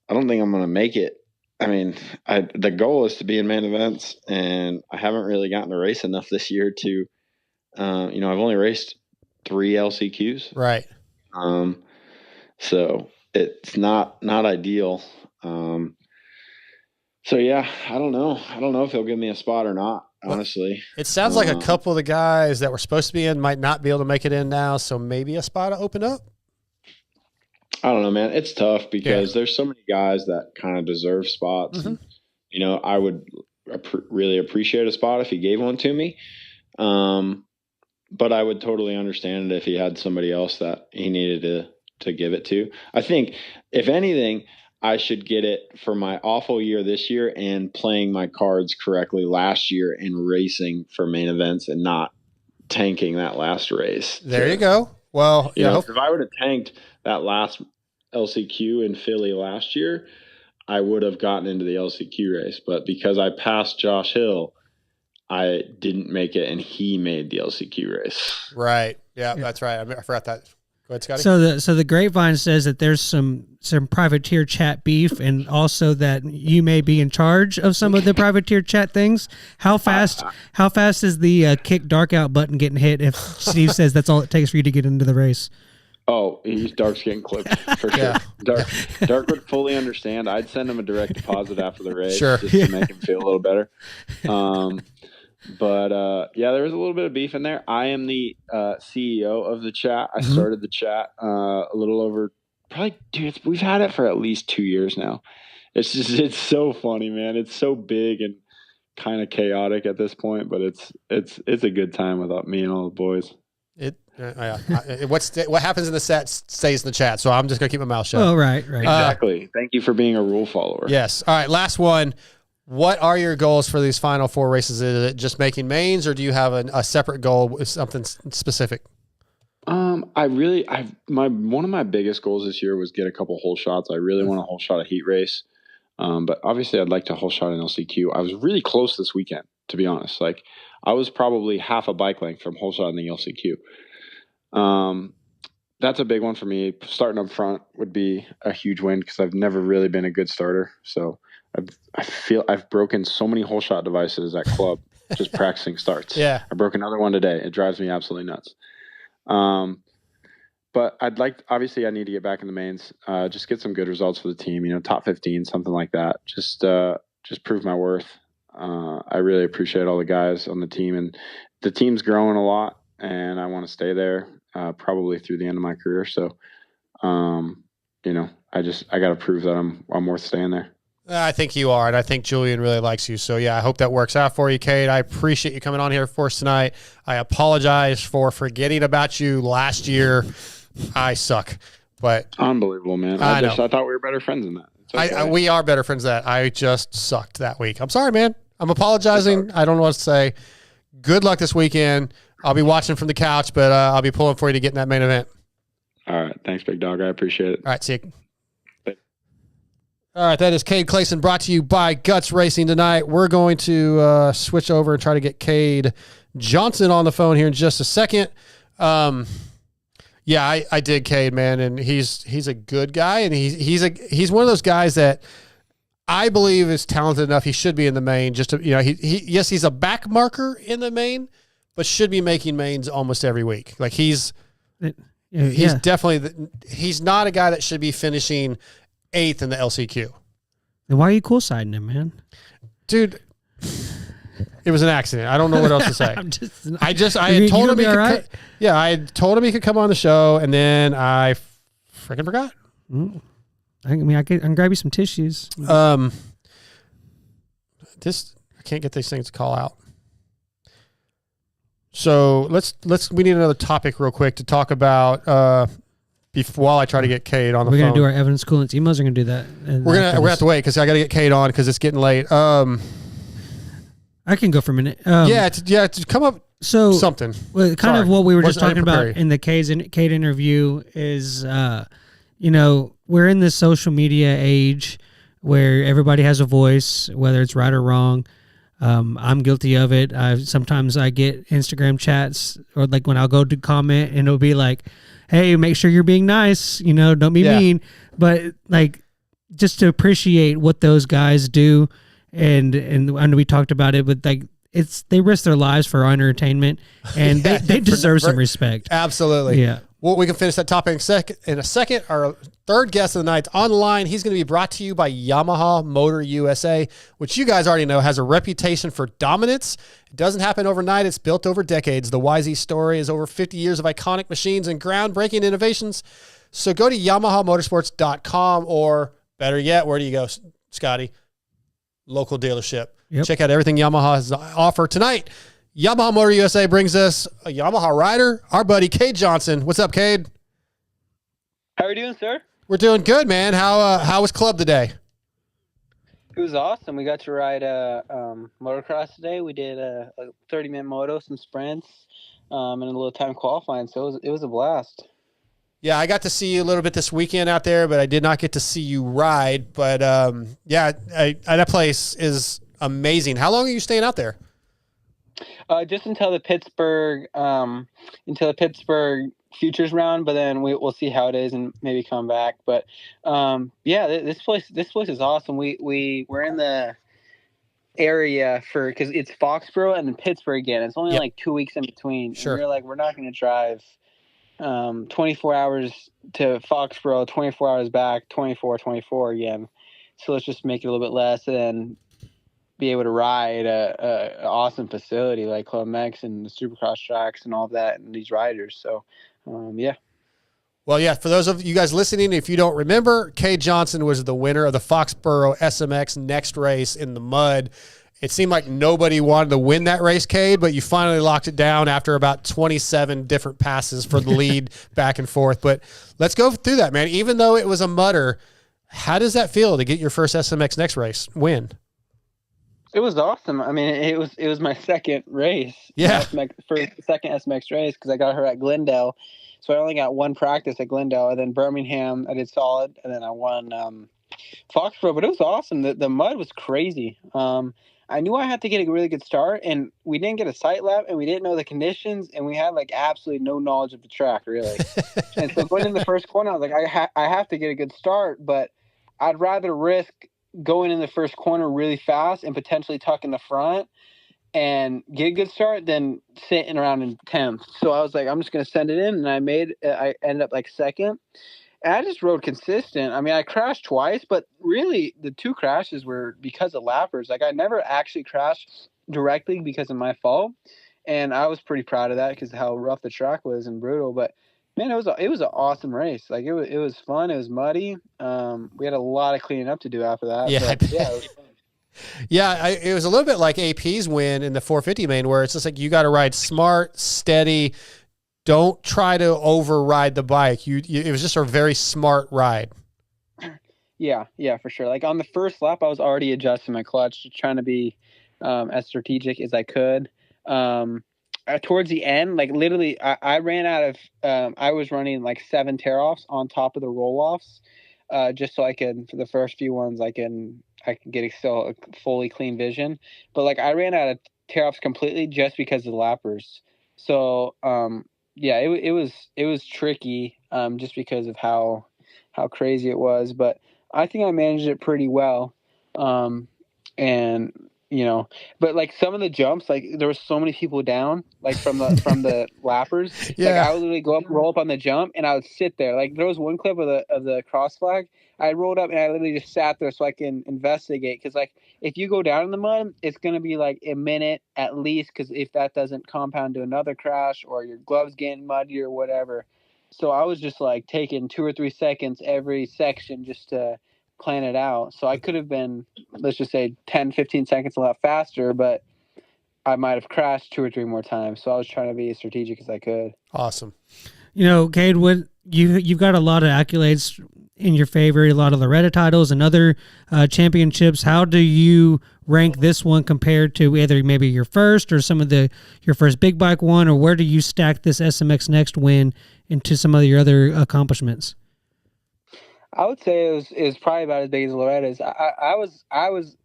I don't think I'm going to make it. I mean, the goal is to be in main events, and I haven't really gotten to race enough this year to, I've only raced 3 LCQs. Right. So it's not ideal. So yeah, I don't know. I don't know if he'll give me a spot or not, honestly. It sounds like a couple of the guys that were supposed to be in might not be able to make it in now, so maybe a spot to open up? I don't know, man. It's tough because there's so many guys that kind of deserve spots. And, I would really appreciate a spot if he gave one to me. But I would totally understand it if he had somebody else that he needed to give it to. I think, if anything, I should get it for my awful year this year and playing my cards correctly last year and racing for main events and not tanking that last race. There you go. Well, if I would have tanked that last LCQ in Philly last year, I would have gotten into the LCQ race. But because I passed Josh Hill, I didn't make it, and he made the LCQ race. Right. Yeah, that's right. I forgot that. Go ahead, Scotty. So the grapevine says that there's some privateer chat beef, and also that you may be in charge of some of the privateer chat things. How fast is the kick dark out button getting hit if Steve says that's all it takes for you to get into the race? Oh, Dark's getting clipped for sure. Dark would fully understand. I'd send him a direct deposit after the race just to make him feel a little better. But there was a little bit of beef in there. I am the CEO of the chat. I started the chat a little over, probably, dude, we've had it for at least 2 years now. It's so funny, man. It's so big and kind of chaotic at this point, but it's a good time without me and all the boys. What happens in the set stays in the chat, so I'm just gonna keep my mouth shut. Oh, right. Exactly. Thank you for being a rule follower. Yes. All right. Last one. What are your goals for these final 4 races? Is it just making mains, or do you have a separate goal with something specific? One of my biggest goals this year was get a couple hole shots. I really want a hole shot a heat race. But obviously I'd like to hole shot an LCQ. I was really close this weekend, to be honest. Like I was probably half a bike length from hole shot in the LCQ. That's a big one for me. Starting up front would be a huge win because I've never really been a good starter. So I feel I've broken so many hole shot devices at club just practicing starts. Yeah. I broke another one today. It drives me absolutely nuts. But obviously I need to get back in the mains, just get some good results for the team, top 15, something like that. Just prove my worth. I really appreciate all the guys on the team, and the team's growing a lot, and I want to stay there, probably through the end of my career. So, I got to prove that I'm worth staying there. I think you are, and I think Julian really likes you. So, yeah, I hope that works out for you, Cade. I appreciate you coming on here for us tonight. I apologize for forgetting about you last year. I suck. But Unbelievable, man. I know. I thought we were better friends than that. It's okay. we are better friends than that. I just sucked that week. I'm sorry, man. I'm apologizing. I don't know what to say. Good luck this weekend. I'll be watching from the couch, but I'll be pulling for you to get in that main event. All right. Thanks, big dog. I appreciate it. All right, see you. All right, that is Cade Clason, brought to you by Guts Racing tonight. We're going to switch over and try to get Kade Johnson on the phone here in just a second. I did Cade, man, and he's a good guy, and he's one of those guys that I believe is talented enough. He should be in the main. Just to, he's a back marker in the main, but should be making mains almost every week. Like he's definitely he's not a guy that should be finishing 8th in the LCQ. Then why are you cool-siding him, man? Dude, it was an accident. I don't know what else to say. I told him I told him he could come on the show, and then I freaking forgot. I can grab you some tissues. I can't get these things to call out. So we need another topic real quick to talk about while I try to get Cade on the phone. We're going to do our Evans Coolant emails. We're going to do that. We're going to have to wait because I got to get Cade on because it's getting late. I can go for a minute. To come up something. Well, kind of what we were just talking about in the Cade interview is, we're in this social media age where everybody has a voice, whether it's right or wrong. I'm guilty of it. Sometimes I get Instagram chats or like when I'll go to comment and it'll be like, hey, make sure you're being nice, don't be mean. But like just to appreciate what those guys do and I know we talked about it, but like they risk their lives for our entertainment and they deserve some respect. Absolutely. Yeah. Well, we can finish that topic in a second. Our third guest of the night online. He's going to be brought to you by Yamaha Motor USA, which you guys already know has a reputation for dominance. It doesn't happen overnight. It's built over decades. The YZ story is over 50 years of iconic machines and groundbreaking innovations. So go to YamahaMotorsports.com or better yet, where do you go, Scotty? Local dealership. Yep. Check out everything Yamaha has to offer tonight. Yamaha Motor USA brings us a Yamaha rider, our buddy Kade Johnson. What's up, Cade? How are you doing, sir? We're doing good, man. How was club today? It was awesome. We got to ride motocross today. We did a 30-minute moto, some sprints, and a little time qualifying. So it was a blast. Yeah, I got to see you a little bit this weekend out there, but I did not get to see you ride. But that place is amazing. How long are you staying out there? Just until the Pittsburgh futures round, but then we'll see how it is and maybe come back. But this place is awesome. We're in the area because it's Foxborough and then Pittsburgh again. It's only like 2 weeks in between. Sure. And we're like, we're not going to drive 24 hours to Foxborough, 24 hours back, 24 again. So let's just make it a little bit less and then be able to ride a awesome facility like Club Mex and the Supercross tracks and all of that and these riders. So, Well, yeah, for those of you guys listening, if you don't remember, Kade Johnson was the winner of the Foxborough SMX next race in the mud. It seemed like nobody wanted to win that race, Cade, but you finally locked it down after about 27 different passes for the lead back and forth. But let's go through that, man. Even though it was a mudder, how does that feel to get your first SMX next race win? It was awesome. I mean, it was my second race. Yeah. Second SMX race because I got her at Glendale. So I only got one practice at Glendale. And then Birmingham, I did solid. And then I won Foxborough. But it was awesome. The mud was crazy. I knew I had to get a really good start. And we didn't get a sight lap. And we didn't know the conditions. And we had, like, absolutely no knowledge of the track, really. And so going in the first corner, I was like, I have to get a good start. But I'd rather risk going in the first corner really fast and potentially tuck in the front and get a good start than sitting around in 10th. So I was like, I'm just going to send it in. And I ended up like second. And I just rode consistent. I mean, I crashed twice, but really the two crashes were because of lappers. Like I never actually crashed directly because of my fault. And I was pretty proud of that because of how rough the track was and brutal. But man, it was an awesome race. Like it was fun. It was muddy. We had a lot of cleaning up to do after that. Yeah, but, yeah, it was fun. Yeah, it was a little bit like AP's win in the 450 main, where it's just like you got to ride smart, steady, don't try to override the bike. It was just a very smart ride. Yeah, for sure. Like on the first lap, I was already adjusting my clutch, trying to be as strategic as I could. Towards the end, like literally, I ran out of. I was running like 7 tear-offs on top of the roll-offs, just so I can, for the first few ones, I can get a fully clean vision. But like I ran out of tear-offs completely just because of the lappers. So yeah, it was tricky just because of how crazy it was, but I think I managed it pretty well. And but like some of the jumps, like there was so many people down, like from the lappers. Yeah. Like I would literally roll up on the jump, and I would sit there. Like there was one clip of the cross flag. I rolled up and I literally just sat there so I can investigate. Because like if you go down in the mud, it's gonna be like a minute at least. Because if that doesn't compound to another crash or your gloves getting muddy or whatever. So I was just like taking 2 or 3 seconds every section just to plan it out. So I could have been, let's just say 10, 15 seconds a lot faster, but I might have crashed 2 or 3 more times. So I was trying to be as strategic as I could. Awesome. Cade, you've got a lot of accolades in your favor, a lot of Loretta titles and other championships. How do you rank this one compared to either maybe your first or your first big bike one, or where do you stack this SMX Next win into some of your other accomplishments? I would say it was probably about as big as Loretta's. I was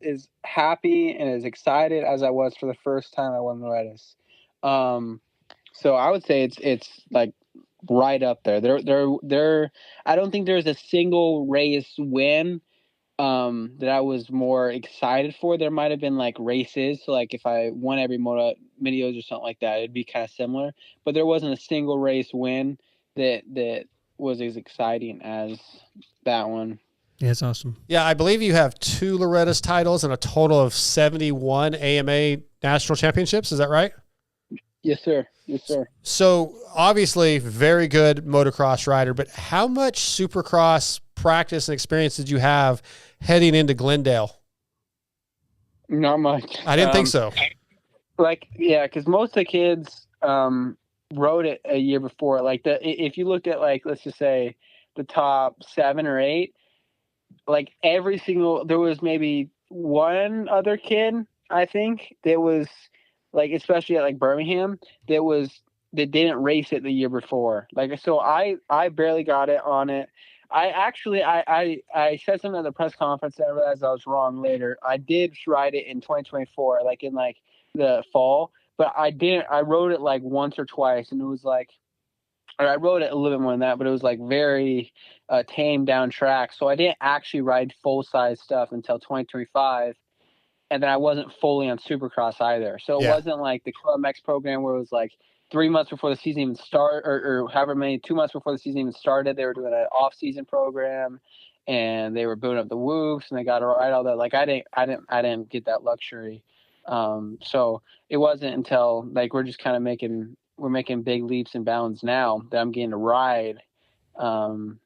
as happy and as excited as I was for the first time I won Loretta's. So I would say it's like right up there. There. I don't think there's a single race win that I was more excited for. There might have been like races, so like if I won every moto videos or something like that, it'd be kind of similar. But there wasn't a single race win that was as exciting as that one. Yeah, that's awesome. Yeah, I believe you have 2 Loretta's titles and a total of 71 AMA national championships. Is that right? Yes, sir. So obviously very good motocross rider, but how much supercross practice and experience did you have heading into Glendale? Not much. I didn't think so. Like, yeah, because most of the kids rode it a year before. Like if you looked at like, let's just say the top 7 or 8, like there was maybe one other kid, I think, that was like, especially at like Birmingham, that didn't race it the year before. Like, so I barely got it on it. I said something at the press conference and I realized I was wrong later. I did ride it in 2024, like in like the fall, but I rode it like once or twice, and it was like, or I rode it a little bit more than that, but it was like very tamed down track. So I didn't actually ride full size stuff until 2025. And then I wasn't fully on Supercross either. So it wasn't like the Club X program where it was like 3 months before the season even started, or however many, 2 months before the season even started, they were doing an off-season program, and they were building up the whoops, and they got to ride all that. Like I didn't get that luxury. So it wasn't until like we're making big leaps and bounds now that I'm getting to ride all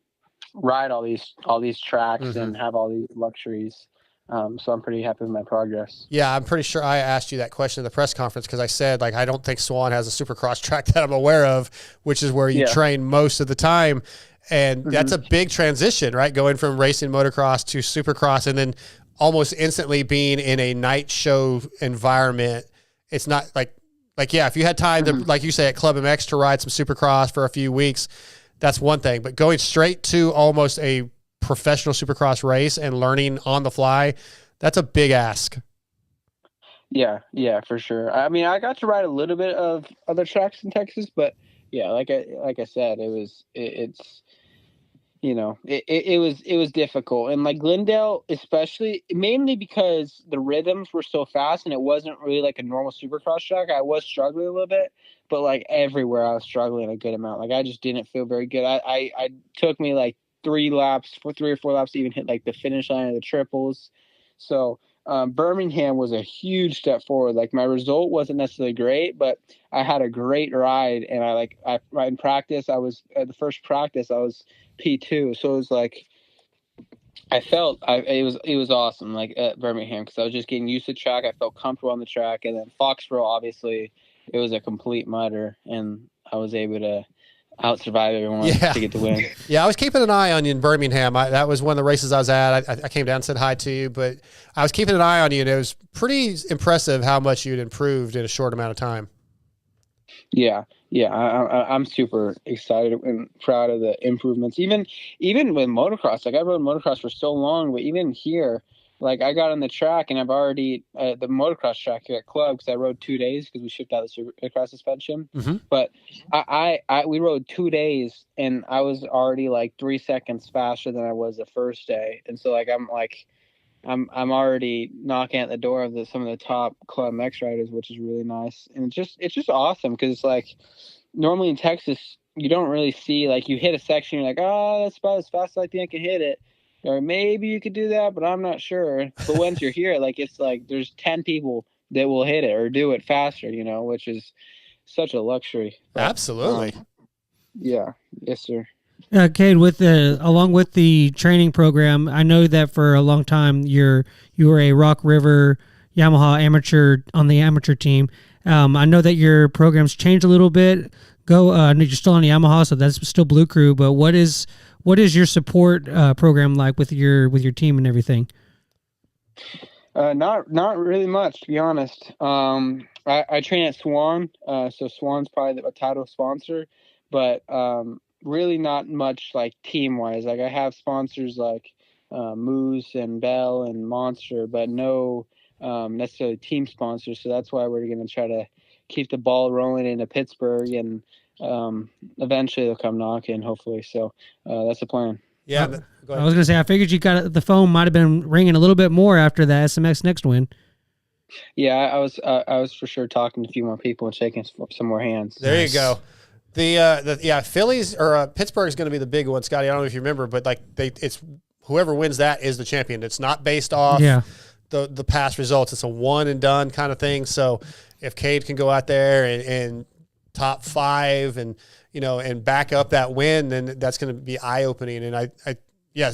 these tracks and have all these luxuries. So I'm pretty happy with my progress. Yeah, I'm pretty sure I asked you that question at the press conference because I said, like, I don't think Swan has a supercross track that I'm aware of, which is where you train most of the time. And that's a big transition, right? Going from racing motocross to supercross and then almost instantly being in a night show environment. It's not like yeah, if you had time to, like you say, at Club MX to ride some supercross for a few weeks, that's one thing. But going straight to almost a professional supercross race and learning on the fly, that's a big ask. Yeah, for sure. I mean, I got to ride a little bit of other tracks in Texas, but yeah, like I said, it was difficult. And like Glendale, especially, mainly because the rhythms were so fast and it wasn't really like a normal supercross track. I was struggling a little bit, but like everywhere I was struggling a good amount. Like I just didn't feel very good. I took me like 3 or 4 laps to even hit like the finish line of the triples. So Birmingham was a huge step forward. Like my result wasn't necessarily great, but I had a great ride, and I in practice, I was at the first practice, I was P2. So it was like, it was awesome. Like at Birmingham, cause I was just getting used to the track. I felt comfortable on the track. And then Foxborough, obviously it was a complete mutter, and I was able to out survive everyone to get the win. Yeah, I was keeping an eye on you in Birmingham. That was one of the races I was at. I came down and said hi to you, but I was keeping an eye on you, and it was pretty impressive how much you'd improved in a short amount of time. Yeah, I'm super excited and proud of the improvements. Even with motocross, like I rode motocross for so long, but even here, like I got on the track and I've already the motocross track here at Club because I rode 2 days because we shipped out the Supercross suspension. Mm-hmm. But we rode 2 days and I was already like 3 seconds faster than I was the first day, and so I'm already knocking at the door of some of the top Club MX riders, which is really nice. And it's just awesome because it's like normally in Texas you don't really see, like, you hit a section, you're like, oh, that's about as fast as I think I can hit it. Or maybe you could do that, but I'm not sure. But once you're here, like, it's like there's 10 people that will hit it or do it faster, which is such a luxury. But, absolutely. Yeah. Yes, sir. Cade, along with the training program, I know that for a long time you were a Rock River Yamaha amateur on the amateur team. I know that your program's changed a little bit. You're still on the Yamaha, so that's still Blue Crew. But what is your support program like with your team and everything? Not really much, to be honest. I train at Swan, so Swan's probably a title sponsor, but really not much like team wise. Like I have sponsors like Moose and Bell and Monster, but no necessarily team sponsors. So that's why we're going to try to keep the ball rolling into Pittsburgh, and eventually they'll come knocking, hopefully. So that's the plan. Yeah. I was going to say, I figured the phone might have been ringing a little bit more after the SMX Next win. Yeah, I was for sure talking to a few more people and shaking some more hands. There you go. The Phillies or Pittsburgh is going to be the big one, Scotty. I don't know if you remember, but it's whoever wins that is the champion. It's not based off the past results. It's a one and done kind of thing. So if Cade can go out there and top 5 and and back up that win, then that's going to be eye opening. And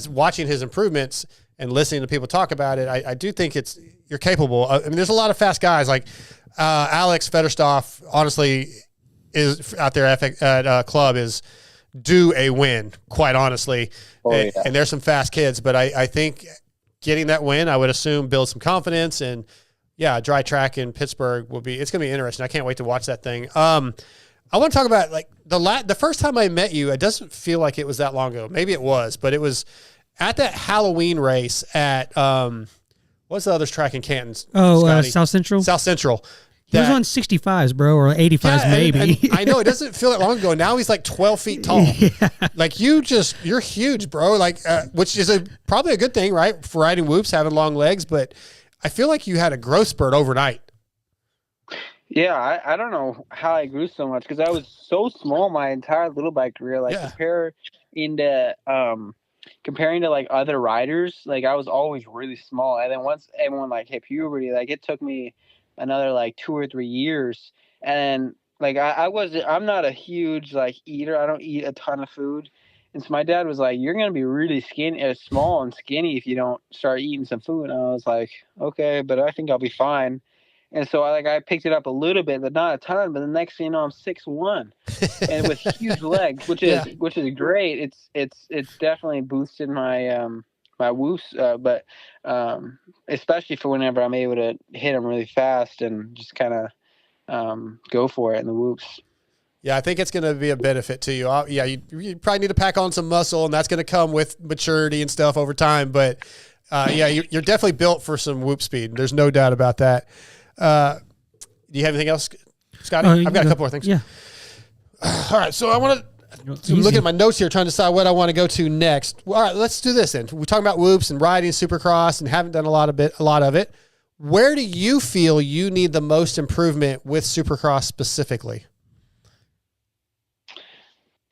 watching his improvements and listening to people talk about it, I do think you're capable. I mean, there's a lot of fast guys like Alex Federstoff. Honestly, is out there at Club is due a win, quite honestly. And there's some fast kids, but I think getting that win, I would assume, builds some confidence. And dry track in Pittsburgh it's going to be interesting. I can't wait to watch that thing. I want to talk about like the first time I met you. It doesn't feel like it was that long ago. Maybe it was, but it was at that Halloween race at what's the other track in Canton? South Central. South Central. He was on 65s, bro, or 85s maybe. And I know, it doesn't feel that long ago. Now he's like 12 feet tall. Yeah. Like you're huge, bro. Like, which is probably a good thing, right? For riding whoops, having long legs. But I feel like you had a growth spurt overnight. Yeah, I don't know how I grew so much because I was so small my entire little bike career. Like comparing to like other riders, like I was always really small. And then once everyone like hit puberty, like it took me another like 2 or 3 years. And like I'm not a huge like eater. I don't eat a ton of food. And so my dad was like, you're going to be really small and skinny if you don't start eating some food. And I was like, okay, but I think I'll be fine. And so I picked it up a little bit, but not a ton. But the next thing you know, I'm 6'1", and with huge legs, which is great. It's definitely boosted my my whoops, but especially for whenever I'm able to hit them really fast and just kind of go for it in the whoops. Yeah, I think it's going to be a benefit to you. You probably need to pack on some muscle, and that's going to come with maturity and stuff over time. But you're definitely built for some whoop speed. There's no doubt about that. Do you have anything else, Scotty? I've got a couple more things. Yeah. All right, so I want to look at my notes here, trying to decide what I want to go to next. Well, all right, let's do this then. We're talking about whoops and riding Supercross, and haven't done a lot of it. Where do you feel you need the most improvement with Supercross specifically?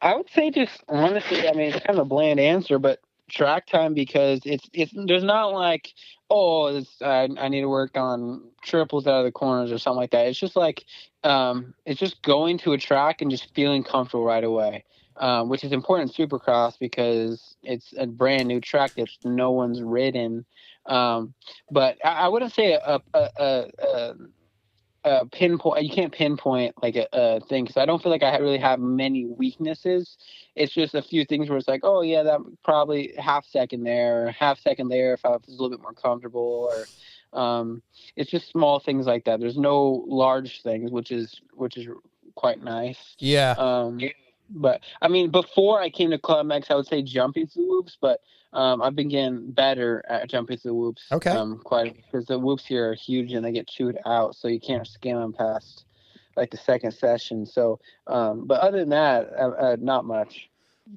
I would say just honestly, I mean, it's kind of a bland answer, but track time, because it's there's not like, I need to work on triples out of the corners or something like that. It's just like it's just going to a track and just feeling comfortable right away, which is important in Supercross because it's a brand new track that no one's ridden. But I wouldn't say pinpoint. You can't pinpoint like a thing, because I don't feel like I really have many weaknesses. It's just a few things where it's like, oh yeah, that probably half second there, or half second there if I was a little bit more comfortable, or it's just small things like that. There's no large things, which is quite nice. Yeah. But I mean, before I came to Club X, I would say jumping through whoops, but I've been getting better at jumping through whoops. Okay. Quite, because the whoops here are huge and they get chewed out, so you can't skim them past like the second session. So, but other than that, not much.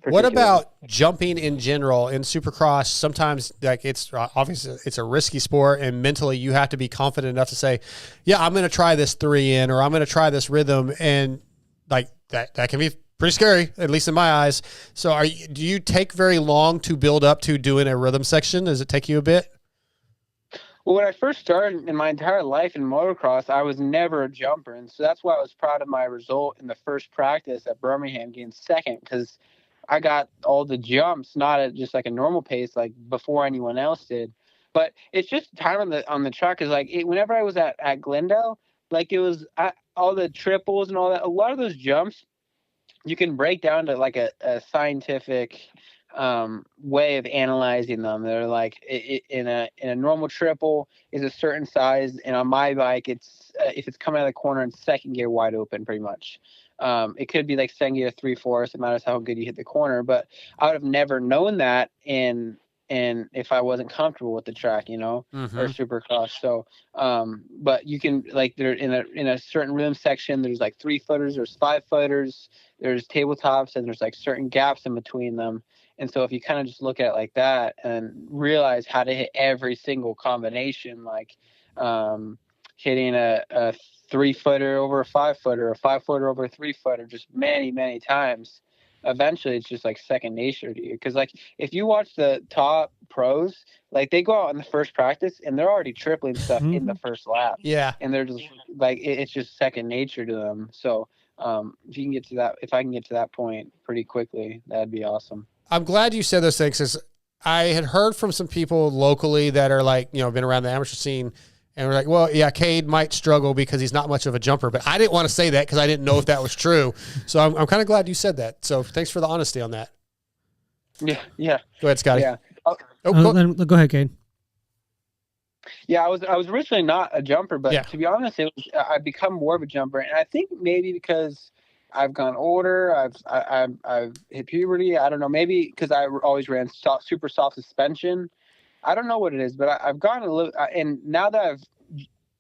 What about jumping in general in Supercross? Sometimes, like, it's obviously it's a risky sport, and mentally you have to be confident enough to say, "Yeah, I'm going to try this 3 in, or I'm going to try this rhythm," and like that can be pretty scary, at least in my eyes. So, do you take very long to build up to doing a rhythm section? Does it take you a bit? Well, when I first started in my entire life in motocross, I was never a jumper, and so that's why I was proud of my result in the first practice at Birmingham, getting second, because I got all the jumps, not at just like a normal pace, like before anyone else did. But it's just time on the track. Cause like whenever I was at Glendale, like it was all the triples and all that. A lot of those jumps you can break down to like a scientific way of analyzing them. They're like in a normal triple is a certain size, and on my bike, it's if it's coming out of the corner in second gear wide open, pretty much. It could be like second gear 3/4. It matters how good you hit the corner, but I would have never known that and if I wasn't comfortable with the track, or Supercross. So, but you can, like, there in a certain rhythm section, there's like 3-footers, there's 5-footers, there's tabletops, and there's like certain gaps in between them. And so if you kind of just look at it like that and realize how to hit every single combination, like hitting a 3-footer over a 5-footer, a 5-footer over a 3-footer, just many, many times, eventually it's just like second nature to you. Because like if you watch the top pros, like they go out in the first practice and they're already tripling stuff in the first lap. Yeah. And they're just like, it's just second nature to them. So if I can get to that point pretty quickly, that'd be awesome. I'm glad you said those things, because I had heard from some people locally that are like, been around the amateur scene, and we're like, well, yeah, Cade might struggle because he's not much of a jumper, but I didn't want to say that because I didn't know if that was true. So I'm kind of glad you said that. So thanks for the honesty on that. Yeah. Go ahead, Scotty. Yeah. Go ahead, Cade. Yeah, I was originally not a jumper, but Yeah. to be honest, I've become more of a jumper, and I think maybe because I've gone older, I've hit puberty. I don't know, maybe because I always ran super soft suspension. I don't know what it is, but I've gone a little, and now that I've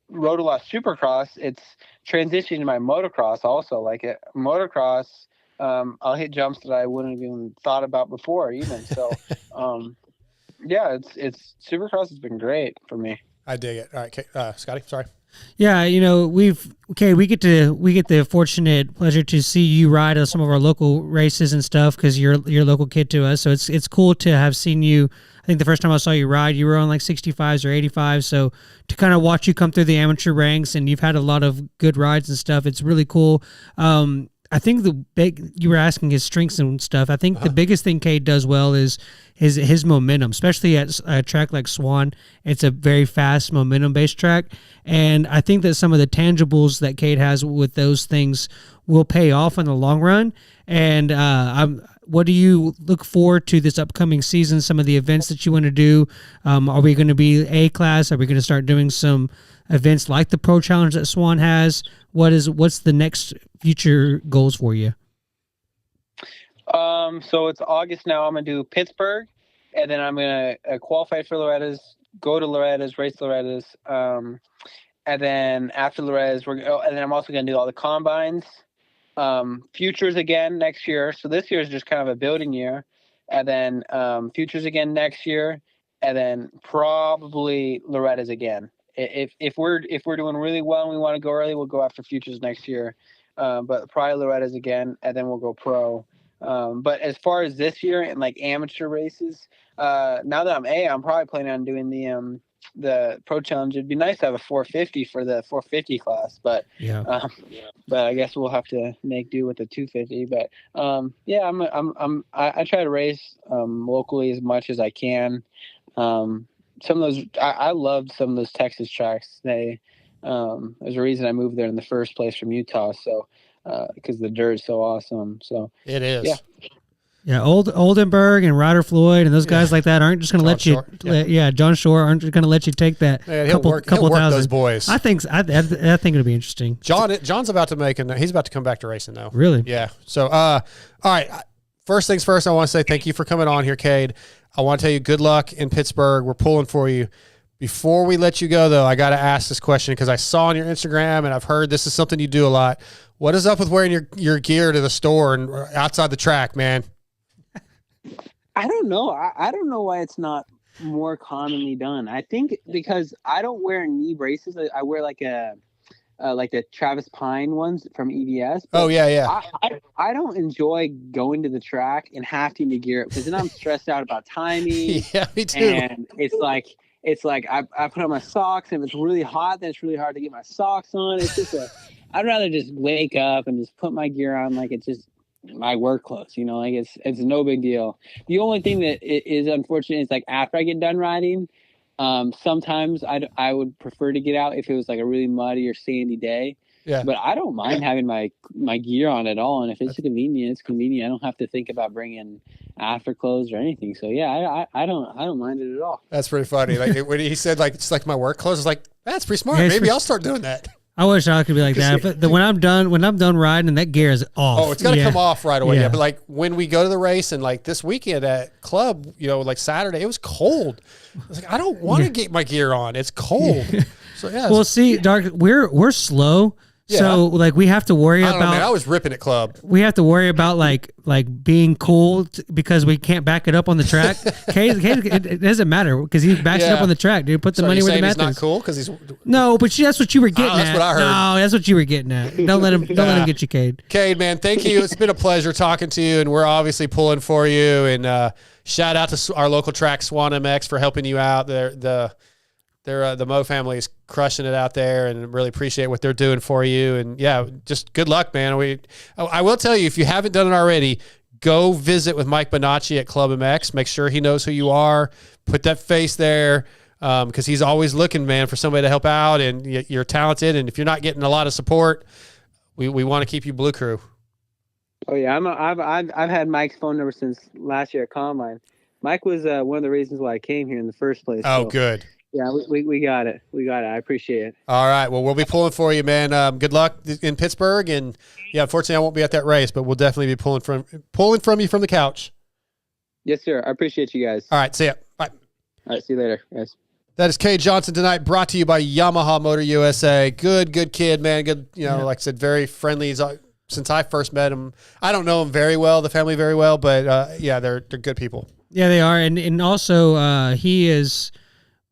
rode a lot of Supercross, it's transitioning to my motocross also. Like motocross, I'll hit jumps that I wouldn't have even thought about before, even. So, yeah, it's Supercross has been great for me. I dig it. All right, Scotty, sorry. Yeah, we get the fortunate pleasure to see you ride on some of our local races and stuff, because you're a local kid to us. So it's cool to have seen you. I think the first time I saw you ride, you were on like 65s or 85s. So to kind of watch you come through the amateur ranks, and you've had a lot of good rides and stuff, it's really cool. I think you were asking his strengths and stuff. I think the biggest thing Cade does well is his momentum, especially at a track like Swan. It's a very fast momentum-based track, and I think that some of the tangibles that Cade has with those things will pay off in the long run. And what do you look forward to this upcoming season? Some of the events that you want to do. Are we going to be A class? Are we going to start doing some events like the Pro Challenge that Swan has? What's the next future goals for you? So it's August now. I'm gonna do Pittsburgh, and then I'm gonna qualify for Loretta's, go to Loretta's, race Loretta's, and then after Loretta's, and then I'm also gonna do all the combines, futures again next year. So this year is just kind of a building year, and then futures again next year, and then probably Loretta's again. If we're doing really well and we want to go early, we'll go after futures next year. But probably Loretta's again, and then we'll go pro. But as far as this year and like amateur races, now that I'm probably planning on doing the Pro Challenge. It'd be nice to have a 450 for the 450 class, but but I guess we'll have to make do with the 250. But yeah, I try to race locally as much as I can. Some of those I loved some of those Texas tracks. There's a reason I moved there in the first place from Utah. So, because the dirt is so awesome. So It is. Yeah. Yeah, Oldenburg and Ryder Floyd and those guys like that aren't just going to let you. Shore, yeah. John Shore aren't just going to let you take that Man, he'll work thousand. those boys. I think it'll be interesting. John's about to he's about to come back to racing though. Really? Yeah. So, all right. First things first, I want to say thank you for coming on here, Cade. I want to tell you good luck in Pittsburgh. We're pulling for you. Before we let you go, though, I got to ask this question because I saw on your Instagram and I've heard this is something you do a lot. What is up with wearing your gear to the store and outside the track, man? I don't know. I don't know why it's not more commonly done. I think because I don't wear knee braces. I wear like the Travis Pine ones from EVS. Oh yeah. I don't enjoy going to the track and having to gear up because then I'm stressed out about timing. Yeah, me too. And it's like I put on my socks and if it's really hot, then it's really hard to get my socks on. It's just I'd rather just wake up and just put my gear on like it's just my work clothes, like it's no big deal. The only thing that is unfortunate is like after I get done riding, sometimes I would prefer to get out if it was like a really muddy or sandy day. Yeah. But I don't mind having my gear on at all. And if it's convenient, it's convenient. I don't have to think about bringing after clothes or anything. So yeah, I don't mind it at all. That's pretty funny. Like when he said like it's like my work clothes, I was like, that's pretty smart. Yeah, Maybe I'll start doing that. I wish I could be like that. But when I'm done riding, that gear is off. Oh, it's got to come off right away. Yeah. Yeah. But like when we go to the race and like this weekend at club, like Saturday, it was cold. I was like, I don't want to get my gear on. It's cold. So yeah. Well, see, Dark, we're slow. Yeah. So like we have to worry I don't know, about. man, I was ripping at club. We have to worry about like being cool because we can't back it up on the track. Cade, it doesn't matter because he backs it up on the track, dude. Put the money where the mouth is. He's not cool because he's No, but that's what you were getting that's at. what I heard. No, that's what you were getting at. Don't let him get you, Cade. Cade, man, thank you. It's been a pleasure talking to you, and we're obviously pulling for you. And shout out to our local track, Swan MX, for helping you out. The Mo family is crushing it out there, and really appreciate what they're doing for you. And yeah, just good luck, man. I will tell you, if you haven't done it already, go visit with Mike Bonacci at Club MX. Make sure he knows who you are. Put that face there because he's always looking, man, for somebody to help out. And you're talented, and if you're not getting a lot of support, we want to keep you Blue Crew. Oh yeah, I've had Mike's phone number since last year at Combine. Mike was one of the reasons why I came here in the first place. Oh, so. good. Yeah, we got it. I appreciate it. All right. Well, we'll be pulling for you, man. Good luck in Pittsburgh. And yeah, unfortunately, I won't be at that race, but we'll definitely be pulling from you from the couch. Yes, sir. I appreciate you guys. All right. See ya. Bye. All right. See you later, guys. That is Kade Johnson tonight, brought to you by Yamaha Motor USA. Good kid, man. Good. Like I said, very friendly. Since I first met him, I don't know him very well, the family very well, but yeah, they're good people. Yeah, they are, and also he is.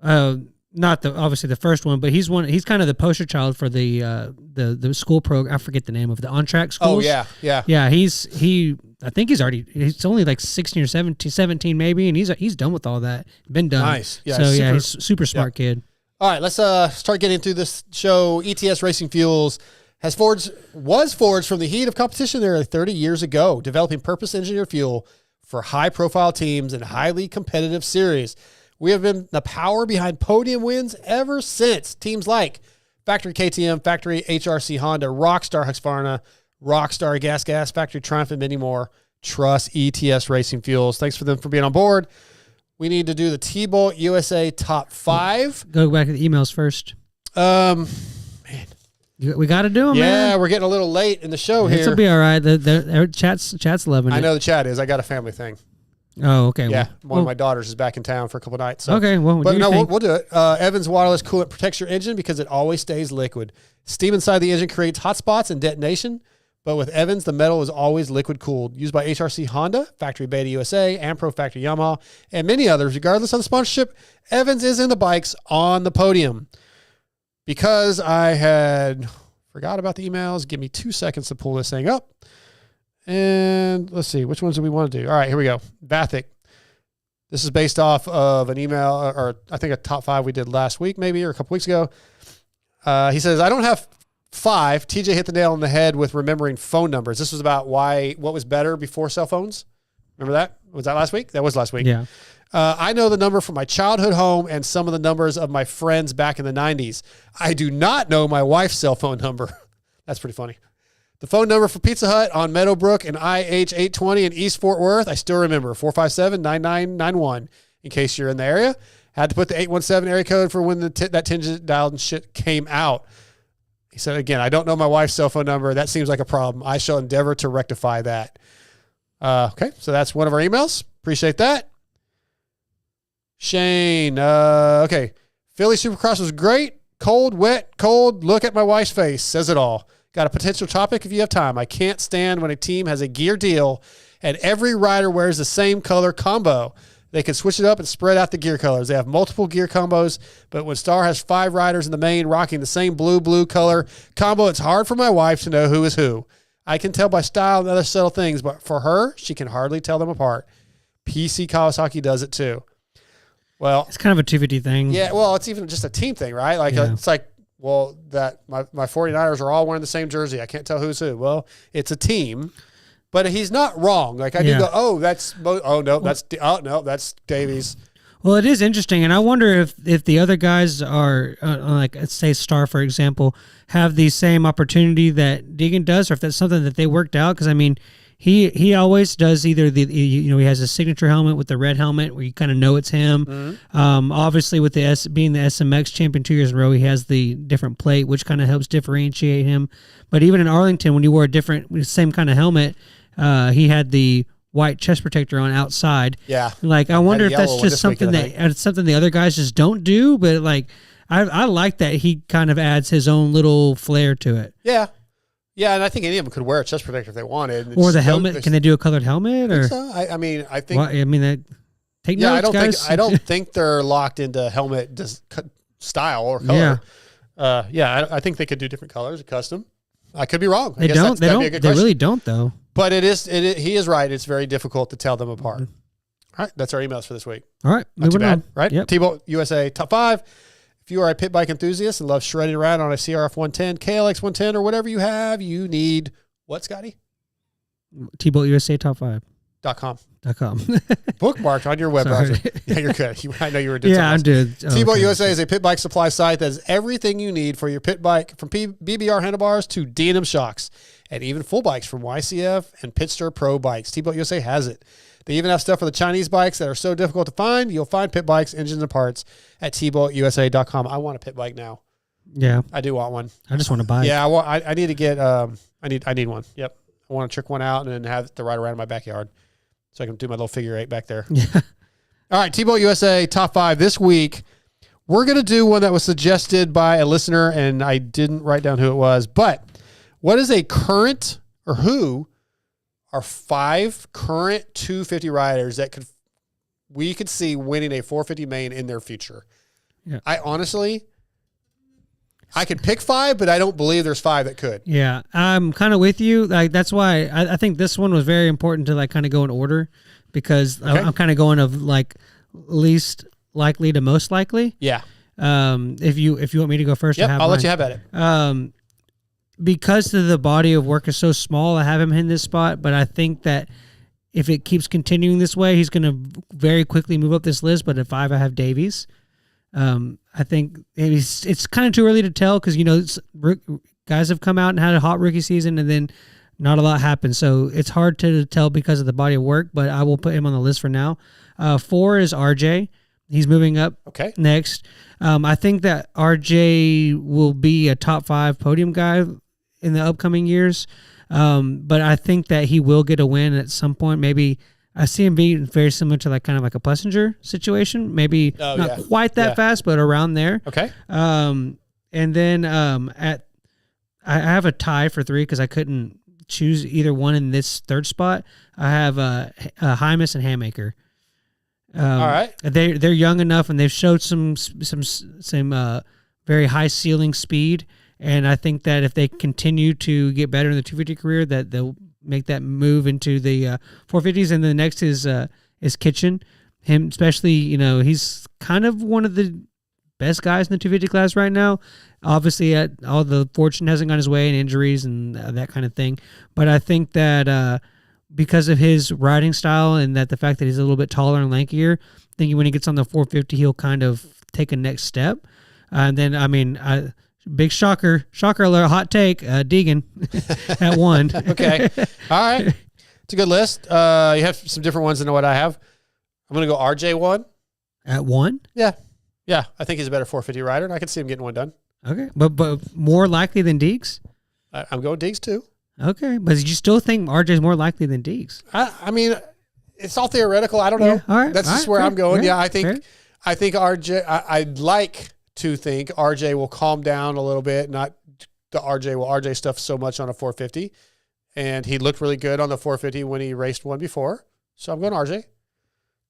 Not obviously the first one, but he's kind of the poster child for the school program. I forget the name of the on-track schools. Oh yeah. I think he's only like 16 or 17 maybe, and he's done with all that. Been done. Nice. Yeah. So yeah, he's a super smart kid. All right, let's start getting through this show. ETS Racing Fuels was forged from the heat of competition nearly 30 years ago, developing purpose-engineered fuel for high-profile teams and highly competitive series. We have been the power behind podium wins ever since. Teams like Factory KTM, Factory HRC Honda, Rockstar Husqvarna, Rockstar Gas, Factory Triumph, and many more. Trust ETS Racing Fuels. Thanks for being on board. We need to do the TBolt USA top 5. Go back to the emails first. Man. We got to do them, man. Yeah, we're getting a little late in the show here. This will be all right. The chat's loving it. I know the chat is. I got a family thing. Oh, okay. Yeah, one of my daughters is back in town for a couple of nights. So. Okay, well, but no, we'll do it. Evans Waterless Coolant protects your engine because it always stays liquid. Steam inside the engine creates hot spots and detonation, but with Evans, the metal is always liquid cooled. Used by HRC Honda, Factory Beta USA, Ampro Factory Yamaha, and many others. Regardless of the sponsorship, Evans is in the bikes on the podium. Because I had forgot about the emails, give me 2 seconds to pull this thing up. And let's see, which ones do we want to do? All right, here we go. Bathic. This is based off of an email, or I think a top 5 we did last week, maybe, or a couple weeks ago. He says, I don't have 5. TJ hit the nail on the head with remembering phone numbers. This was about what was better before cell phones. Remember that? Was that last week? That was last week. Yeah. I know the number from my childhood home and some of the numbers of my friends back in the 90s. I do not know my wife's cell phone number. That's pretty funny. The phone number for Pizza Hut on Meadowbrook and IH 820 in East Fort Worth, I still remember, 457-9991. In case you're in the area. Had to put the 817 area code for when that 10-digit dial and shit came out. He said, again, I don't know my wife's cell phone number. That seems like a problem. I shall endeavor to rectify that. Okay, so that's one of our emails. Appreciate that. Shane, okay. Philly Supercross was great. Cold, wet, cold. Look at my wife's face. Says it all. Got a potential topic if you have time. I can't stand when a team has a gear deal and every rider wears the same color combo. They can switch it up and spread out the gear colors. They have multiple gear combos, but when Star has 5 riders in the main rocking the same blue color combo, it's hard for my wife to know who is who. I can tell by style and other subtle things, but for her, she can hardly tell them apart. PC Kawasaki does it too. Well, It's kind of a 250 thing. yeah, well, it's even just a team thing, right? Like Yeah. it's like, well, that my 49ers are all wearing the same jersey. I can't tell who's who. Well, it's a team, but he's not wrong. Like I do Yeah. go, oh, that's that's Davies. Well, it is interesting, and I wonder if the other guys are like, let's say Star, for example, have the same opportunity that Deegan does, or if that's something that they worked out. Because I mean, he always does either he has a signature helmet with the red helmet where you kind of know it's him. Mm-hmm. Obviously, with being the SMX champion 2 years in a row, he has the different plate, which kind of helps differentiate him. But even in Arlington, when he wore the same kind of helmet, he had the white chest protector on outside. Yeah. Like, I wonder if yellow that's one just this something weekend, I it's something the other guys just don't do. But like, I like that he kind of adds his own little flair to it. Yeah. Yeah, and I think any of them could wear a chest protector if they wanted. Or the helmet. Can they do a colored helmet? Or So. I mean, I think. well, I mean, take Yeah, notes, guys. I don't think they're locked into helmet style or color. I think they could do different colors, custom. I could be wrong. I They guess don't. that'd be a good They question. really don't, though. But he is right. It's very difficult to tell them apart. All right, that's our emails for this week. All right, Not too moving bad, on. right? Yep. TBolt USA top 5. If you are a pit bike enthusiast and love shredding around on a CRF 110, KLX 110, or whatever you have, you need what, Scotty? TBolt USA top 5. .com. .com. Bookmarked on your web Sorry. browser. Yeah, you're good. I know you were doing Yeah, I'm something else. doing. TBolt okay. USA is a pit bike supply site that has everything you need for your pit bike, from BBR handlebars to D&M shocks, and even full bikes from YCF and Pitster Pro bikes. TBolt USA has it. They even have stuff for the Chinese bikes that are so difficult to find. You'll find pit bikes, engines, and parts at tboltusa.com. I want a pit bike now. Yeah, I do want one. I just want to buy. Yeah, I need to get. I need one. Yep. I want to trick one out and then have it to ride around in my backyard, so I can do my little figure 8 back there. Yeah. All right, TBolt USA top 5 this week. We're gonna do one that was suggested by a listener, and I didn't write down who it was. But what is a current, or who are 5 current 250 riders that we could see winning a 450 main in their future? Yeah. I could pick 5, but I don't believe there's 5 that could. Yeah, I'm kind of with you. Like, that's why I think this one was very important to like kind of go in order, because Okay. I'm kind of going of like least likely to most likely. Yeah. If you want me to go first, Yep. I have I'll let mine. you have at it. Because the body of work is so small, I have him in this spot. But I think that if it keeps continuing this way, he's going to very quickly move up this list. But at 5, I have Davies. I think it's kind of too early to tell, because guys have come out and had a hot rookie season, and then not a lot happened. So it's hard to tell because of the body of work. But I will put him on the list for now. 4 is RJ. He's moving up Okay. next. I think that RJ will be a top 5 podium guy in the upcoming years. But I think that he will get a win at some point. Maybe I see him being very similar to like kind of like a Plessinger situation. Maybe not quite that fast, but around there. Okay. And then I have a tie for 3 because I couldn't choose either one in this third spot. I have Hymas and Hammaker. All right. They're young enough, and they've showed some very high ceiling speed. And I think that if they continue to get better in the 250 career, that they'll make that move into the 450s. And the next is Kitchen. Him especially, he's kind of one of the best guys in the 250 class right now. Obviously, all the fortune hasn't gone his way and injuries and that kind of thing. But I think that because of his riding style and that the fact that he's a little bit taller and lankier, thinking when he gets on the 450, he'll kind of take a next step. And then, I mean, big shocker alert, hot take, Deegan at 1. Okay. All right. It's a good list. You have some different ones than what I have. I'm going to go RJ1. At 1? Yeah. Yeah. I think he's a better 450 rider, and I can see him getting one done. Okay. But more likely than Deegs? I'm going Deegs too. Okay. But you still think RJ's more likely than Deegs? I mean, it's all theoretical. I don't know. Yeah, all right. That's All just right, where fair, I'm going. fair, Yeah, I fair. think RJ, I'd like to think RJ will calm down a little bit, not the RJ stuff so much on a 450. And he looked really good on the 450 when he raced one before. So I'm going RJ.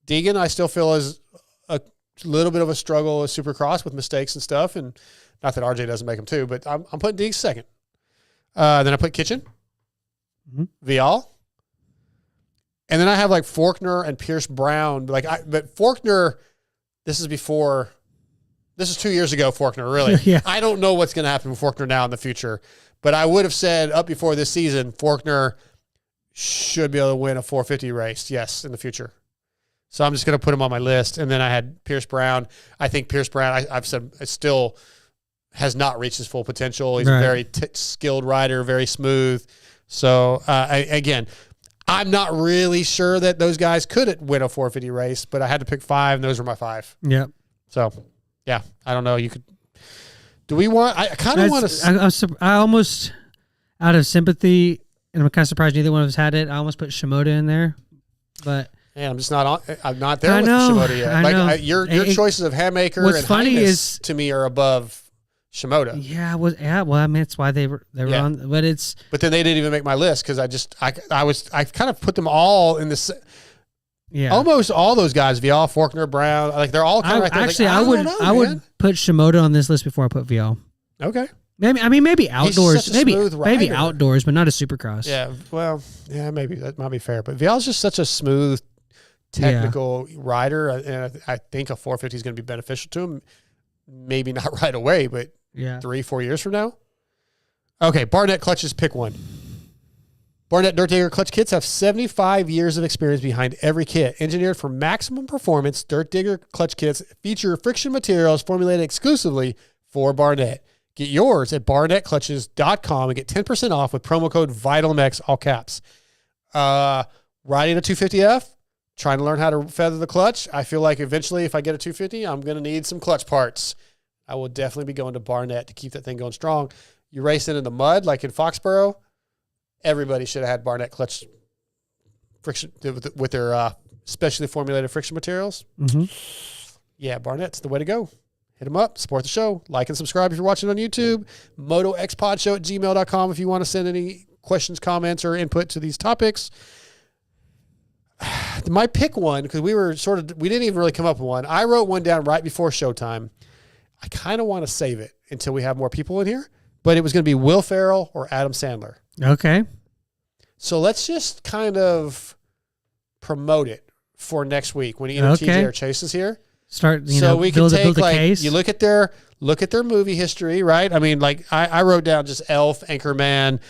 Deegan, I still feel is a little bit of a struggle with Supercross with mistakes and stuff. And not that RJ doesn't make them too, but I'm putting Deegs second. Then I put Kitchen, Vial. And then I have like Faulkner and Pierce Brown. But Faulkner, this is 2 years ago, Faulkner, really. Yeah. I don't know what's going to happen with Faulkner now in the future. But I would have said up before this season, Faulkner should be able to win a 450 race, yes, in the future. So I'm just going to put him on my list. And then I had Pierce Brown. I think Pierce Brown, I've said, still has not reached his full potential. He's Right. a very skilled rider, very smooth. So, again, I'm not really sure that those guys could win a 450 race, but I had to pick 5, and those were my 5. Yep. So, yeah, I don't know. You could. Do we want? I kind of want to. I almost, out of sympathy, and I'm kind of surprised neither one of us had it. I almost put Shimoda in there, but Man, I'm just not on. I'm not there I with know, Shimoda yet. I know. Your choices of Hammaker what's and funny Highness is- to me are above Shimoda. yeah, well, I mean, it's why they were Yeah. on, but it's But then they didn't even make my list because I kind of put them all in this. yeah. Almost all those guys, Vial, Faulkner, Brown, like they're all kind of right there. Actually, Like, I would don't know, I would man. put Shimoda on this list before I put Vial. Okay. Maybe outdoors, such a smooth maybe rider. outdoors, but not a Supercross. Yeah. Well, yeah, maybe that might be fair. But Vial's just such a smooth, technical rider, and I think a 450 is going to be beneficial to him. Maybe not right away, but Yeah. 3-4 years from now. Okay, Barnet clutches, pick one. Barnet Dirt Digger clutch kits have 75 years of experience behind every kit. Engineered for maximum performance, Dirt Digger clutch kits feature friction materials formulated exclusively for Barnet. Get yours at barnetclutches.com and get 10% off with promo code VitalMX, all caps. Riding a 250F, trying to learn how to feather the clutch. I feel like eventually if I get a 250, I'm going to need some clutch parts. I will definitely be going to Barnet to keep that thing going strong. You racing in the mud like in Foxborough, everybody should have had Barnet clutch friction with their specially formulated friction materials. Mm-hmm. Yeah, Barnet's the way to go. Hit them up, support the show, like and subscribe if you're watching on YouTube. MotoXpod@gmail.com if you want to send any questions, comments, or input to these topics. My pick one, because we didn't even really come up with one. I wrote one down right before showtime. I kind of want to save it until we have more people in here, but it was going to be Will Ferrell or Adam Sandler. Okay. So let's just kind of promote it for next week when either Okay. TJ or Chase is here. Start, We can build take a like case. you look at their movie history, right? I mean, like I wrote down just Elf, Anchorman,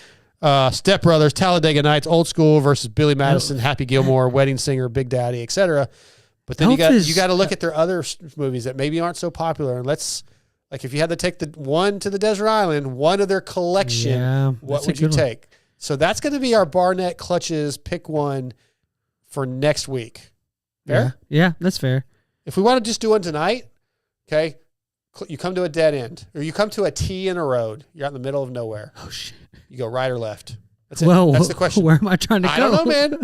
Step Brothers, Talladega Nights, Old School versus Billy Madison, Happy Gilmore, Wedding Singer, Big Daddy, etc. But then Elf you got to look at their other movies that maybe aren't so popular. And let's, like, if you had to take the one to the desert island, one of their collection, Yeah, what that's a would you good one. take? So that's going to be our Barnet clutches pick one for next week. Fair? Yeah, that's fair. If we want to just do one tonight, okay, you come to a dead end or you come to a T in a road. You're out in the middle of nowhere. Oh shit. You go right or left. That's it. Well, That's the question. Where am I trying to go? I don't know, man.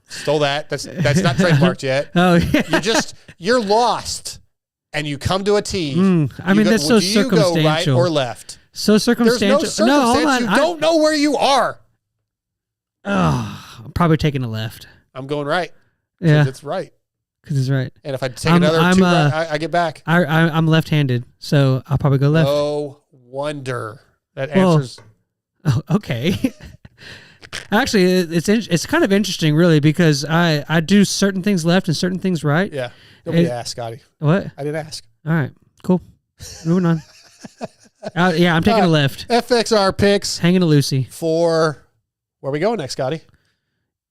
Stole that. That's not trademarked yet. Oh yeah. You're lost, and you come to a T. I mean, that's so do you go right circumstantial. or left? So There's circumstantial. no circumstance. hold on. You don't know where you are. I'm probably taking a left. I'm going right. Yeah, It's right. because it's right. And if I take another two right, I get back. I'm left-handed, so I'll probably go left. No wonder that Well, answers. Oh, okay. Actually, it's kind of interesting, really, because I do certain things left and certain things right. Yeah. Nobody It- asked, Scotty. What? I didn't ask. All right. Cool. Moving on. Yeah, I'm taking a left. FXR picks Hanging a Lucy. for where we going next, Scotty?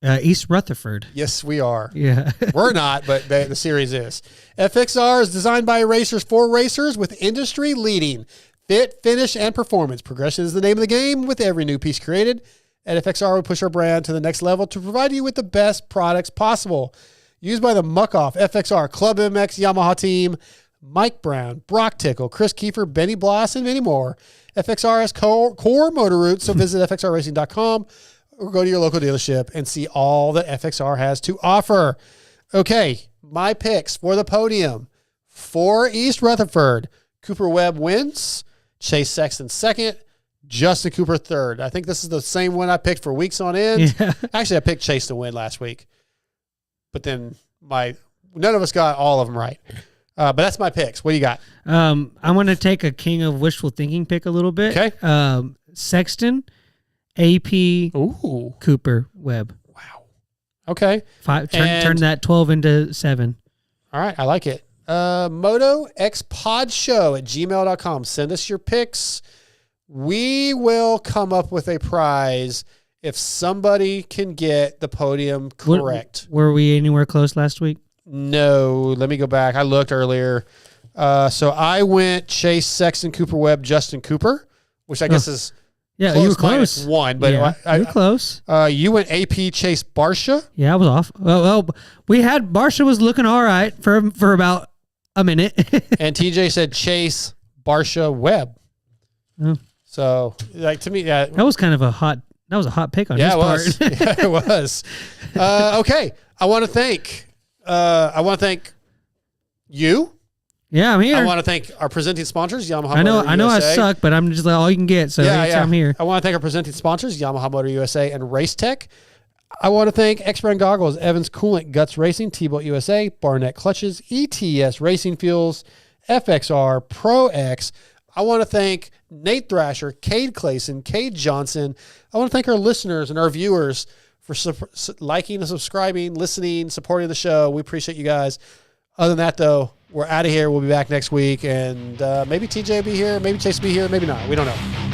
East Rutherford. Yes, we are. Yeah. We're not, but the series is. FXR is designed by racers for racers with industry-leading fit, finish, and performance. Progression is the name of the game with every new piece created. At FXR, we push our brand to the next level to provide you with the best products possible. Used by the Muck-Off, FXR, Club MX, Yamaha team, Mike Brown, Brock Tickle, Chris Kiefer, Benny Bloss, and many more. FXR has core motor roots, so visit fxrracing.com or go to your local dealership and see all that FXR has to offer. Okay, my picks for the podium. For East Rutherford, Cooper Webb wins, Chase Sexton second, Justin Cooper third. I think this is the same one I picked for weeks on end. Yeah. Actually, I picked Chase to win last week, but then none of us got all of them right. But that's my picks. What do you got? I'm going to take a king of wishful thinking pick a little bit. Okay. Sexton, AP, Ooh. Cooper, Webb. Wow. Okay. Turn that 12 into 7. All right. I like it. MotoXpod show at gmail.com. Send us your picks. We will come up with a prize if somebody can get the podium correct. Were we anywhere close last week? No. Let me go back. I looked earlier. So I went Chase, Sexton, Cooper Webb, Justin Cooper, which I guess is Yeah, close you were close. minus 1. But yeah, you were close. You went AP, Chase, Barsha. Yeah, I was off. Well, Barsha was looking all right for about a minute. And TJ said Chase, Barsha, Webb. Oh. So, like, to me, yeah. That was kind of a hot pick on his part. Was. Yeah, it was. Okay. I want to thank you. Yeah, I'm here. I want to thank our presenting sponsors, Yamaha I know Motor USA. I suck, but I'm just like all you can get. So I'm here. I want to thank our presenting sponsors, Yamaha Motor USA and Race Tech. I want to thank X-Brand Goggles, Evans Coolant, Guts Racing, TBolt USA, Barnet Clutches, ETS Racing Fuels, FXR, ProX. I want to thank Nate Thrasher, Cade Clason, Kade Johnson. I want to thank our listeners and our viewers for liking and subscribing, listening, supporting the show. We appreciate you guys. Other than that, though, we're out of here. We'll be back next week, and maybe TJ will be here, maybe Chase will be here, maybe not. We don't know.